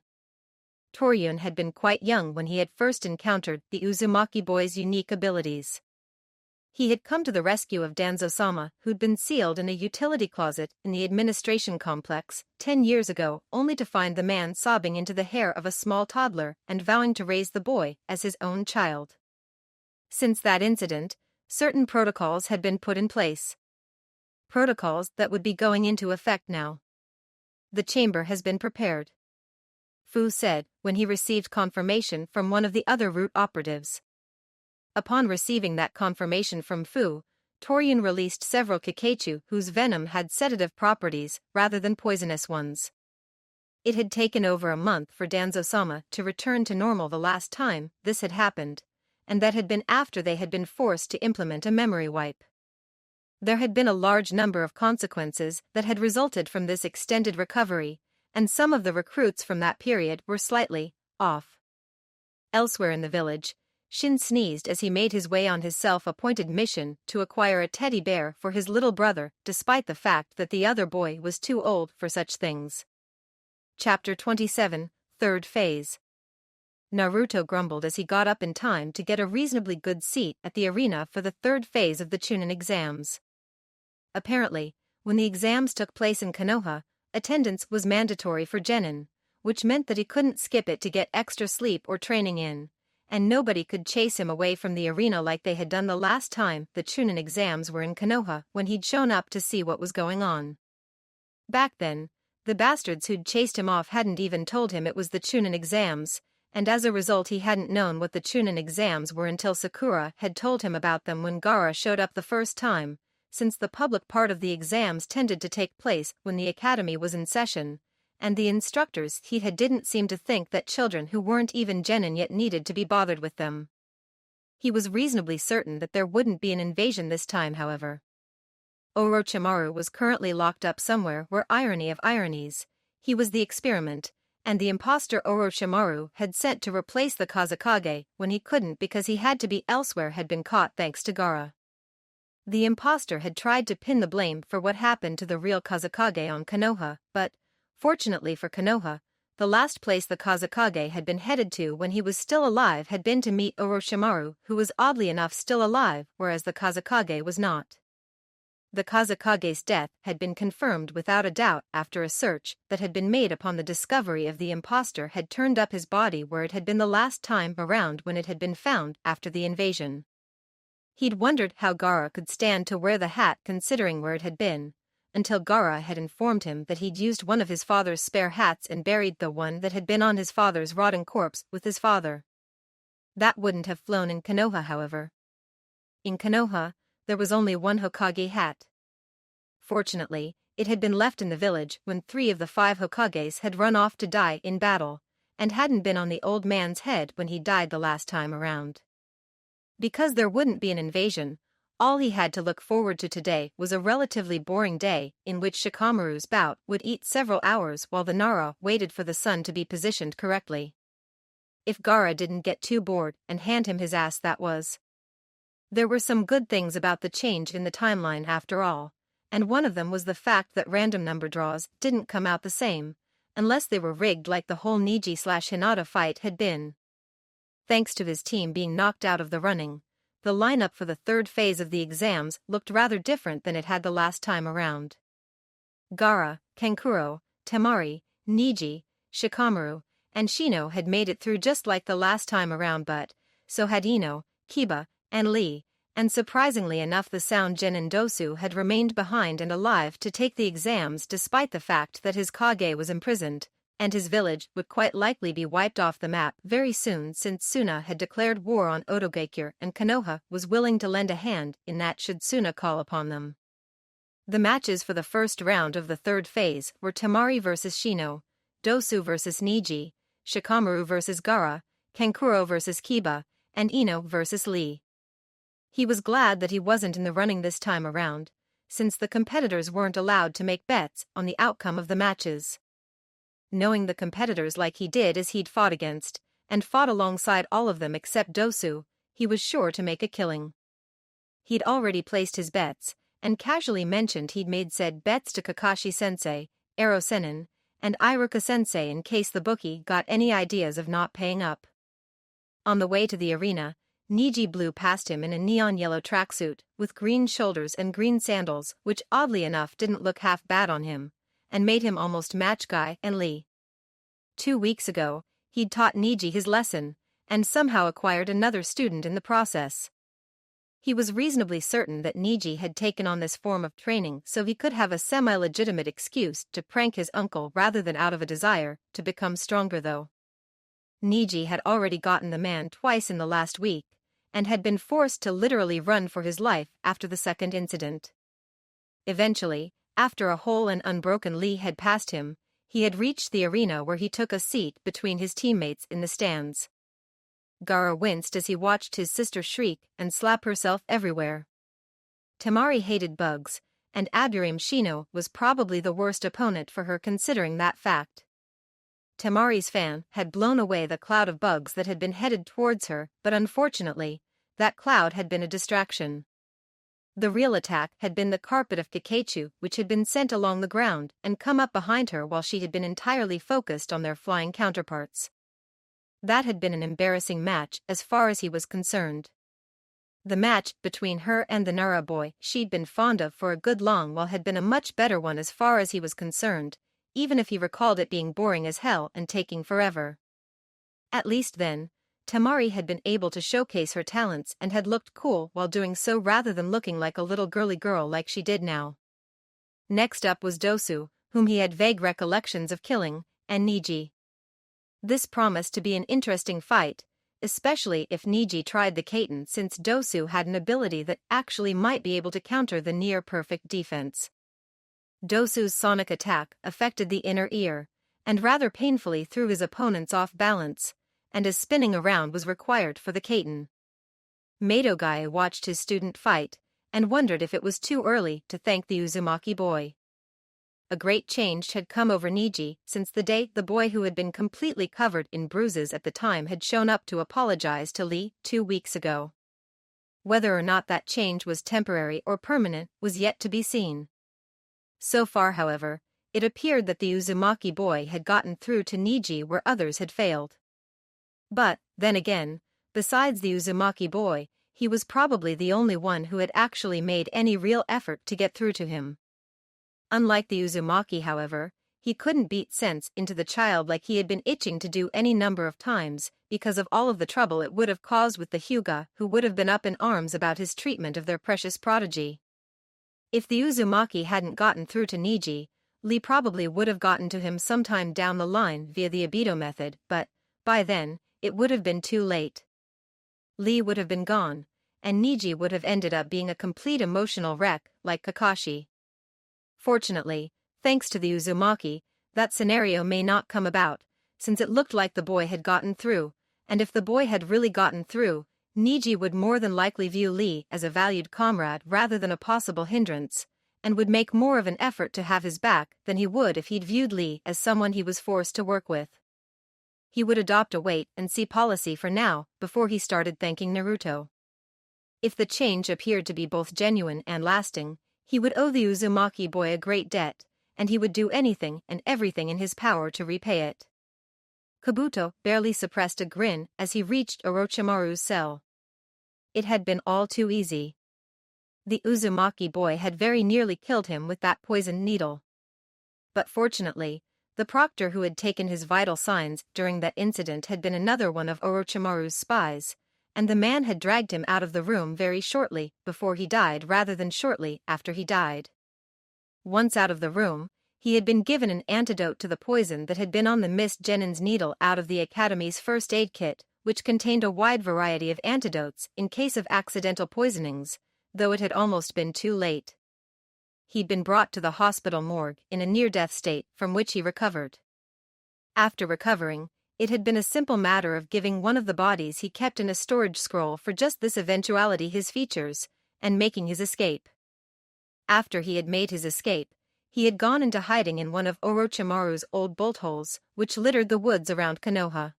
Toryun had been quite young when he had first encountered the Uzumaki boy's unique abilities. He had come to the rescue of Danzo-sama, who'd been sealed in a utility closet in the administration complex 10 years ago, only to find the man sobbing into the hair of a small toddler and vowing to raise the boy as his own child. Since that incident, certain protocols had been put in place. Protocols that would be going into effect now. The chamber has been prepared, Fu said when he received confirmation from one of the other root operatives. Upon receiving that confirmation from Fu, Toryun released several Kakachu whose venom had sedative properties rather than poisonous ones. It had taken over a month for Danzo-sama to return to normal the last time this had happened, and that had been after they had been forced to implement a memory wipe. There had been a large number of consequences that had resulted from this extended recovery, and some of the recruits from that period were slightly off. Elsewhere in the village, Shin sneezed as he made his way on his self-appointed mission to acquire a teddy bear for his little brother, despite the fact that the other boy was too old for such things. Chapter 27, Third Phase. Naruto grumbled as he got up in time to get a reasonably good seat at the arena for the third phase of the Chunin exams. Apparently, when the exams took place in Konoha, attendance was mandatory for genin, which meant that he couldn't skip it to get extra sleep or training in, and nobody could chase him away from the arena like they had done the last time the Chunin exams were in Konoha when he'd shown up to see what was going on. Back then, the bastards who'd chased him off hadn't even told him it was the Chunin exams, and as a result he hadn't known what the Chunin exams were until Sakura had told him about them when Gaara showed up the first time, since the public part of the exams tended to take place when the academy was in session, and the instructors he had didn't seem to think that children who weren't even genin yet needed to be bothered with them. He was reasonably certain that there wouldn't be an invasion this time, however. Orochimaru was currently locked up somewhere where, irony of ironies, he was the experiment, and the imposter Orochimaru had sent to replace the Kazekage when he couldn't because he had to be elsewhere had been caught thanks to Gaara. The imposter had tried to pin the blame for what happened to the real Kazekage on Konoha, but, fortunately for Konoha, the last place the Kazekage had been headed to when he was still alive had been to meet Orochimaru, who was oddly enough still alive, whereas the Kazekage was not. The Kazekage's death had been confirmed without a doubt after a search that had been made upon the discovery of the imposter had turned up his body where it had been the last time around when it had been found after the invasion. He'd wondered how Gaara could stand to wear the hat considering where it had been, until Gaara had informed him that he'd used one of his father's spare hats and buried the one that had been on his father's rotting corpse with his father. That wouldn't have flown in Konoha, however. In Konoha, there was only one Hokage hat. Fortunately, it had been left in the village when 3 of the 5 Hokages had run off to die in battle, and hadn't been on the old man's head when he died the last time around. Because there wouldn't be an invasion, all he had to look forward to today was a relatively boring day in which Shikamaru's bout would eat several hours while the Nara waited for the sun to be positioned correctly. If Gaara didn't get too bored and hand him his ass, that was. There were some good things about the change in the timeline after all, and one of them was the fact that random number draws didn't come out the same, unless they were rigged like the whole Neji/Hinata fight had been. Thanks to his team being knocked out of the running, the lineup for the third phase of the exams looked rather different than it had the last time around. Gaara, Kankuro, Temari, Neji, Shikamaru, and Shino had made it through just like the last time around, but so had Ino, Kiba, and Lee, and surprisingly enough the Sound Genin Dosu had remained behind and alive to take the exams despite the fact that his Kage was imprisoned, and his village would quite likely be wiped off the map very soon since Suna had declared war on Otogekyur and Konoha was willing to lend a hand in that should Suna call upon them. The matches for the first round of the third phase were Temari vs Shino, Dosu vs Neji, Shikamaru vs Gaara, Kankuro vs Kiba, and Ino vs Lee. He was glad that he wasn't in the running this time around, since the competitors weren't allowed to make bets on the outcome of the matches. Knowing the competitors like he did as he'd fought against, and fought alongside all of them except Dosu, he was sure to make a killing. He'd already placed his bets, and casually mentioned he'd made said bets to Kakashi-sensei, Ero Sennin, and Iruka-sensei in case the bookie got any ideas of not paying up. On the way to the arena, Niji blew past him in a neon yellow tracksuit, with green shoulders and green sandals, which oddly enough didn't look half bad on him, and made him almost match Guy and Lee. 2 weeks ago, he'd taught Niji his lesson, and somehow acquired another student in the process. He was reasonably certain that Niji had taken on this form of training so he could have a semi-legitimate excuse to prank his uncle rather than out of a desire to become stronger though. Niji had already gotten the man twice in the last week, and had been forced to literally run for his life after the second incident. Eventually, after a whole and unbroken Lee had passed him, he had reached the arena where he took a seat between his teammates in the stands. Gaara winced as he watched his sister shriek and slap herself everywhere. Temari hated bugs, and Aburame Shino was probably the worst opponent for her considering that fact. Temari's fan had blown away the cloud of bugs that had been headed towards her, but unfortunately, that cloud had been a distraction. The real attack had been the carpet of Kakachu, which had been sent along the ground and come up behind her while she had been entirely focused on their flying counterparts. That had been an embarrassing match as far as he was concerned. The match between her and the Nara boy she'd been fond of for a good long while had been a much better one as far as he was concerned, even if he recalled it being boring as hell and taking forever. At least then, Temari had been able to showcase her talents and had looked cool while doing so rather than looking like a little girly girl like she did now. Next up was Dosu, whom he had vague recollections of killing, and Niji. This promised to be an interesting fight, especially if Niji tried the Kaiten since Dosu had an ability that actually might be able to counter the near-perfect defense. Dosu's sonic attack affected the inner ear, and rather painfully threw his opponents off balance, and as spinning around was required for the Kaiten. Madogai watched his student fight, and wondered if it was too early to thank the Uzumaki boy. A great change had come over Niji since the day the boy who had been completely covered in bruises at the time had shown up to apologize to Lee 2 weeks ago. Whether or not that change was temporary or permanent was yet to be seen. So far, however, it appeared that the Uzumaki boy had gotten through to Niji where others had failed. But, then again, besides the Uzumaki boy, he was probably the only one who had actually made any real effort to get through to him. Unlike the Uzumaki, however, he couldn't beat sense into the child like he had been itching to do any number of times because of all of the trouble it would have caused with the Hyuga who would have been up in arms about his treatment of their precious prodigy. If the Uzumaki hadn't gotten through to Niji, Lee probably would have gotten to him sometime down the line via the Obito method, but, by then, it would have been too late. Lee would have been gone, and Niji would have ended up being a complete emotional wreck like Kakashi. Fortunately, thanks to the Uzumaki, that scenario may not come about, since it looked like the boy had gotten through, and if the boy had really gotten through, Niji would more than likely view Lee as a valued comrade rather than a possible hindrance, and would make more of an effort to have his back than he would if he'd viewed Lee as someone he was forced to work with. He would adopt a wait-and-see policy for now before he started thanking Naruto. If the change appeared to be both genuine and lasting, he would owe the Uzumaki boy a great debt, and he would do anything and everything in his power to repay it. Kabuto barely suppressed a grin as he reached Orochimaru's cell. It had been all too easy. The Uzumaki boy had very nearly killed him with that poisoned needle. But fortunately, the proctor who had taken his vital signs during that incident had been another one of Orochimaru's spies, and the man had dragged him out of the room very shortly before he died rather than shortly after he died. Once out of the room, he had been given an antidote to the poison that had been on the Miss Jennings needle out of the Academy's first aid kit, which contained a wide variety of antidotes in case of accidental poisonings, though it had almost been too late. He'd been brought to the hospital morgue in a near-death state from which he recovered. After recovering, it had been a simple matter of giving one of the bodies he kept in a storage scroll for just this eventuality his features, and making his escape. After he had made his escape, he had gone into hiding in one of Orochimaru's old bolt holes, which littered the woods around Konoha.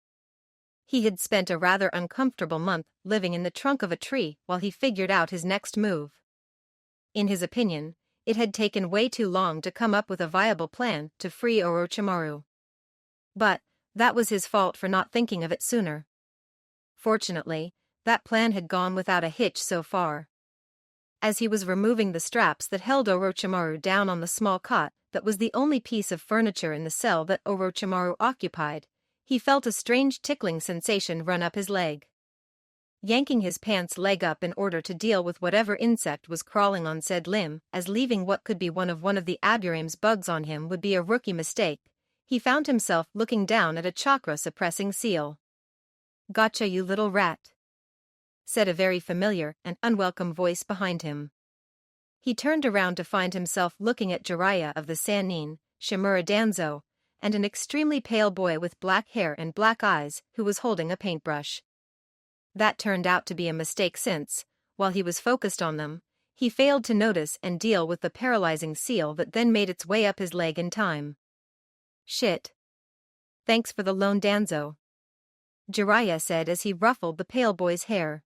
He had spent a rather uncomfortable month living in the trunk of a tree while he figured out his next move. In his opinion, It had taken way too long to come up with a viable plan to free Orochimaru. But that was his fault for not thinking of it sooner. Fortunately, that plan had gone without a hitch so far. As he was removing the straps that held Orochimaru down on the small cot that was the only piece of furniture in the cell that Orochimaru occupied, he felt a strange tickling sensation run up his leg. Yanking his pants leg up in order to deal with whatever insect was crawling on said limb, as leaving what could be one of the Aburame's bugs on him would be a rookie mistake, he found himself looking down at a chakra-suppressing seal. "Gotcha, you little rat," said a very familiar and unwelcome voice behind him. He turned around to find himself looking at Jiraiya of the Sannin, Shimura Danzo, and an extremely pale boy with black hair and black eyes who was holding a paintbrush. That turned out to be a mistake since, while he was focused on them, he failed to notice and deal with the paralyzing seal that then made its way up his leg in time. "Shit. Thanks for the loan, Danzo," Jiraiya said as he ruffled the pale boy's hair.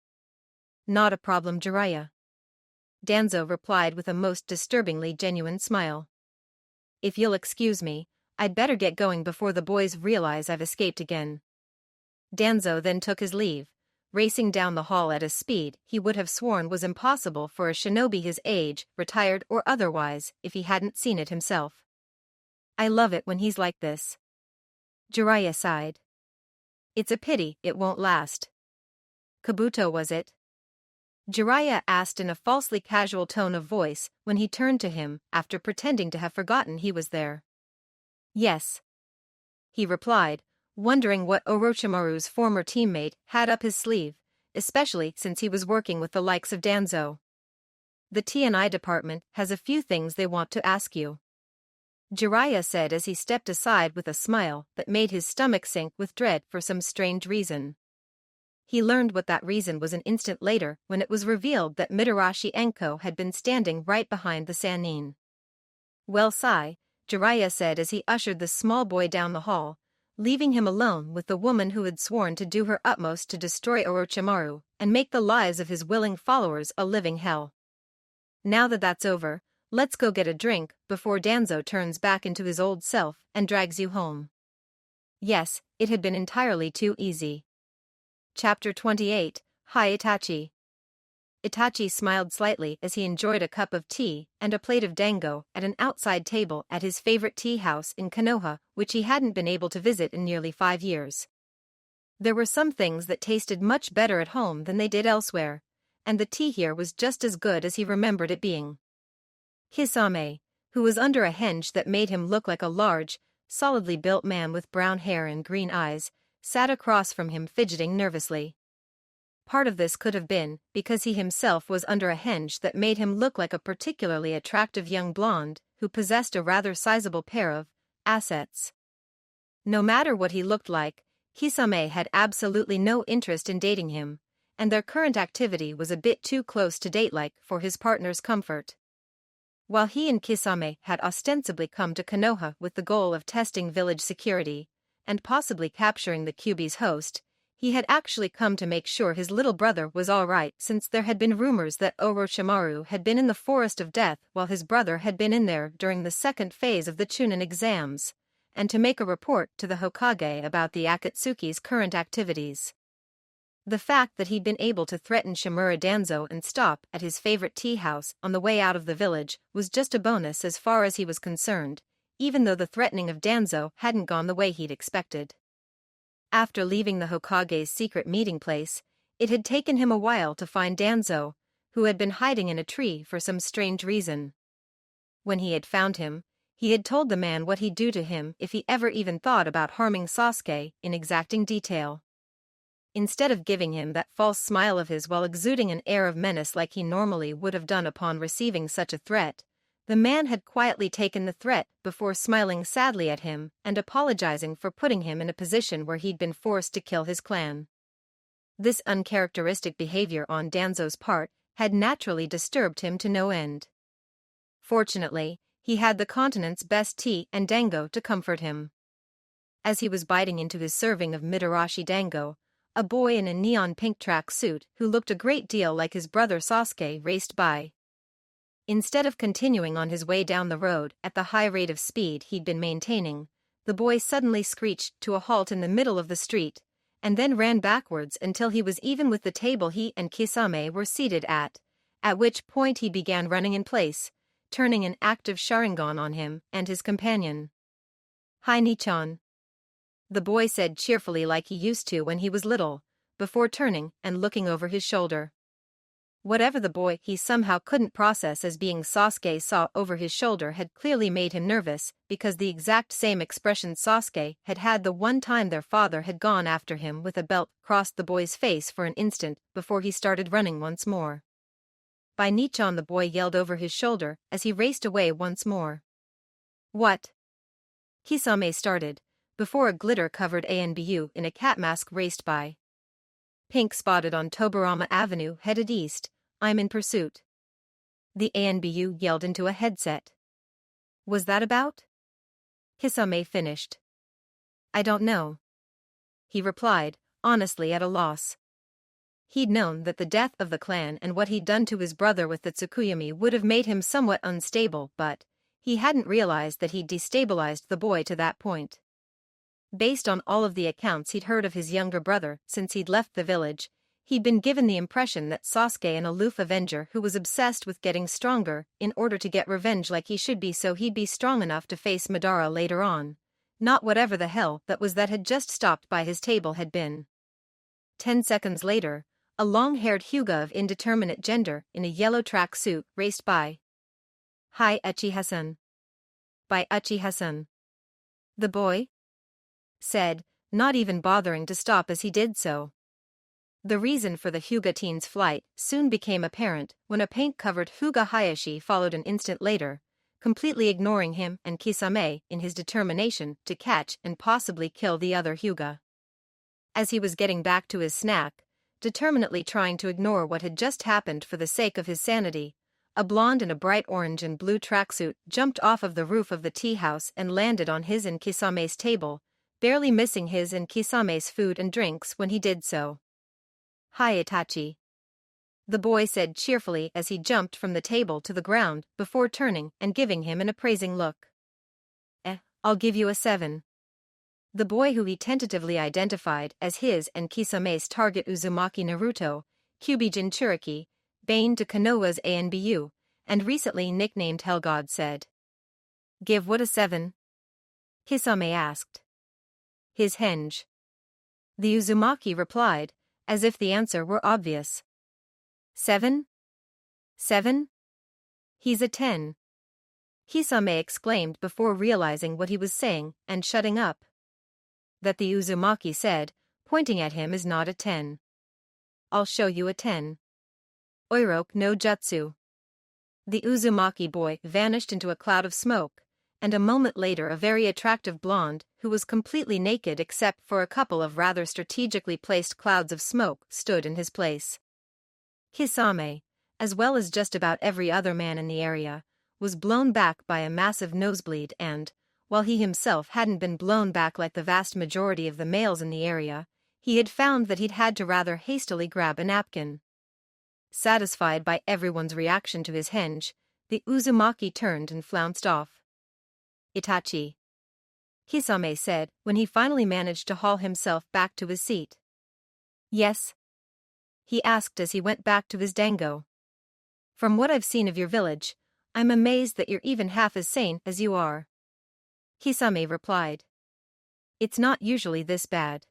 "Not a problem, Jiraiya," Danzo replied with a most disturbingly genuine smile. "If you'll excuse me, I'd better get going before the boys realize I've escaped again." Danzo then took his leave, racing down the hall at a speed he would have sworn was impossible for a shinobi his age, retired or otherwise, if he hadn't seen it himself. "I love it when he's like this," Jiraiya sighed. "It's a pity it won't last." "Kabuto, was it?" Jiraiya asked in a falsely casual tone of voice when he turned to him after pretending to have forgotten he was there. "Yes," he replied, wondering what Orochimaru's former teammate had up his sleeve, especially since he was working with the likes of Danzo. "The T&I department has a few things they want to ask you," Jiraiya said as he stepped aside with a smile that made his stomach sink with dread for some strange reason. He learned what that reason was an instant later when it was revealed that Mitarashi Enko had been standing right behind the Sannin. "Well, Sai," Jiraiya said as he ushered the small boy down the hall, leaving him alone with the woman who had sworn to do her utmost to destroy Orochimaru and make the lives of his willing followers a living hell. "Now that that's over, let's go get a drink before Danzo turns back into his old self and drags you home." Yes, it had been entirely too easy. Chapter 28, Hi Itachi. Itachi smiled slightly as he enjoyed a cup of tea and a plate of dango at an outside table at his favorite tea house in Konoha, which he hadn't been able to visit in nearly 5 years. There were some things that tasted much better at home than they did elsewhere, and the tea here was just as good as he remembered it being. Kisame, who was under a henge that made him look like a large, solidly built man with brown hair and green eyes, sat across from him fidgeting nervously. Part of this could have been because he himself was under a henge that made him look like a particularly attractive young blonde who possessed a rather sizable pair of assets. No matter what he looked like, Kisame had absolutely no interest in dating him, and their current activity was a bit too close to date-like for his partner's comfort. While he and Kisame had ostensibly come to Konoha with the goal of testing village security and possibly capturing the Kyuubi's host, he had actually come to make sure his little brother was all right, since there had been rumors that Orochimaru had been in the Forest of Death while his brother had been in there during the second phase of the Chunin exams, and to make a report to the Hokage about the Akatsuki's current activities. The fact that he'd been able to threaten Shimura Danzo and stop at his favorite tea house on the way out of the village was just a bonus as far as he was concerned, even though the threatening of Danzo hadn't gone the way he'd expected. After leaving the Hokage's secret meeting place, it had taken him a while to find Danzo, who had been hiding in a tree for some strange reason. When he had found him, he had told the man what he'd do to him if he ever even thought about harming Sasuke in exacting detail. Instead of giving him that false smile of his while exuding an air of menace like he normally would have done upon receiving such a threat, the man had quietly taken the threat before smiling sadly at him and apologizing for putting him in a position where he'd been forced to kill his clan. This uncharacteristic behavior on Danzo's part had naturally disturbed him to no end. Fortunately, he had the continent's best tea and dango to comfort him. As he was biting into his serving of Mitarashi dango, a boy in a neon pink track suit who looked a great deal like his brother Sasuke raced by. Instead of continuing on his way down the road at the high rate of speed he'd been maintaining, the boy suddenly screeched to a halt in the middle of the street, and then ran backwards until he was even with the table he and Kisame were seated at which point he began running in place, turning an active Sharingan on him and his companion. "Hi Nichan," the boy said cheerfully like he used to when he was little, before turning and looking over his shoulder. Whatever the boy he somehow couldn't process as being Sasuke saw over his shoulder had clearly made him nervous because the exact same expression Sasuke had had the one time their father had gone after him with a belt crossed the boy's face for an instant before he started running once more. "By Nichan," the boy yelled over his shoulder as he raced away once more. "What?" Kisame started, before a glitter-covered ANBU in a cat mask raced by. "Pink spotted on Tobarama Avenue headed east, I'm in pursuit," the ANBU yelled into a headset. "Was that about?" Kisame finished. "I don't know," he replied, honestly at a loss. He'd known that the death of the clan and what he'd done to his brother with the Tsukuyomi would have made him somewhat unstable, but he hadn't realized that he'd destabilized the boy to that point. Based on all of the accounts he'd heard of his younger brother since he'd left the village, he'd been given the impression that Sasuke an aloof avenger who was obsessed with getting stronger in order to get revenge like he should be so he'd be strong enough to face Madara later on, not whatever the hell that had just stopped by his table had been. 10 seconds later, a long-haired Hyuga of indeterminate gender in a yellow track suit raced by. "Hi Uchiha-san." "By Uchiha-san," the boy said, not even bothering to stop as he did so. The reason for the Hyuga teen's flight soon became apparent when a paint-covered Hyuga Hayashi followed an instant later, completely ignoring him and Kisame in his determination to catch and possibly kill the other Hyuga. As he was getting back to his snack, determinedly trying to ignore what had just happened for the sake of his sanity, a blonde in a bright orange and blue tracksuit jumped off of the roof of the tea house and landed on his and Kisame's table, barely missing his and Kisame's food and drinks when he did so. "Hi Itachi," the boy said cheerfully as he jumped from the table to the ground before turning and giving him an appraising look. I'll give you a 7. The boy who he tentatively identified as his and Kisame's target Uzumaki Naruto, Kyubi Jinchuriki, Bane to Konoha's ANBU, and recently nicknamed Hellgod said. "Give what a 7?" Kisame asked. "His henge." The Uzumaki replied, as if the answer were obvious. 7? 7? He's a 10. Kisame exclaimed before realizing what he was saying and shutting up. That the Uzumaki said, pointing at him, is not a 10. "I'll show you a 10. Oiroke no Jutsu." The Uzumaki boy vanished into a cloud of smoke, and a moment later a very attractive blonde who was completely naked except for a couple of rather strategically placed clouds of smoke stood in his place. Kisame, as well as just about every other man in the area, was blown back by a massive nosebleed and, while he himself hadn't been blown back like the vast majority of the males in the area, he had found that he'd had to rather hastily grab a napkin. Satisfied by everyone's reaction to his henge, the Uzumaki turned and flounced off. "Itachi," Kisame said when he finally managed to haul himself back to his seat. "Yes?" he asked as he went back to his dango. "From what I've seen of your village, I'm amazed that you're even half as sane as you are," Kisame replied. "It's not usually this bad,"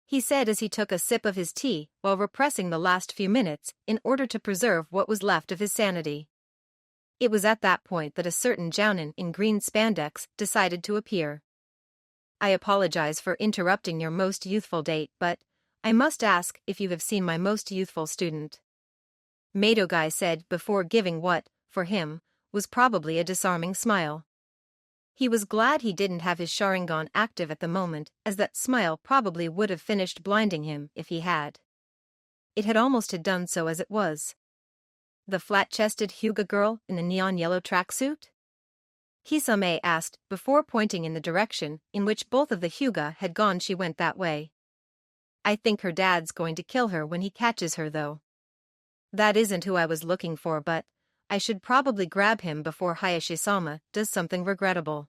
he said as he took a sip of his tea while repressing the last few minutes in order to preserve what was left of his sanity. It was at that point that a certain jounin in green spandex decided to appear. "I apologize for interrupting your most youthful date, but I must ask if you have seen my most youthful student," Madogai said before giving what, for him, was probably a disarming smile. He was glad he didn't have his Sharingan active at the moment, as that smile probably would have finished blinding him if he had. It had almost had done so as it was. "The flat-chested Hyuga girl in the neon yellow tracksuit?" Kisame asked before pointing in the direction in which both of the Hyuga had gone. "She went that way. I think her dad's going to kill her when he catches her though." "That isn't who I was looking for, but I should probably grab him before Hayashi-sama does something regrettable.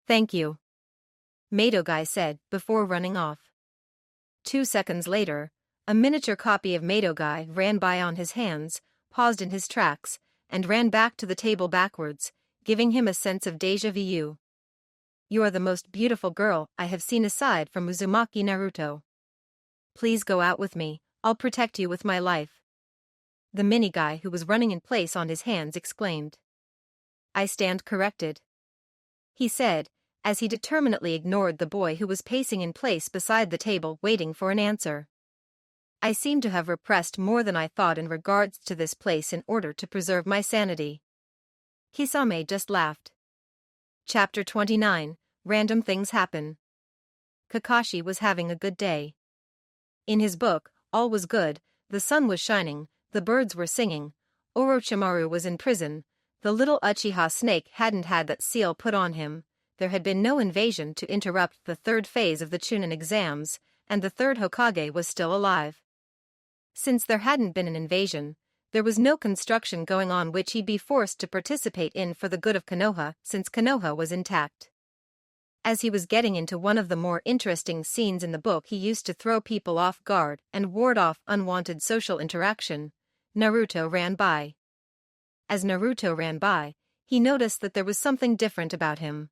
Thank you, Madogai said before running off. 2 seconds later, a miniature copy of Madogai ran by on his hands, paused in his tracks, and ran back to the table backwards, giving him a sense of déjà vu. You are the most beautiful girl I have seen aside from Uzumaki Naruto. Please go out with me, I'll protect you with my life. The mini guy who was running in place on his hands exclaimed. I stand corrected, he said, as he determinedly ignored the boy who was pacing in place beside the table waiting for an answer. I seem to have repressed more than I thought in regards to this place in order to preserve my sanity. Kisame just laughed. Chapter 29, Random Things Happen. Kakashi was having a good day. In his book, all was good, the sun was shining, the birds were singing, Orochimaru was in prison, the little Uchiha snake hadn't had that seal put on him, there had been no invasion to interrupt the third phase of the Chunin exams, and the third Hokage was still alive. Since there hadn't been an invasion, there was no construction going on which he'd be forced to participate in for the good of Konoha since Konoha was intact. As he was getting into one of the more interesting scenes in the book, he used to throw people off guard and ward off unwanted social interaction. Naruto ran by. As Naruto ran by, he noticed that there was something different about him.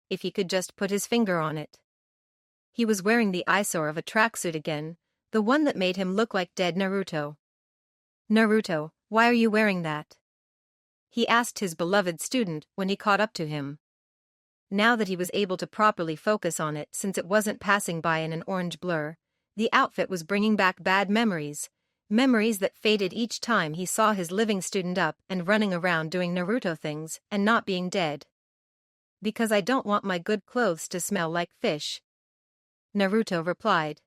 If he could just put his finger on it. He was wearing the eyesore of a tracksuit again, the one that made him look like dead Naruto. Naruto, why are you wearing that? He asked his beloved student when he caught up to him. Now that he was able to properly focus on it since it wasn't passing by in an orange blur, the outfit was bringing back bad memories, memories that faded each time he saw his living student up and running around doing Naruto things and not being dead. Because I don't want my good clothes to smell like fish, Naruto replied.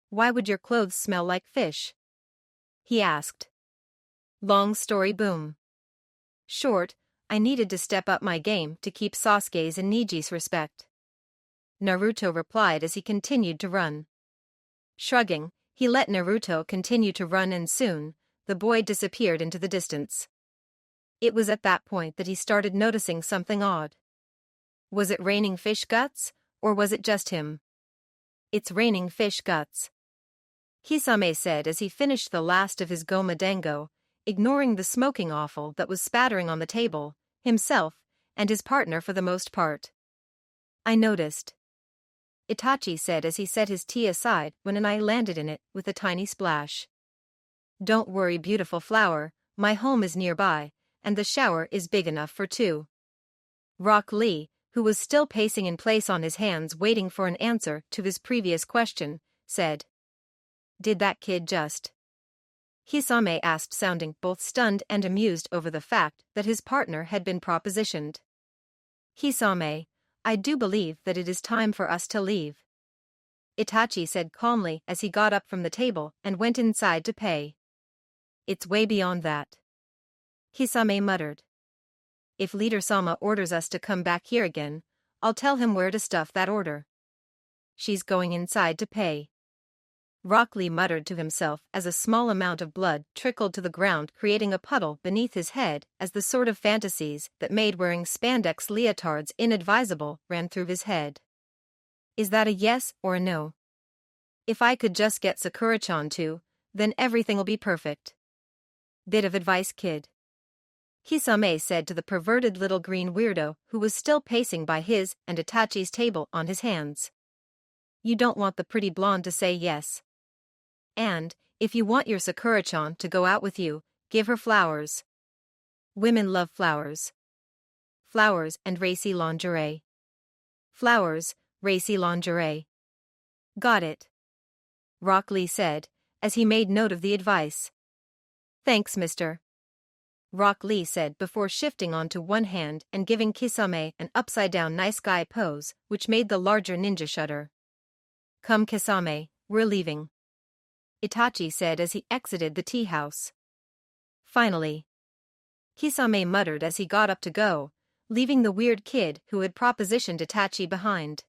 Why would your clothes smell like fish? He asked. Long story boom. Short, I needed to step up my game to keep Sasuke's and Niji's respect, Naruto replied as he continued to run. Shrugging, he let Naruto continue to run and soon, the boy disappeared into the distance. It was at that point that he started noticing something odd. Was it raining fish guts, or was it just him? It's raining fish guts, Kisame said as he finished the last of his goma dango, ignoring the smoking offal that was spattering on the table, himself, and his partner for the most part. I noticed, Itachi said as he set his tea aside when an eye landed in it with a tiny splash. Don't worry, beautiful flower, my home is nearby, and the shower is big enough for two. Rock Lee, who was still pacing in place on his hands waiting for an answer to his previous question, said. Did that kid just? Kisame asked, sounding both stunned and amused over the fact that his partner had been propositioned. Kisame, I do believe that it is time for us to leave, Itachi said calmly as he got up from the table and went inside to pay. It's way beyond that, Kisame muttered. If Leader Sama orders us to come back here again, I'll tell him where to stuff that order. She's going inside to pay, Rock Lee muttered to himself as a small amount of blood trickled to the ground, creating a puddle beneath his head as the sort of fantasies that made wearing spandex leotards inadvisable ran through his head. Is that a yes or a no? If I could just get Sakura-chan to, then everything'll be perfect. Bit of advice, kid, Kisame said to the perverted little green weirdo who was still pacing by his and Itachi's table on his hands. You don't want the pretty blonde to say yes. And, if you want your Sakura-chan to go out with you, give her flowers. Women love flowers. Flowers and racy lingerie. Flowers, racy lingerie. Got it, Rock Lee said, as he made note of the advice. Thanks, mister, Rock Lee said before shifting onto one hand and giving Kisame an upside-down nice guy pose which made the larger ninja shudder. Come, Kisame, we're leaving, Itachi said as he exited the tea house. Finally, Kisame muttered as he got up to go, leaving the weird kid who had propositioned Itachi behind.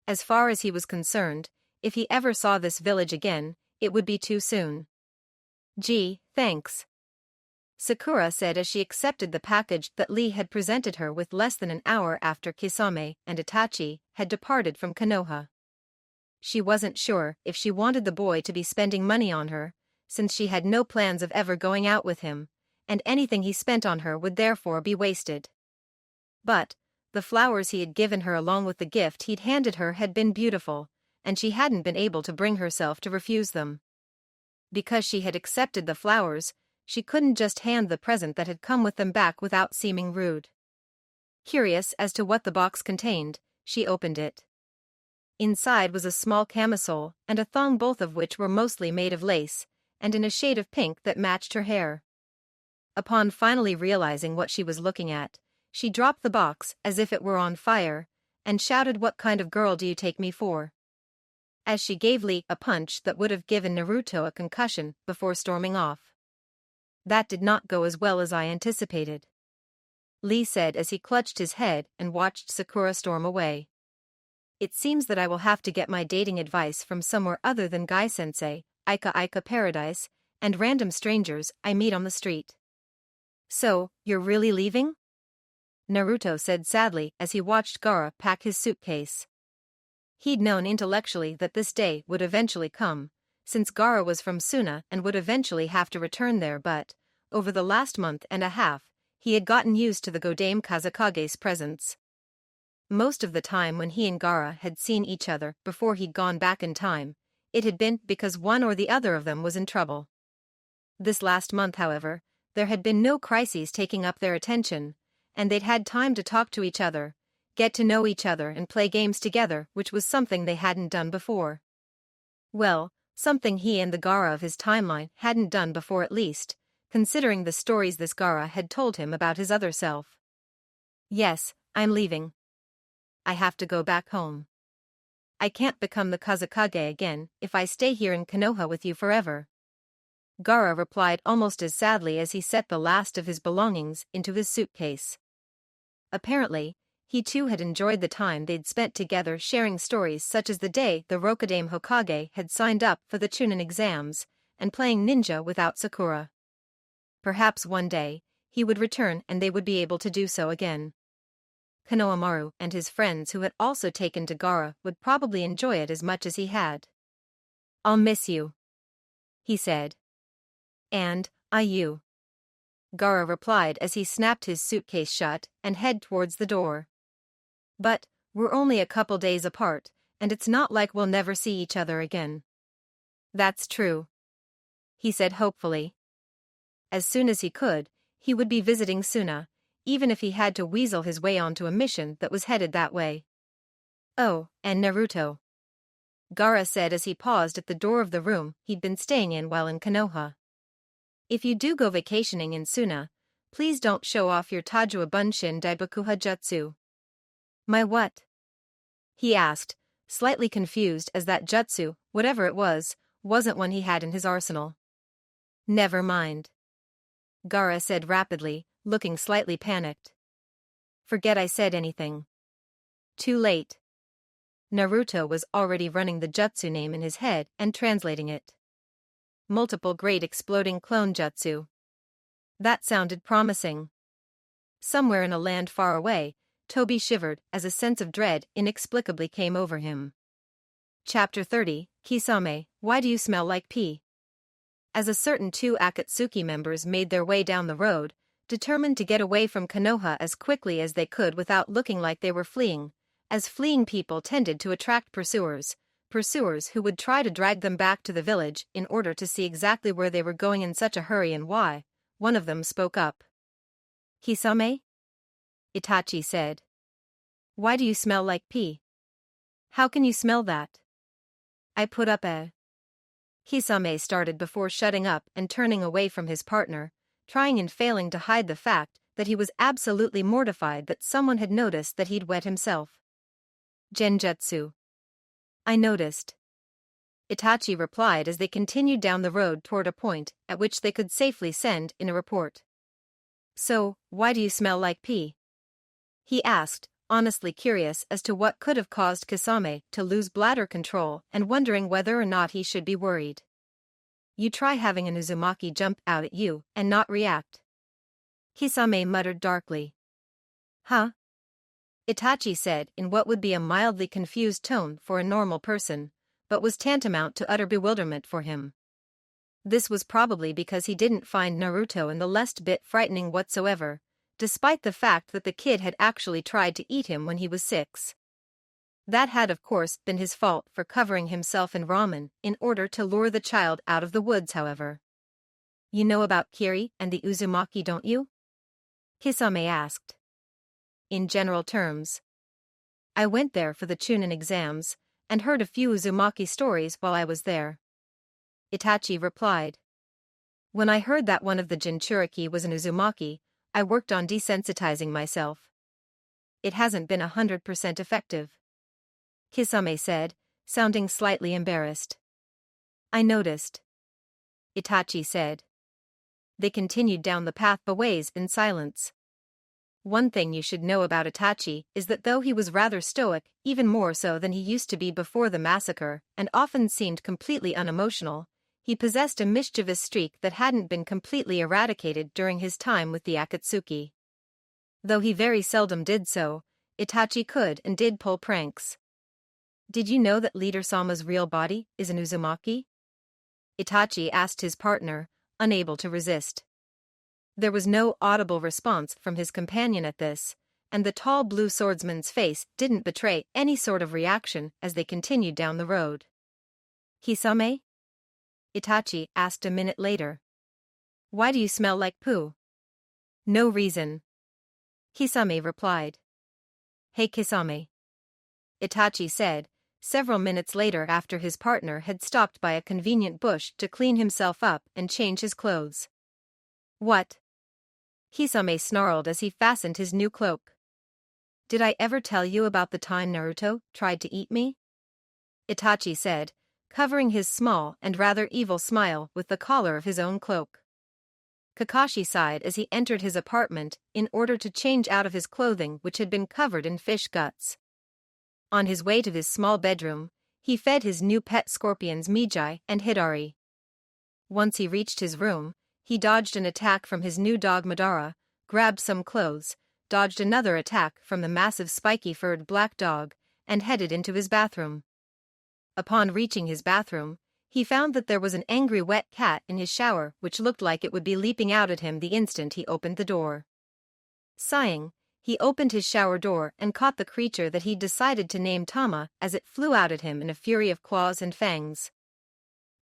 As far as he was concerned, if he ever saw this village again, it would be too soon. Gee, thanks, Sakura said as she accepted the package that Lee had presented her with less than an hour after Kisame and Itachi had departed from Konoha. She wasn't sure if she wanted the boy to be spending money on her, since she had no plans of ever going out with him, and anything he spent on her would therefore be wasted. But the flowers he had given her along with the gift he'd handed her had been beautiful, and she hadn't been able to bring herself to refuse them. Because she had accepted the flowers, she couldn't just hand the present that had come with them back without seeming rude. Curious as to what the box contained, she opened it. Inside was a small camisole and a thong, both of which were mostly made of lace, and in a shade of pink that matched her hair. Upon finally realizing what she was looking at, she dropped the box as if it were on fire, and shouted, "What kind of girl do you take me for?" as she gave Lee a punch that would have given Naruto a concussion before storming off. "That did not go as well as I anticipated," Lee said as he clutched his head and watched Sakura storm away. "It seems that I will have to get my dating advice from somewhere other than Guy-sensei, Ika Paradise, and random strangers I meet on the street." "So, you're really leaving?" Naruto said sadly as he watched Gaara pack his suitcase. He'd known intellectually that this day would eventually come, since Gaara was from Suna and would eventually have to return there, but, over the last month and a half, he had gotten used to the Godame Kazekage's presence. Most of the time when he and Gaara had seen each other before he'd gone back in time, it had been because one or the other of them was in trouble. This last month, however, there had been no crises taking up their attention, and they'd had time to talk to each other, get to know each other and play games together, which was something they hadn't done before. Well, something he and the Gaara of his timeline hadn't done before, at least, considering the stories this Gaara had told him about his other self. "Yes, I'm leaving. I have to go back home. I can't become the Kazekage again if I stay here in Konoha with you forever," Gaara replied almost as sadly as he set the last of his belongings into his suitcase. Apparently, he too had enjoyed the time they'd spent together, sharing stories such as the day the Rokudame Hokage had signed up for the Chunin exams, and playing ninja without Sakura. Perhaps one day, he would return and they would be able to do so again. Konohamaru and his friends who had also taken to Gaara would probably enjoy it as much as he had. "I'll miss you," he said. "And you," Gaara replied as he snapped his suitcase shut and headed towards the door. "But we're only a couple days apart, and it's not like we'll never see each other again." "That's true," he said hopefully. As soon as he could, he would be visiting Suna, even if he had to weasel his way onto a mission that was headed that way. "Oh, and Naruto," Gaara said as he paused at the door of the room he'd been staying in while in Konoha. "If you do go vacationing in Suna, please don't show off your Tajua Bunshin Daibakuha Jutsu." "My what?" he asked, slightly confused as that jutsu, whatever it was, wasn't one he had in his arsenal. "Never mind," Gaara said rapidly, looking slightly panicked. "Forget I said anything." Too late. Naruto was already running the jutsu name in his head and translating it. Multiple grade exploding clone jutsu. That sounded promising. Somewhere in a land far away, Toby shivered as a sense of dread inexplicably came over him. Chapter 30, Kisame, Why Do You Smell Like Pee? As a certain two Akatsuki members made their way down the road, determined to get away from Konoha as quickly as they could without looking like they were fleeing, as fleeing people tended to attract pursuers who would try to drag them back to the village in order to see exactly where they were going in such a hurry and why, one of them spoke up. "Kisame?" Itachi said. "Why do you smell like pee?" "How can you smell that?" "I put up a..." Kisame started before shutting up and turning away from his partner, trying and failing to hide the fact that he was absolutely mortified that someone had noticed that he'd wet himself. "Genjutsu." "I noticed," Itachi replied as they continued down the road toward a point at which they could safely send in a report. "So, why do you smell like pee?" he asked, honestly curious as to what could have caused Kisame to lose bladder control and wondering whether or not he should be worried. "You try having an Uzumaki jump out at you and not react," Kisame muttered darkly. Huh? Itachi said in what would be a mildly confused tone for a normal person, but was tantamount to utter bewilderment for him. This was probably because he didn't find Naruto in the least bit frightening whatsoever, despite the fact that the kid had actually tried to eat him when he was 6. That had of course been his fault for covering himself in ramen in order to lure the child out of the woods, however. You know about Kiri and the Uzumaki, don't you? Kisame asked. In general terms. I went there for the Chunin exams, and heard a few Uzumaki stories while I was there. Itachi replied. When I heard that one of the Jinchuriki was an Uzumaki, I worked on desensitizing myself. It hasn't been 100% effective. Kisame said, sounding slightly embarrassed. I noticed. Itachi said. They continued down the path a ways in silence. One thing you should know about Itachi is that though he was rather stoic, even more so than he used to be before the massacre, and often seemed completely unemotional, he possessed a mischievous streak that hadn't been completely eradicated during his time with the Akatsuki. Though he very seldom did so, Itachi could and did pull pranks. Did you know that Leader Sama's real body is an Uzumaki? Itachi asked his partner, unable to resist. There was no audible response from his companion at this, and the tall blue swordsman's face didn't betray any sort of reaction as they continued down the road. Kisame? Itachi asked a minute later. Why do you smell like poo? No reason. Kisame replied. Hey Kisame. Itachi said, several minutes later after his partner had stopped by a convenient bush to clean himself up and change his clothes. What? Kisame snarled as he fastened his new cloak. Did I ever tell you about the time Naruto tried to eat me? Itachi said, covering his small and rather evil smile with the collar of his own cloak. Kakashi sighed as he entered his apartment in order to change out of his clothing which had been covered in fish guts. On his way to his small bedroom, he fed his new pet scorpions Mijai and Hidari. Once he reached his room, he dodged an attack from his new dog Madara, grabbed some clothes, dodged another attack from the massive spiky-furred black dog, and headed into his bathroom. Upon reaching his bathroom, he found that there was an angry wet cat in his shower which looked like it would be leaping out at him the instant he opened the door. Sighing, he opened his shower door and caught the creature that he'd decided to name Tama as it flew out at him in a fury of claws and fangs.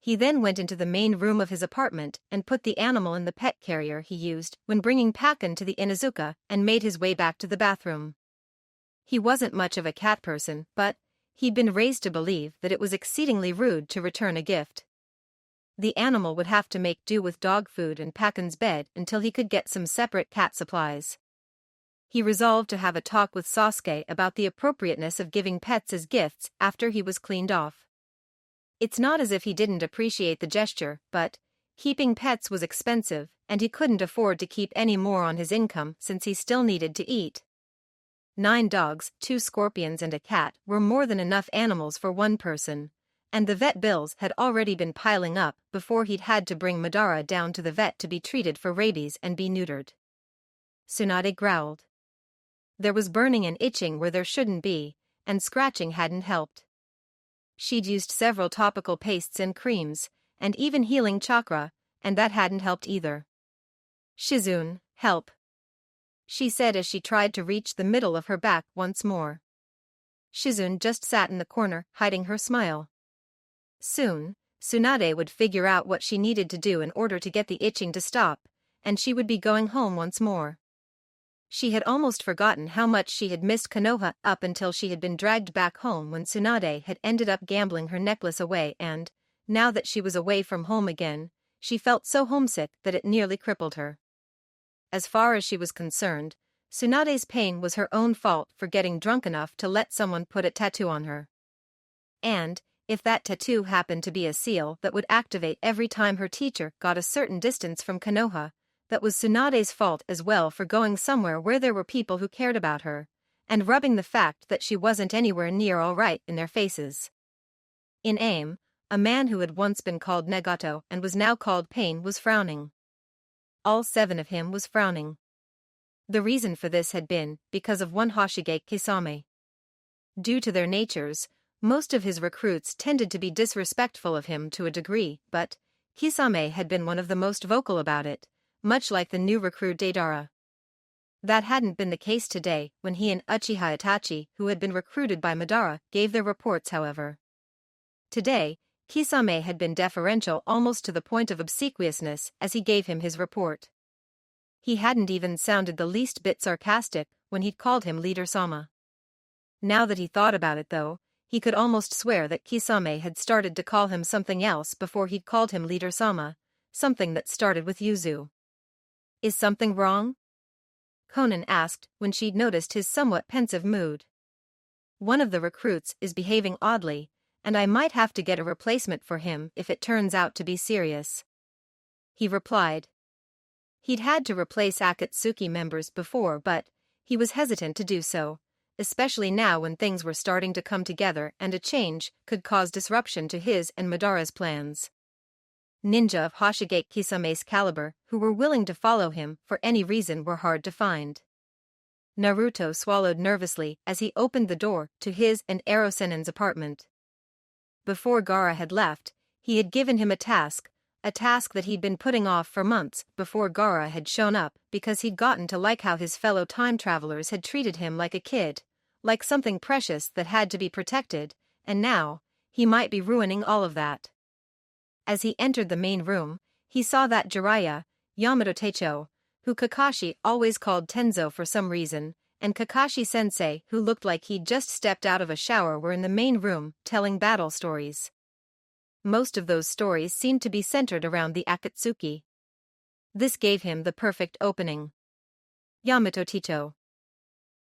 He then went into the main room of his apartment and put the animal in the pet carrier he used when bringing Pakken to the Inuzuka and made his way back to the bathroom. He wasn't much of a cat person, but he'd been raised to believe that it was exceedingly rude to return a gift. The animal would have to make do with dog food and Pakken's bed until he could get some separate cat supplies. He resolved to have a talk with Sasuke about the appropriateness of giving pets as gifts after he was cleaned off. It's not as if he didn't appreciate the gesture, but keeping pets was expensive, and he couldn't afford to keep any more on his income since he still needed to eat. 9 dogs, 2 scorpions and a cat were more than enough animals for one person, and the vet bills had already been piling up before he'd had to bring Madara down to the vet to be treated for rabies and be neutered. Tsunade growled. There was burning and itching where there shouldn't be, and scratching hadn't helped. She'd used several topical pastes and creams, and even healing chakra, and that hadn't helped either. Shizune, help, she said as she tried to reach the middle of her back once more. Shizune just sat in the corner, hiding her smile. Soon, Tsunade would figure out what she needed to do in order to get the itching to stop, and she would be going home once more. She had almost forgotten how much she had missed Konoha up until she had been dragged back home when Tsunade had ended up gambling her necklace away and, now that she was away from home again, she felt so homesick that it nearly crippled her. As far as she was concerned, Tsunade's pain was her own fault for getting drunk enough to let someone put a tattoo on her. And, if that tattoo happened to be a seal that would activate every time her teacher got a certain distance from Konoha, that was Tsunade's fault as well for going somewhere where there were people who cared about her, and rubbing the fact that she wasn't anywhere near all right in their faces. In AIM, a man who had once been called Negato and was now called Pain was frowning. All 7 of him was frowning. The reason for this had been because of one Hoshige Kisame. Due to their natures, most of his recruits tended to be disrespectful of him to a degree, but Kisame had been one of the most vocal about it, much like the new recruit Deidara. That hadn't been the case today when he and Uchiha Itachi, who had been recruited by Madara, gave their reports, however. Today, Kisame had been deferential almost to the point of obsequiousness as he gave him his report. He hadn't even sounded the least bit sarcastic when he'd called him Leader Sama. Now that he thought about it though, he could almost swear that Kisame had started to call him something else before he'd called him Leader Sama, something that started with Yuzu. Is something wrong? Conan asked when she'd noticed his somewhat pensive mood. One of the recruits is behaving oddly, and I might have to get a replacement for him if it turns out to be serious. He replied. He'd had to replace Akatsuki members before, but he was hesitant to do so, especially now when things were starting to come together and a change could cause disruption to his and Madara's plans. Ninja of Hoshige Kisame's caliber who were willing to follow him for any reason were hard to find. Naruto swallowed nervously as he opened the door to his and Erosenen's apartment. Before Gaara had left, he had given him a task that he'd been putting off for months before Gaara had shown up because he'd gotten to like how his fellow time travelers had treated him like a kid, like something precious that had to be protected, and now, he might be ruining all of that. As he entered the main room, he saw that Jiraiya, Yamato Teicho, who Kakashi always called Tenzo for some reason, and Kakashi-sensei who looked like he'd just stepped out of a shower were in the main room telling battle stories. Most of those stories seemed to be centered around the Akatsuki. This gave him the perfect opening. Yamato Teicho.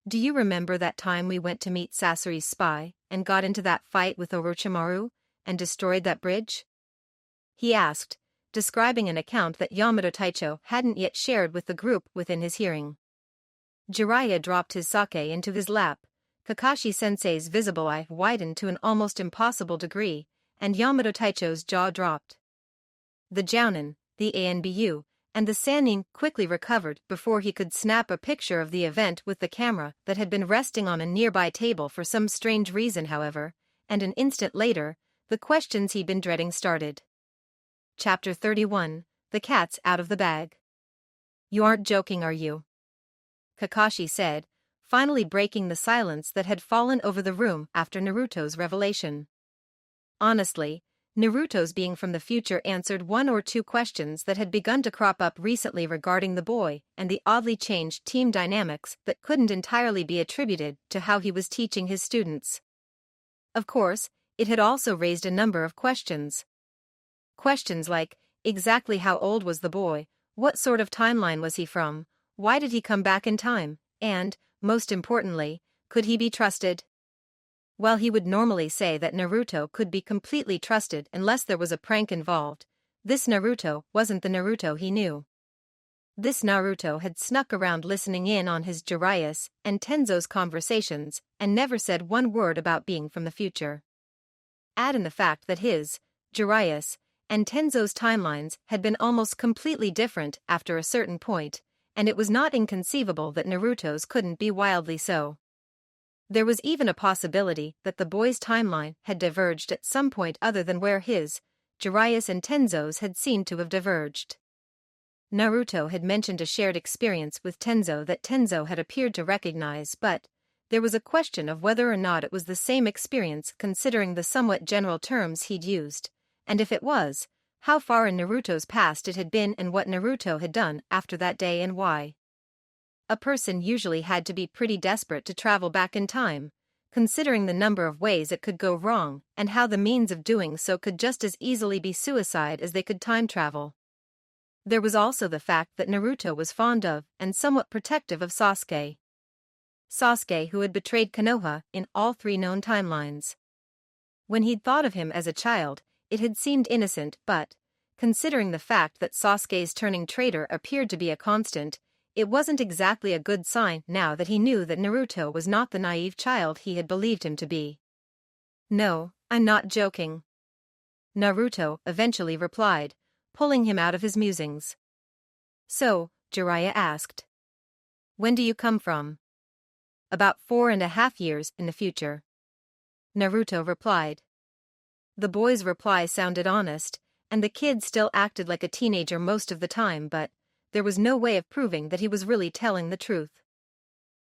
Do you remember that time we went to meet Sasori's spy and got into that fight with Orochimaru and destroyed that bridge? He asked, describing an account that Yamato Teicho hadn't yet shared with the group within his hearing. Jiraiya dropped his sake into his lap, Kakashi-sensei's visible eye widened to an almost impossible degree, and Yamato Teicho's jaw dropped. The Jounin, the Anbu, and the Sannin quickly recovered before he could snap a picture of the event with the camera that had been resting on a nearby table for some strange reason, however, and an instant later, the questions he'd been dreading started. Chapter 31, The Cat's Out of the Bag. You aren't joking, are you? Kakashi said, finally breaking the silence that had fallen over the room after Naruto's revelation. Honestly, Naruto's being from the future answered one or two questions that had begun to crop up recently regarding the boy and the oddly changed team dynamics that couldn't entirely be attributed to how he was teaching his students. Of course, it had also raised a number of questions. Questions like, exactly how old was the boy, what sort of timeline was he from, why did he come back in time, and, most importantly, could he be trusted? While he would normally say that Naruto could be completely trusted unless there was a prank involved, this Naruto wasn't the Naruto he knew. This Naruto had snuck around listening in on his Jiraiya's and Tenzo's conversations and never said one word about being from the future. Add in the fact that his, Jiraiya's, and Tenzo's timelines had been almost completely different after a certain point, and it was not inconceivable that Naruto's couldn't be wildly so. There was even a possibility that the boy's timeline had diverged at some point other than where his, Jiraiya's and Tenzo's had seemed to have diverged. Naruto had mentioned a shared experience with Tenzo that Tenzo had appeared to recognize, but there was a question of whether or not it was the same experience considering the somewhat general terms he'd used, and if it was, how far in Naruto's past it had been and what Naruto had done after that day and why. A person usually had to be pretty desperate to travel back in time, considering the number of ways it could go wrong and how the means of doing so could just as easily be suicide as they could time travel. There was also the fact that Naruto was fond of and somewhat protective of Sasuke. Sasuke who had betrayed Konoha in all three known timelines. When he'd thought of him as a child, it had seemed innocent but, considering the fact that Sasuke's turning traitor appeared to be a constant, it wasn't exactly a good sign now that he knew that Naruto was not the naive child he had believed him to be. No, I'm not joking. Naruto eventually replied, pulling him out of his musings. So, Jiraiya asked. When do you come from? About 4.5 years in the future. Naruto replied. The boy's reply sounded honest, and the kid still acted like a teenager most of the time, but there was no way of proving that he was really telling the truth.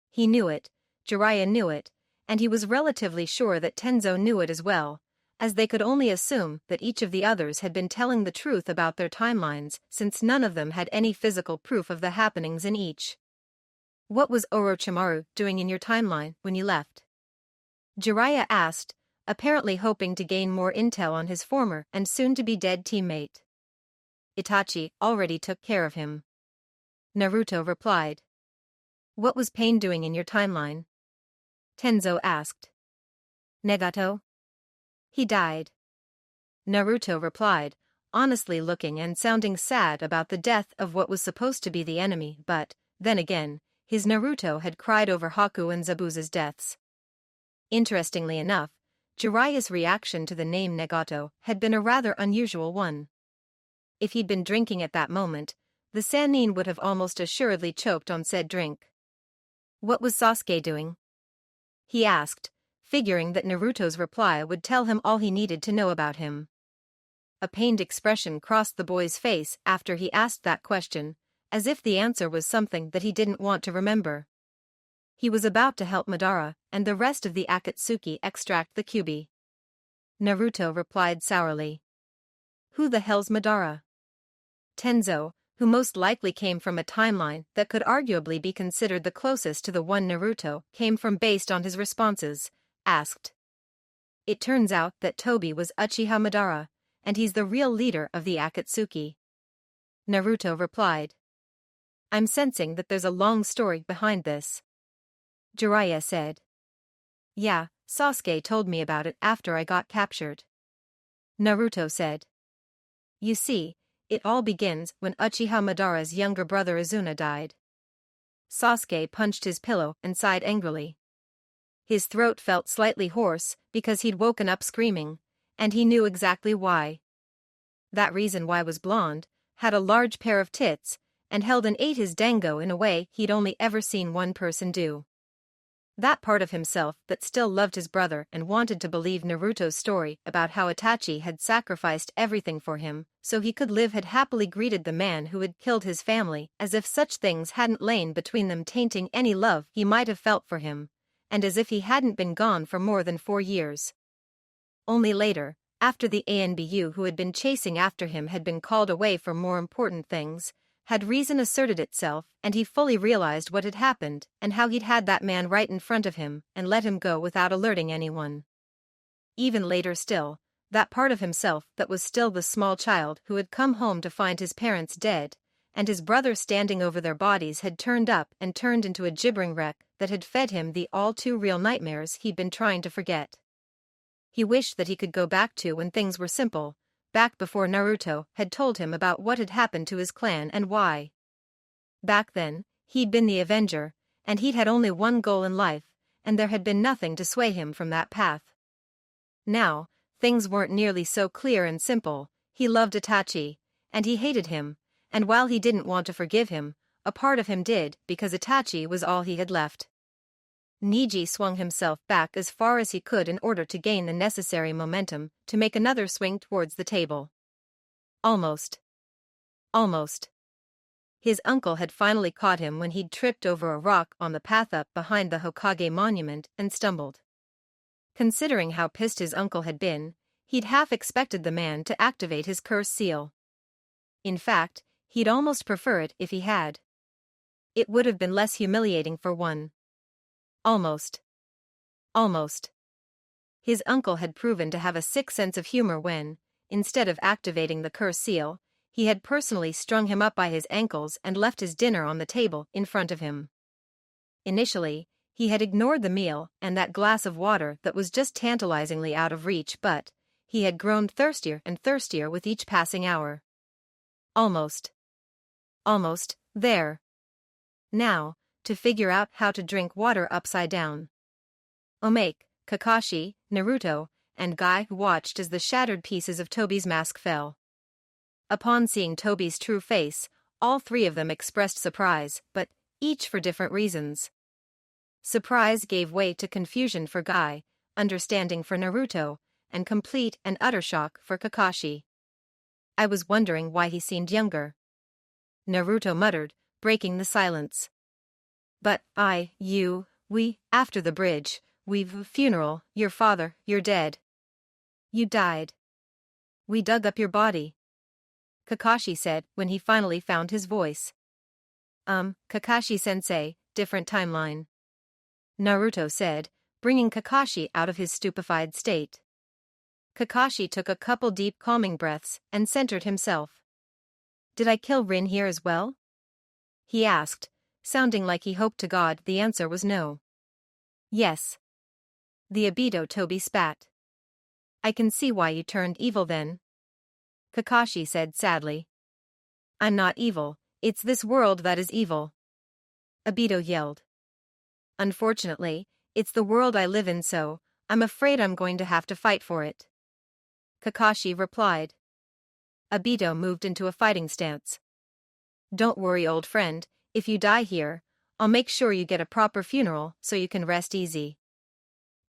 He knew it, Jiraiya knew it, and he was relatively sure that Tenzo knew it as well, as they could only assume that each of the others had been telling the truth about their timelines since none of them had any physical proof of the happenings in each. What was Orochimaru doing in your timeline when you left? Jiraiya asked, apparently hoping to gain more intel on his former and soon-to-be-dead teammate. Itachi already took care of him. Naruto replied. What was Pain doing in your timeline? Tenzo asked. Nagato? He died. Naruto replied, honestly looking and sounding sad about the death of what was supposed to be the enemy, but, then again, his Naruto had cried over Haku and Zabuza's deaths. Interestingly enough, Jiraiya's reaction to the name Nagato had been a rather unusual one. If he'd been drinking at that moment, the Sannin would have almost assuredly choked on said drink. What was Sasuke doing? He asked, figuring that Naruto's reply would tell him all he needed to know about him. A pained expression crossed the boy's face after he asked that question, as if the answer was something that he didn't want to remember. He was about to help Madara and the rest of the Akatsuki extract the Kyuubi. Naruto replied sourly. Who the hell's Madara? Tenzo, who most likely came from a timeline that could arguably be considered the closest to the one Naruto came from based on his responses, asked. It turns out that Tobi was Uchiha Madara, and he's the real leader of the Akatsuki. Naruto replied. I'm sensing that there's a long story behind this. Jiraiya said. Yeah, Sasuke told me about it after I got captured. Naruto said. You see, it all begins when Uchiha Madara's younger brother Izuna died. Sasuke punched his pillow and sighed angrily. His throat felt slightly hoarse because he'd woken up screaming, and he knew exactly why. That reason why was blonde, had a large pair of tits, and held and ate his dango in a way he'd only ever seen one person do. That part of himself that still loved his brother and wanted to believe Naruto's story about how Itachi had sacrificed everything for him so he could live had happily greeted the man who had killed his family as if such things hadn't lain between them, tainting any love he might have felt for him, and as if he hadn't been gone for more than 4 years. Only later, after the ANBU who had been chasing after him had been called away for more important things, had reason asserted itself and he fully realized what had happened and how he'd had that man right in front of him and let him go without alerting anyone. Even later still, that part of himself that was still the small child who had come home to find his parents dead and his brother standing over their bodies had turned up and turned into a gibbering wreck that had fed him the all-too-real nightmares he'd been trying to forget. He wished that he could go back to when things were simple, back before Naruto had told him about what had happened to his clan and why. Back then, he'd been the Avenger, and he'd had only one goal in life, and there had been nothing to sway him from that path. Now, things weren't nearly so clear and simple. He loved Itachi, and he hated him, and while he didn't want to forgive him, a part of him did because Itachi was all he had left. Neji swung himself back as far as he could in order to gain the necessary momentum to make another swing towards the table. Almost. His uncle had finally caught him when he'd tripped over a rock on the path up behind the Hokage monument and stumbled. Considering how pissed his uncle had been, he'd half expected the man to activate his curse seal. In fact, he'd almost prefer it if he had. It would have been less humiliating for one. Almost. His uncle had proven to have a sick sense of humor when, instead of activating the curse seal, he had personally strung him up by his ankles and left his dinner on the table in front of him. Initially, he had ignored the meal and that glass of water that was just tantalizingly out of reach, but he had grown thirstier and thirstier with each passing hour. Almost there. Now, to figure out how to drink water upside down. Omake, Kakashi, Naruto, and Guy watched as the shattered pieces of Tobi's mask fell. Upon seeing Tobi's true face, all 3 of them expressed surprise, but each for different reasons. Surprise gave way to confusion for Guy, understanding for Naruto, and complete and utter shock for Kakashi. I was wondering why he seemed younger. Naruto muttered, breaking the silence. But after the bridge, we've funeral, your father, you're dead. You died. We dug up your body. Kakashi said when he finally found his voice. Kakashi-sensei, different timeline. Naruto said, bringing Kakashi out of his stupefied state. Kakashi took a couple deep calming breaths and centered himself. Did I kill Rin here as well? He asked, sounding like he hoped to God the answer was no. Yes. The Obito Toby spat. I can see why you turned evil then. Kakashi said sadly. I'm not evil, it's this world that is evil. Obito yelled. Unfortunately, it's the world I live in, so I'm afraid I'm going to have to fight for it. Kakashi replied. Obito moved into a fighting stance. Don't worry, old friend, if you die here, I'll make sure you get a proper funeral so you can rest easy.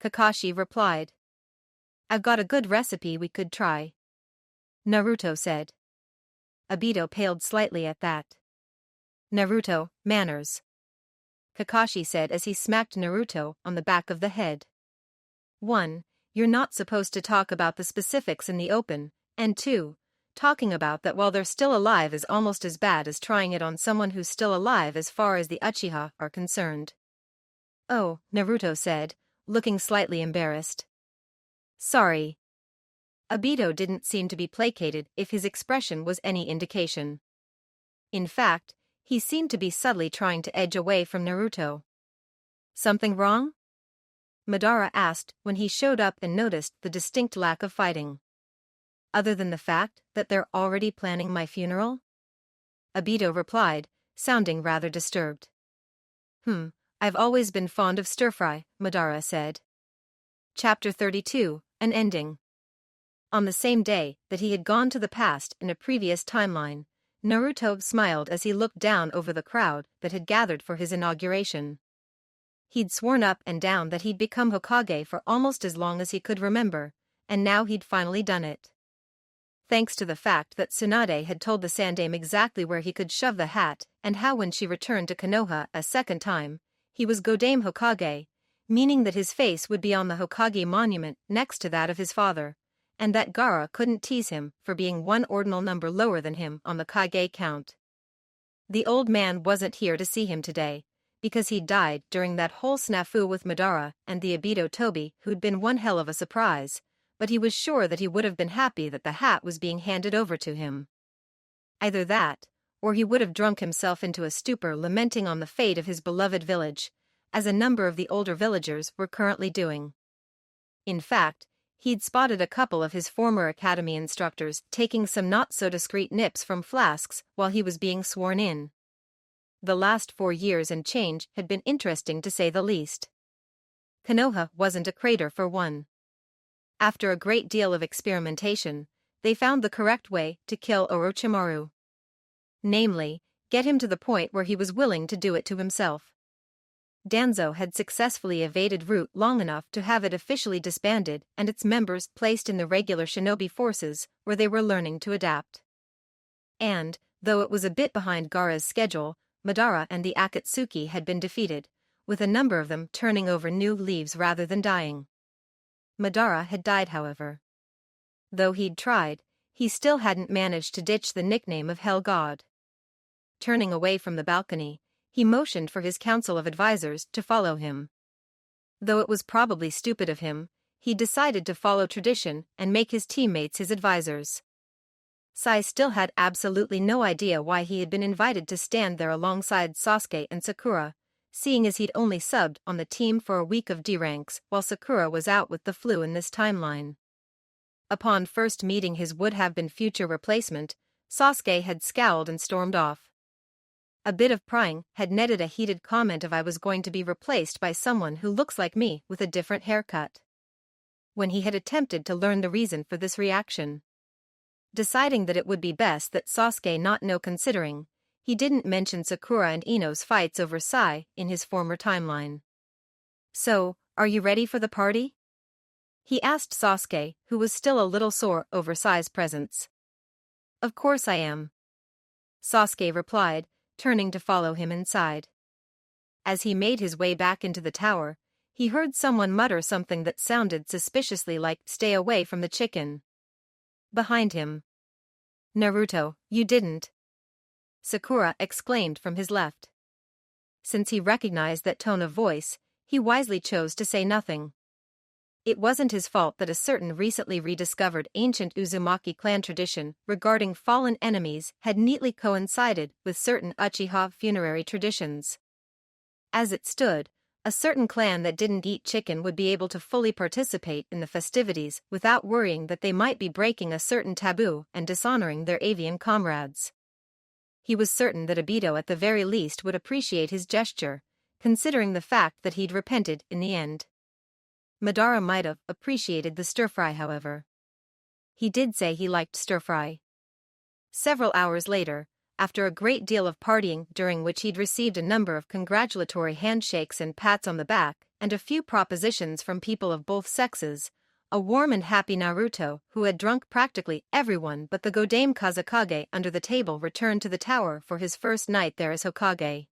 Kakashi replied. I've got a good recipe we could try. Naruto said. Obito paled slightly at that. Naruto, manners. Kakashi said as he smacked Naruto on the back of the head. 1. You're not supposed to talk about the specifics in the open, and 2. Talking about that while they're still alive is almost as bad as trying it on someone who's still alive as far as the Uchiha are concerned. Oh, Naruto said, looking slightly embarrassed. Sorry. Obito didn't seem to be placated if his expression was any indication. In fact, he seemed to be subtly trying to edge away from Naruto. Something wrong? Madara asked when he showed up and noticed the distinct lack of fighting. Other than the fact that they're already planning my funeral? Obito replied, sounding rather disturbed. I've always been fond of stir-fry, Madara said. Chapter 32, An Ending. On the same day that he had gone to the past in a previous timeline, Naruto smiled as he looked down over the crowd that had gathered for his inauguration. He'd sworn up and down that he'd become Hokage for almost as long as he could remember, and now he'd finally done it. Thanks to the fact that Tsunade had told the Sandaime exactly where he could shove the hat and how when she returned to Konoha a second time, he was Godame Hokage, meaning that his face would be on the Hokage monument next to that of his father, and that Gaara couldn't tease him for being one ordinal number lower than him on the Kage count. The old man wasn't here to see him today, because he'd died during that whole snafu with Madara and the Obito Toby who'd been one hell of a surprise, but he was sure that he would have been happy that the hat was being handed over to him. Either that, or he would have drunk himself into a stupor lamenting on the fate of his beloved village, as a number of the older villagers were currently doing. In fact, he'd spotted a couple of his former academy instructors taking some not-so-discreet nips from flasks while he was being sworn in. The last 4 years and change had been interesting to say the least. Konoha wasn't a crater for one. After a great deal of experimentation, they found the correct way to kill Orochimaru. Namely, get him to the point where he was willing to do it to himself. Danzo had successfully evaded Root long enough to have it officially disbanded and its members placed in the regular shinobi forces where they were learning to adapt. And, though it was a bit behind Gaara's schedule, Madara and the Akatsuki had been defeated, with a number of them turning over new leaves rather than dying. Madara had died, however. Though he'd tried, he still hadn't managed to ditch the nickname of Hell God. Turning away from the balcony, he motioned for his council of advisors to follow him. Though it was probably stupid of him, he decided to follow tradition and make his teammates his advisors. Sai still had absolutely no idea why he had been invited to stand there alongside Sasuke and Sakura, seeing as he'd only subbed on the team for a week of D-ranks while Sakura was out with the flu in this timeline. Upon first meeting his would-have-been future replacement, Sasuke had scowled and stormed off. A bit of prying had netted a heated comment of I was going to be replaced by someone who looks like me with a different haircut. When he had attempted to learn the reason for this reaction. Deciding that it would be best that Sasuke not know considering, he didn't mention Sakura and Ino's fights over Sai in his former timeline. "So, are you ready for the party?" he asked Sasuke, who was still a little sore over Sai's presence. "Of course I am," Sasuke replied, turning to follow him inside. As he made his way back into the tower, he heard someone mutter something that sounded suspiciously like "stay away from the chicken." Behind him. "Naruto, you didn't!" Sakura exclaimed from his left. Since he recognized that tone of voice, he wisely chose to say nothing. It wasn't his fault that a certain recently rediscovered ancient Uzumaki clan tradition regarding fallen enemies had neatly coincided with certain Uchiha funerary traditions. As it stood, a certain clan that didn't eat chicken would be able to fully participate in the festivities without worrying that they might be breaking a certain taboo and dishonoring their avian comrades. He was certain that Obito at the very least would appreciate his gesture, considering the fact that he'd repented in the end. Madara might have appreciated the stir-fry, however. He did say he liked stir-fry. Several hours later, after a great deal of partying during which he'd received a number of congratulatory handshakes and pats on the back, and a few propositions from people of both sexes, a warm and happy Naruto, who had drunk practically everyone but the Godame Kazekage under the table, returned to the tower for his first night there as Hokage.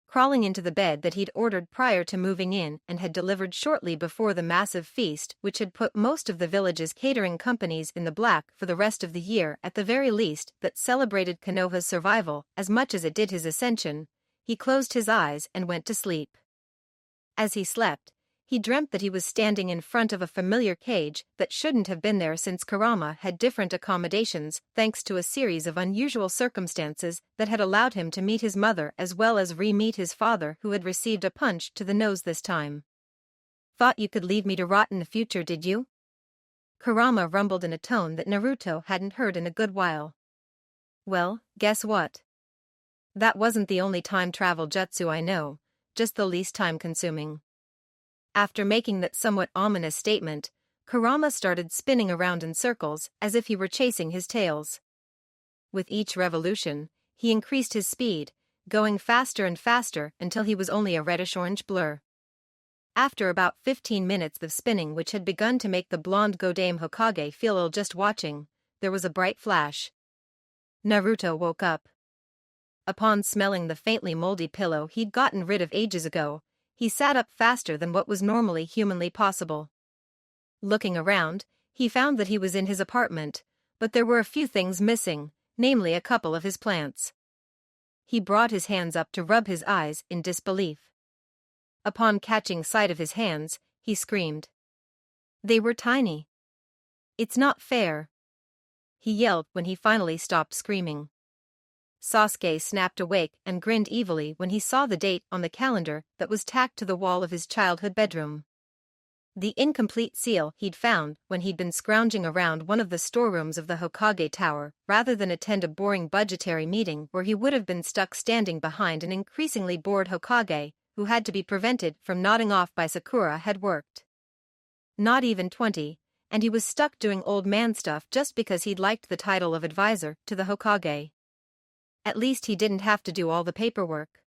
Crawling into the bed that he'd ordered prior to moving in and had delivered shortly before the massive feast which had put most of the village's catering companies in the black for the rest of the year, at the very least, that celebrated Konoha's survival as much as it did his ascension, he closed his eyes and went to sleep. As he slept, he dreamt that he was standing in front of a familiar cage that shouldn't have been there, since Kurama had different accommodations thanks to a series of unusual circumstances that had allowed him to meet his mother as well as re-meet his father, who had received a punch to the nose this time. "Thought you could leave me to rot in the future, did you?" Kurama rumbled in a tone that Naruto hadn't heard in a good while. "Well, guess what? That wasn't the only time travel jutsu I know, just the least time-consuming." After making that somewhat ominous statement, Kurama started spinning around in circles as if he were chasing his tails. With each revolution, he increased his speed, going faster and faster until he was only a reddish-orange blur. After about 15 minutes of spinning, which had begun to make the blonde Godame Hokage feel ill just watching, there was a bright flash. Naruto woke up. Upon smelling the faintly moldy pillow he'd gotten rid of ages ago, he sat up faster than what was normally humanly possible. Looking around, he found that he was in his apartment, but there were a few things missing, namely a couple of his plants. He brought his hands up to rub his eyes in disbelief. Upon catching sight of his hands, he screamed. They were tiny. "It's not fair," he yelled when he finally stopped screaming. Sasuke snapped awake and grinned evilly when he saw the date on the calendar that was tacked to the wall of his childhood bedroom. The incomplete seal he'd found when he'd been scrounging around one of the storerooms of the Hokage Tower rather than attend a boring budgetary meeting where he would have been stuck standing behind an increasingly bored Hokage who had to be prevented from nodding off by Sakura, had worked. Not even 20, and he was stuck doing old man stuff just because he'd liked the title of advisor to the Hokage. At least he didn't have to do all the paperwork.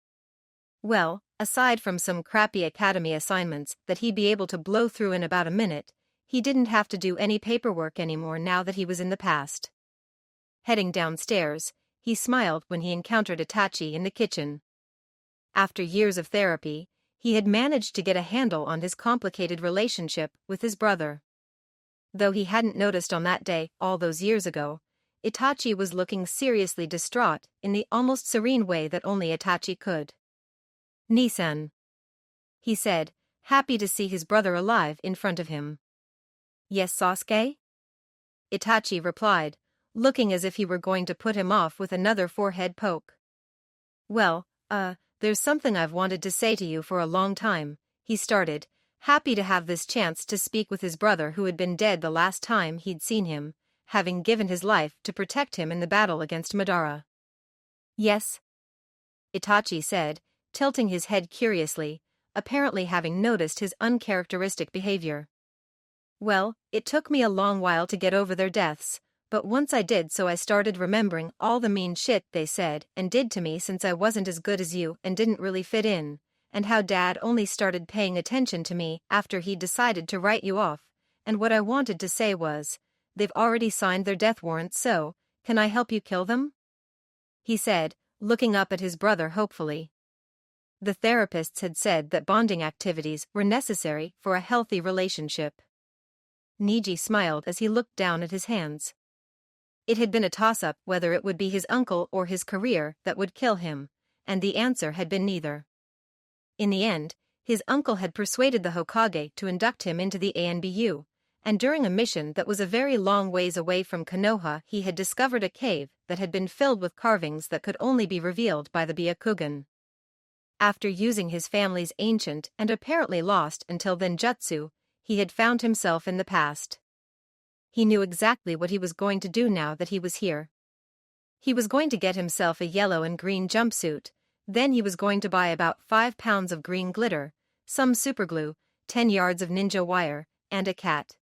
Well, aside from some crappy academy assignments that he'd be able to blow through in about a minute, he didn't have to do any paperwork anymore now that he was in the past. Heading downstairs, he smiled when he encountered Itachi in the kitchen. After years of therapy, he had managed to get a handle on his complicated relationship with his brother. Though he hadn't noticed on that day all those years ago, Itachi was looking seriously distraught in the almost serene way that only Itachi could. "Nissan," he said, happy to see his brother alive in front of him. "Yes, Sasuke?" Itachi replied, looking as if he were going to put him off with another forehead poke. "Well, there's something I've wanted to say to you for a long time," he started, happy to have this chance to speak with his brother who had been dead the last time he'd seen him, having given his life to protect him in the battle against Madara. "Yes?" Itachi said, tilting his head curiously, apparently having noticed his uncharacteristic behavior. "Well, it took me a long while to get over their deaths, But once I did so I started remembering all the mean shit they said and did to me since I wasn't as good as you and didn't really fit in, and how Dad only started paying attention to me after he decided to write you off, and what I wanted to say was, they've already signed their death warrants, so, can I help you kill them? He said, looking up at his brother hopefully. The therapists had said that bonding activities were necessary for a healthy relationship. Niji smiled as he looked down at his hands. It had been a toss-up whether it would be his uncle or his career that would kill him, and the answer had been neither. In the end, his uncle had persuaded the Hokage to induct him into the ANBU, and during a mission that was a very long ways away from Konoha he had discovered a cave that had been filled with carvings that could only be revealed by the Byakugan. After using his family's ancient and apparently lost until then jutsu, he had found himself in the past. He knew exactly what he was going to do now that he was here. He was going to get himself a yellow and green jumpsuit, then he was going to buy about 5 pounds of green glitter, some superglue, 10 yards of ninja wire, and a cat.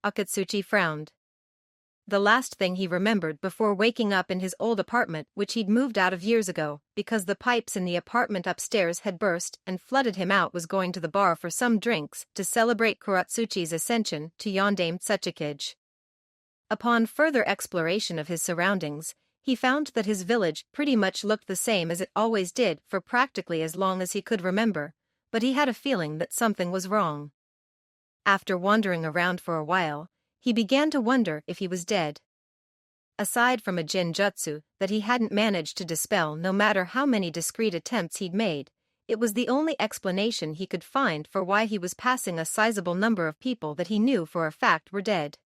Akatsuchi frowned. The last thing he remembered before waking up in his old apartment which he'd moved out of years ago because the pipes in the apartment upstairs had burst and flooded him out was going to the bar for some drinks to celebrate Kuratsuchi's ascension to Yondaime Tsukikage. Upon further exploration of his surroundings, he found that his village pretty much looked the same as it always did for practically as long as he could remember, but he had a feeling that something was wrong. After wandering around for a while, he began to wonder if he was dead. Aside from a genjutsu that he hadn't managed to dispel no matter how many discreet attempts he'd made, it was the only explanation he could find for why he was passing a sizable number of people that he knew for a fact were dead.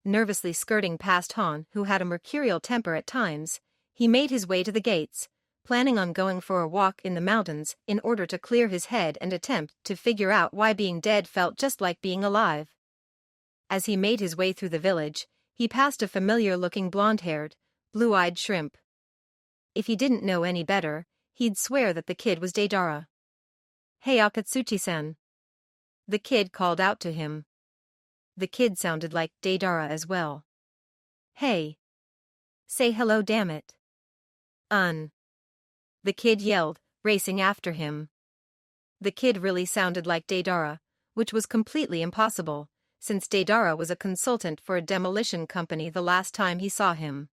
Nervously skirting past Han, who had a mercurial temper at times, he made his way to the gates, planning on going for a walk in the mountains in order to clear his head and attempt to figure out why being dead felt just like being alive. As he made his way through the village, he passed a familiar-looking blonde-haired, blue-eyed shrimp. If he didn't know any better, he'd swear that the kid was Deidara. "Hey Akatsuchi-san." The kid called out to him. The kid sounded like Deidara as well. "Hey. Say hello, damn it." The kid yelled, racing after him. The kid really sounded like Deidara, which was completely impossible, since Deidara was a consultant for a demolition company the last time he saw him.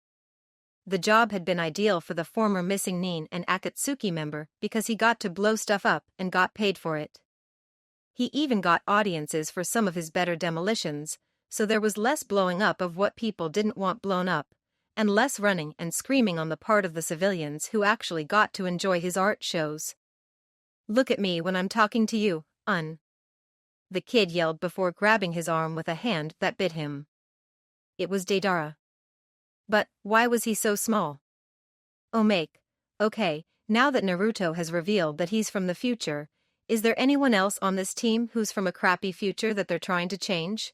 The job had been ideal for the former missing Nin and Akatsuki member because he got to blow stuff up and got paid for it. He even got audiences for some of his better demolitions, so there was less blowing up of what people didn't want blown up, and less running and screaming on the part of the civilians who actually got to enjoy his art shows. "Look at me when I'm talking to you, the kid yelled before grabbing his arm with a hand that bit him. It was Deidara. But why was he so small? Okay, now that Naruto has revealed that he's from the future, is there anyone else on this team who's from a crappy future that they're trying to change?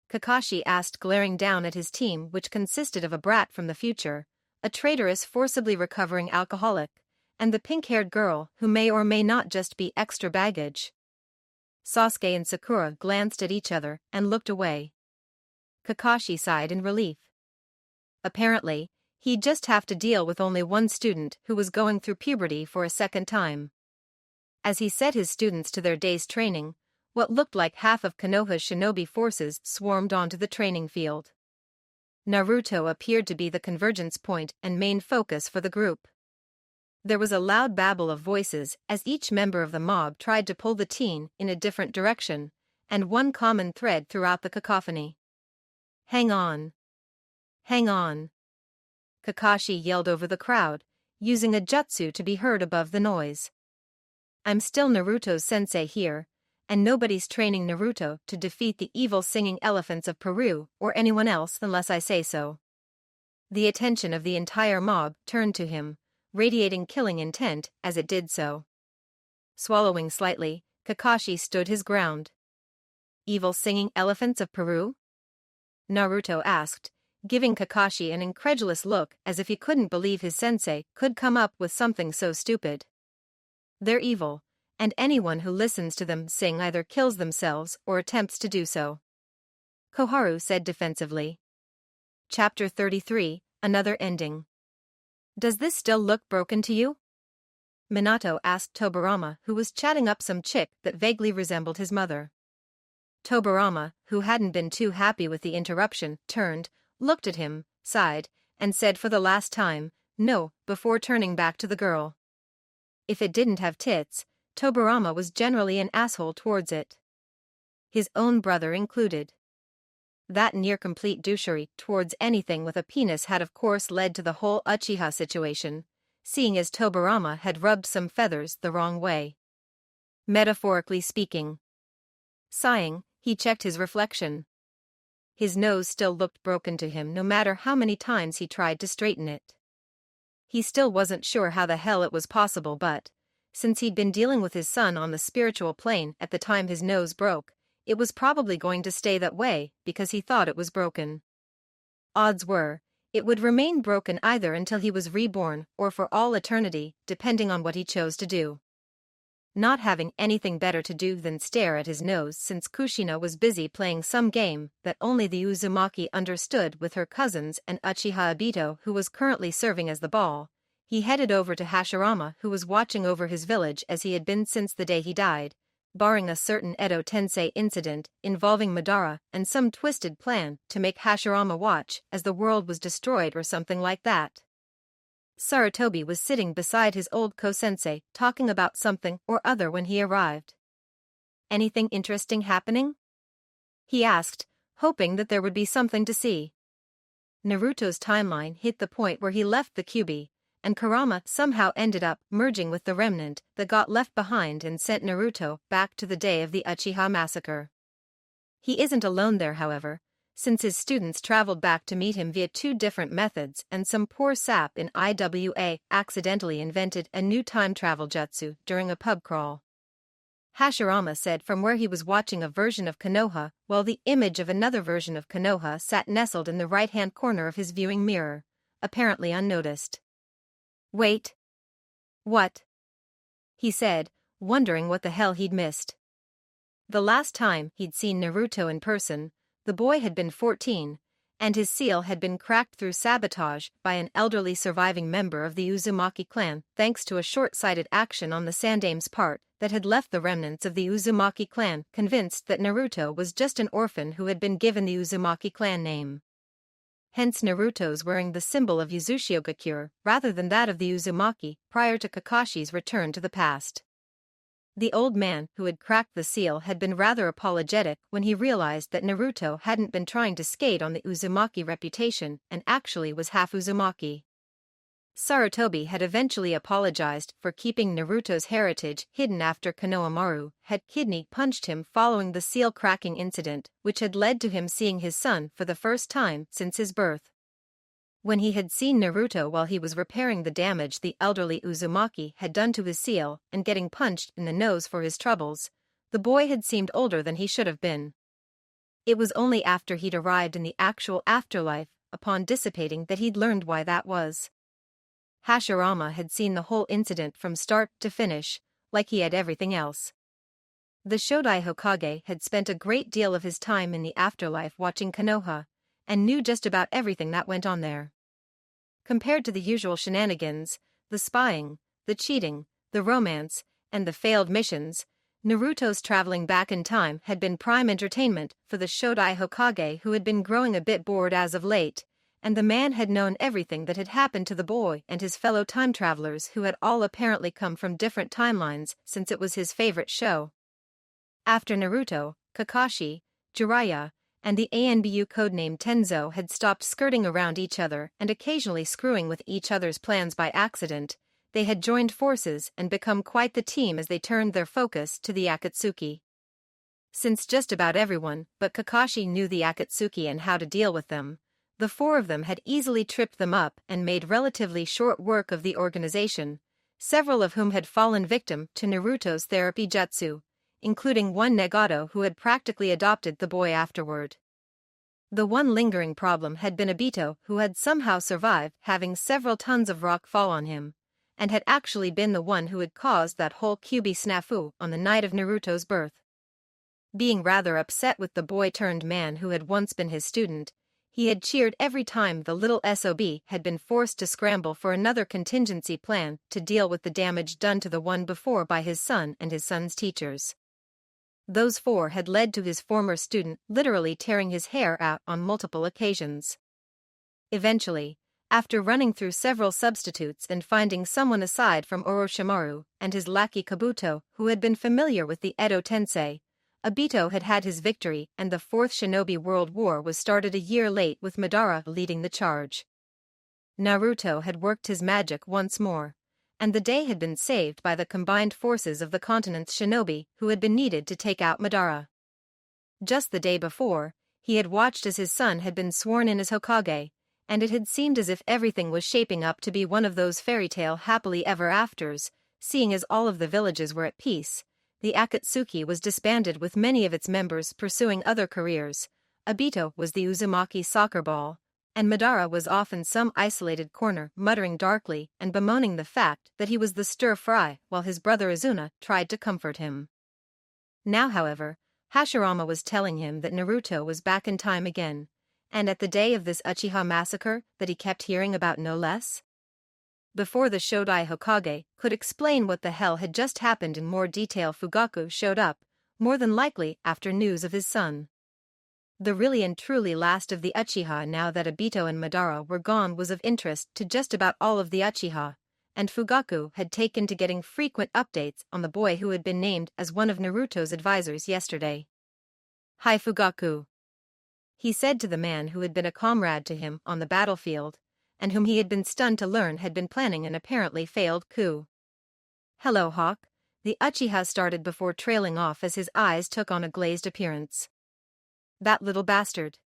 Kakashi asked, glaring down at his team, which consisted of a brat from the future, a traitorous forcibly recovering alcoholic, and the pink-haired girl who may or may not just be extra baggage. Sasuke and Sakura glanced at each other and looked away. Kakashi sighed in relief. Apparently, he'd just have to deal with only one student who was going through puberty for a second time. As he set his students to their day's training, what looked like half of Konoha's shinobi forces swarmed onto the training field. Naruto appeared to be the convergence point and main focus for the group. There was a loud babble of voices as each member of the mob tried to pull the teen in a different direction, and one common thread throughout the cacophony. "Hang on. Hang on." Kakashi yelled over the crowd, using a jutsu to be heard above the noise. "I'm still Naruto's sensei here, and nobody's training Naruto to defeat the evil singing elephants of Peru or anyone else unless I say so." The attention of the entire mob turned to him, radiating killing intent as it did so. Swallowing slightly, Kakashi stood his ground. "Evil singing elephants of Peru?" Naruto asked, giving Kakashi an incredulous look as if he couldn't believe his sensei could come up with something so stupid. "They're evil, and anyone who listens to them sing either kills themselves or attempts to do so," Koharu said defensively. Chapter 33, Another Ending. Does this still look broken to you? Minato asked Tobirama, who was chatting up some chick that vaguely resembled his mother. Tobirama, who hadn't been too happy with the interruption, turned, looked at him, sighed, and said for the last time, "No," before turning back to the girl. If it didn't have tits, Tobirama was generally an asshole towards it. His own brother included. That near-complete douchery towards anything with a penis had of course led to the whole Uchiha situation, seeing as Tobirama had rubbed some feathers the wrong way. Metaphorically speaking. Sighing, he checked his reflection. His nose still looked broken to him no matter how many times he tried to straighten it. He still wasn't sure how the hell it was possible, but, since he'd been dealing with his son on the spiritual plane at the time his nose broke, it was probably going to stay that way because he thought it was broken. Odds were, it would remain broken either until he was reborn or for all eternity, depending on what he chose to do. Not having anything better to do than stare at his nose since Kushina was busy playing some game that only the Uzumaki understood with her cousins and Uchiha Obito, who was currently serving as the ball, he headed over to Hashirama, who was watching over his village as he had been since the day he died, barring a certain Edo Tensei incident involving Madara and some twisted plan to make Hashirama watch as the world was destroyed or something like that. Sarutobi was sitting beside his old ko-sensei talking about something or other when he arrived. "Anything interesting happening?" he asked, hoping that there would be something to see. Naruto's timeline hit the point where he left the Kyuubi, and Kurama somehow ended up merging with the remnant that got left behind and sent Naruto back to the day of the Uchiha massacre. He isn't alone there, however, since his students traveled back to meet him via 2 different methods, and some poor sap in IWA accidentally invented a new time travel jutsu during a pub crawl. Hashirama said from where he was watching a version of Konoha, while the image of another version of Konoha sat nestled in the right-hand corner of his viewing mirror, apparently unnoticed. "Wait. What?" he said, wondering what the hell he'd missed. The last time he'd seen Naruto in person, the boy had been 14, and his seal had been cracked through sabotage by an elderly surviving member of the Uzumaki clan thanks to a short-sighted action on the Sandame's part that had left the remnants of the Uzumaki clan convinced that Naruto was just an orphan who had been given the Uzumaki clan name. Hence Naruto's wearing the symbol of Uzushiogakure rather than that of the Uzumaki prior to Kakashi's return to the past. The old man who had cracked the seal had been rather apologetic when he realized that Naruto hadn't been trying to skate on the Uzumaki reputation and actually was half Uzumaki. Sarutobi had eventually apologized for keeping Naruto's heritage hidden after Konohamaru had kidney punched him following the seal cracking incident, which had led to him seeing his son for the first time since his birth. When he had seen Naruto while he was repairing the damage the elderly Uzumaki had done to his seal and getting punched in the nose for his troubles, the boy had seemed older than he should have been. It was only after he'd arrived in the actual afterlife, upon dissipating, that he'd learned why that was. Hashirama had seen the whole incident from start to finish, like he had everything else. The Shodai Hokage had spent a great deal of his time in the afterlife watching Konoha, and knew just about everything that went on there. Compared to the usual shenanigans, the spying, the cheating, the romance, and the failed missions, Naruto's traveling back in time had been prime entertainment for the Shodai Hokage, who had been growing a bit bored as of late, and the man had known everything that had happened to the boy and his fellow time travelers who had all apparently come from different timelines since it was his favorite show. After Naruto, Kakashi, Jiraiya, and the ANBU codename Tenzo had stopped skirting around each other and occasionally screwing with each other's plans by accident, they had joined forces and become quite the team as they turned their focus to the Akatsuki. Since just about everyone but Kakashi knew the Akatsuki and how to deal with them, the 4 of them had easily tripped them up and made relatively short work of the organization, several of whom had fallen victim to Naruto's therapy jutsu, including one Nagato who had practically adopted the boy afterward. The one lingering problem had been Obito, who had somehow survived having several tons of rock fall on him, and had actually been the one who had caused that whole Kyuubi snafu on the night of Naruto's birth. Being rather upset with the boy-turned-man who had once been his student, He had cheered every time the little SOB had been forced to scramble for another contingency plan to deal with the damage done to the one before by his son and his son's teachers. Those four had led to his former student literally tearing his hair out on multiple occasions. Eventually, after running through several substitutes and finding someone aside from Orochimaru and his lackey Kabuto who had been familiar with the Edo Tensei, Obito had had his victory and the Fourth Shinobi World War was started a year late with Madara leading the charge. Naruto had worked his magic once more, and the day had been saved by the combined forces of the continent's shinobi who had been needed to take out Madara. Just the day before, he had watched as his son had been sworn in as Hokage, and it had seemed as if everything was shaping up to be one of those fairy tale happily ever afters, seeing as all of the villages were at peace. The Akatsuki was disbanded with many of its members pursuing other careers, Obito was the Uzumaki soccer ball, and Madara was off in some isolated corner muttering darkly and bemoaning the fact that he was the stir-fry while his brother Izuna tried to comfort him. Now however, Hashirama was telling him that Naruto was back in time again, and at the day of this Uchiha massacre that he kept hearing about no less. Before the Shodai Hokage could explain what the hell had just happened in more detail, Fugaku showed up, more than likely after news of his son. The really and truly last of the Uchiha now that Obito and Madara were gone was of interest to just about all of the Uchiha, and Fugaku had taken to getting frequent updates on the boy who had been named as one of Naruto's advisors yesterday. "Hi Fugaku," he said to the man who had been a comrade to him on the battlefield, and whom he had been stunned to learn had been planning an apparently failed coup. "Hello Hawk," the Uchiha started before trailing off as his eyes took on a glazed appearance. "That little bastard,"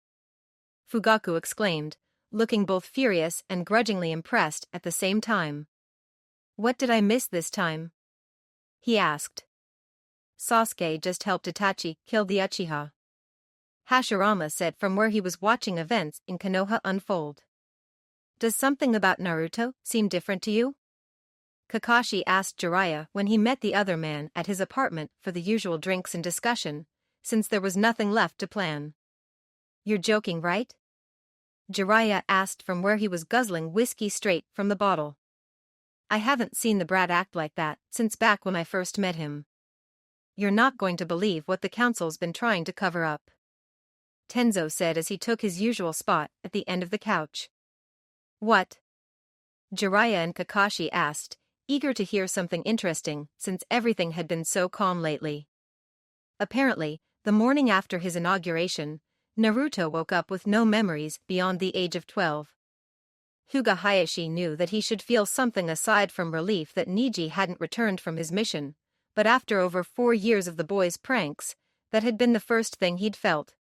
Fugaku exclaimed, looking both furious and grudgingly impressed at the same time. "What did I miss this time?" he asked. "Sasuke just helped Itachi kill the Uchiha," Hashirama said from where he was watching events in Konoha unfold. "Does something about Naruto seem different to you?" Kakashi asked Jiraiya when he met the other man at his apartment for the usual drinks and discussion, since there was nothing left to plan. "You're joking, right?" Jiraiya asked from where he was guzzling whiskey straight from the bottle. "I haven't seen the brat act like that since back when I first met him. You're not going to believe what the council's been trying to cover up," Tenzo said as he took his usual spot at the end of the couch. "What?" Jiraiya and Kakashi asked, eager to hear something interesting since everything had been so calm lately. Apparently, the morning after his inauguration, Naruto woke up with no memories beyond the age of 12. Hyuga Hayashi knew that he should feel something aside from relief that Niji hadn't returned from his mission, but after over 4 years of the boy's pranks, that had been the first thing he'd felt.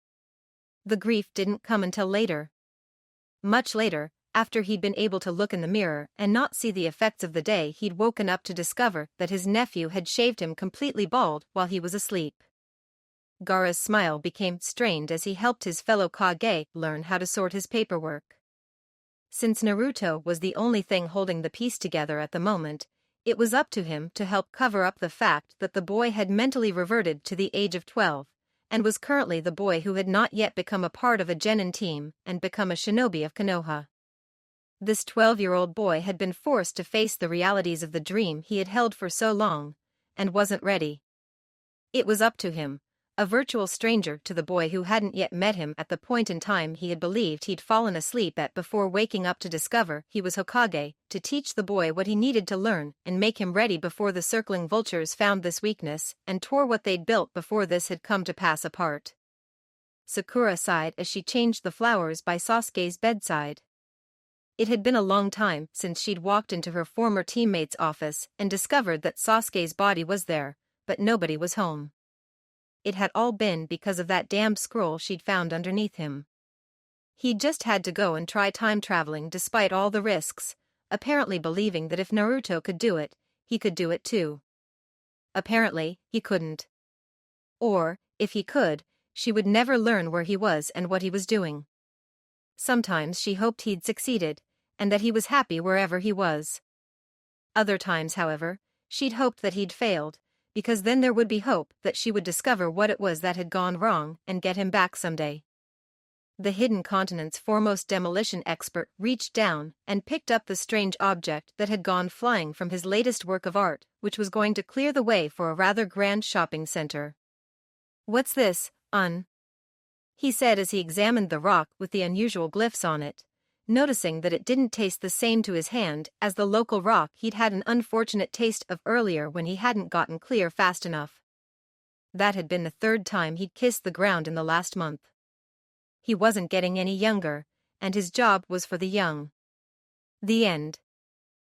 The grief didn't come until later. Much later, after he'd been able to look in the mirror and not see the effects of the day he'd woken up to discover that his nephew had shaved him completely bald while he was asleep. Gaara's smile became strained as he helped his fellow Kage learn how to sort his paperwork. Since Naruto was the only thing holding the piece together at the moment, it was up to him to help cover up the fact that the boy had mentally reverted to the age of 12, and was currently the boy who had not yet become a part of a genin team and become a shinobi of Konoha. This 12-year-old boy had been forced to face the realities of the dream he had held for so long, and wasn't ready. It was up to him, a virtual stranger to the boy who hadn't yet met him at the point in time he had believed he'd fallen asleep at before waking up to discover he was Hokage, to teach the boy what he needed to learn and make him ready before the circling vultures found this weakness and tore what they'd built before this had come to pass apart. Sakura sighed as she changed the flowers by Sasuke's bedside. It had been a long time since she'd walked into her former teammate's office and discovered that Sasuke's body was there, but nobody was home. It had all been because of that damned scroll she'd found underneath him. He'd just had to go and try time traveling despite all the risks, apparently believing that if Naruto could do it, he could do it too. Apparently, he couldn't. Or, if he could, she would never learn where he was and what he was doing. Sometimes she hoped he'd succeeded, and that he was happy wherever he was. Other times, however, she'd hoped that he'd failed, because then there would be hope that she would discover what it was that had gone wrong and get him back someday. The hidden continent's foremost demolition expert reached down and picked up the strange object that had gone flying from his latest work of art, which was going to clear the way for a rather grand shopping center. "What's this, he said as he examined the rock with the unusual glyphs on it, noticing that it didn't taste the same to his hand as the local rock he'd had an unfortunate taste of earlier when he hadn't gotten clear fast enough. That had been the third time he'd kissed the ground in the last month. He wasn't getting any younger, and his job was for the young. The end.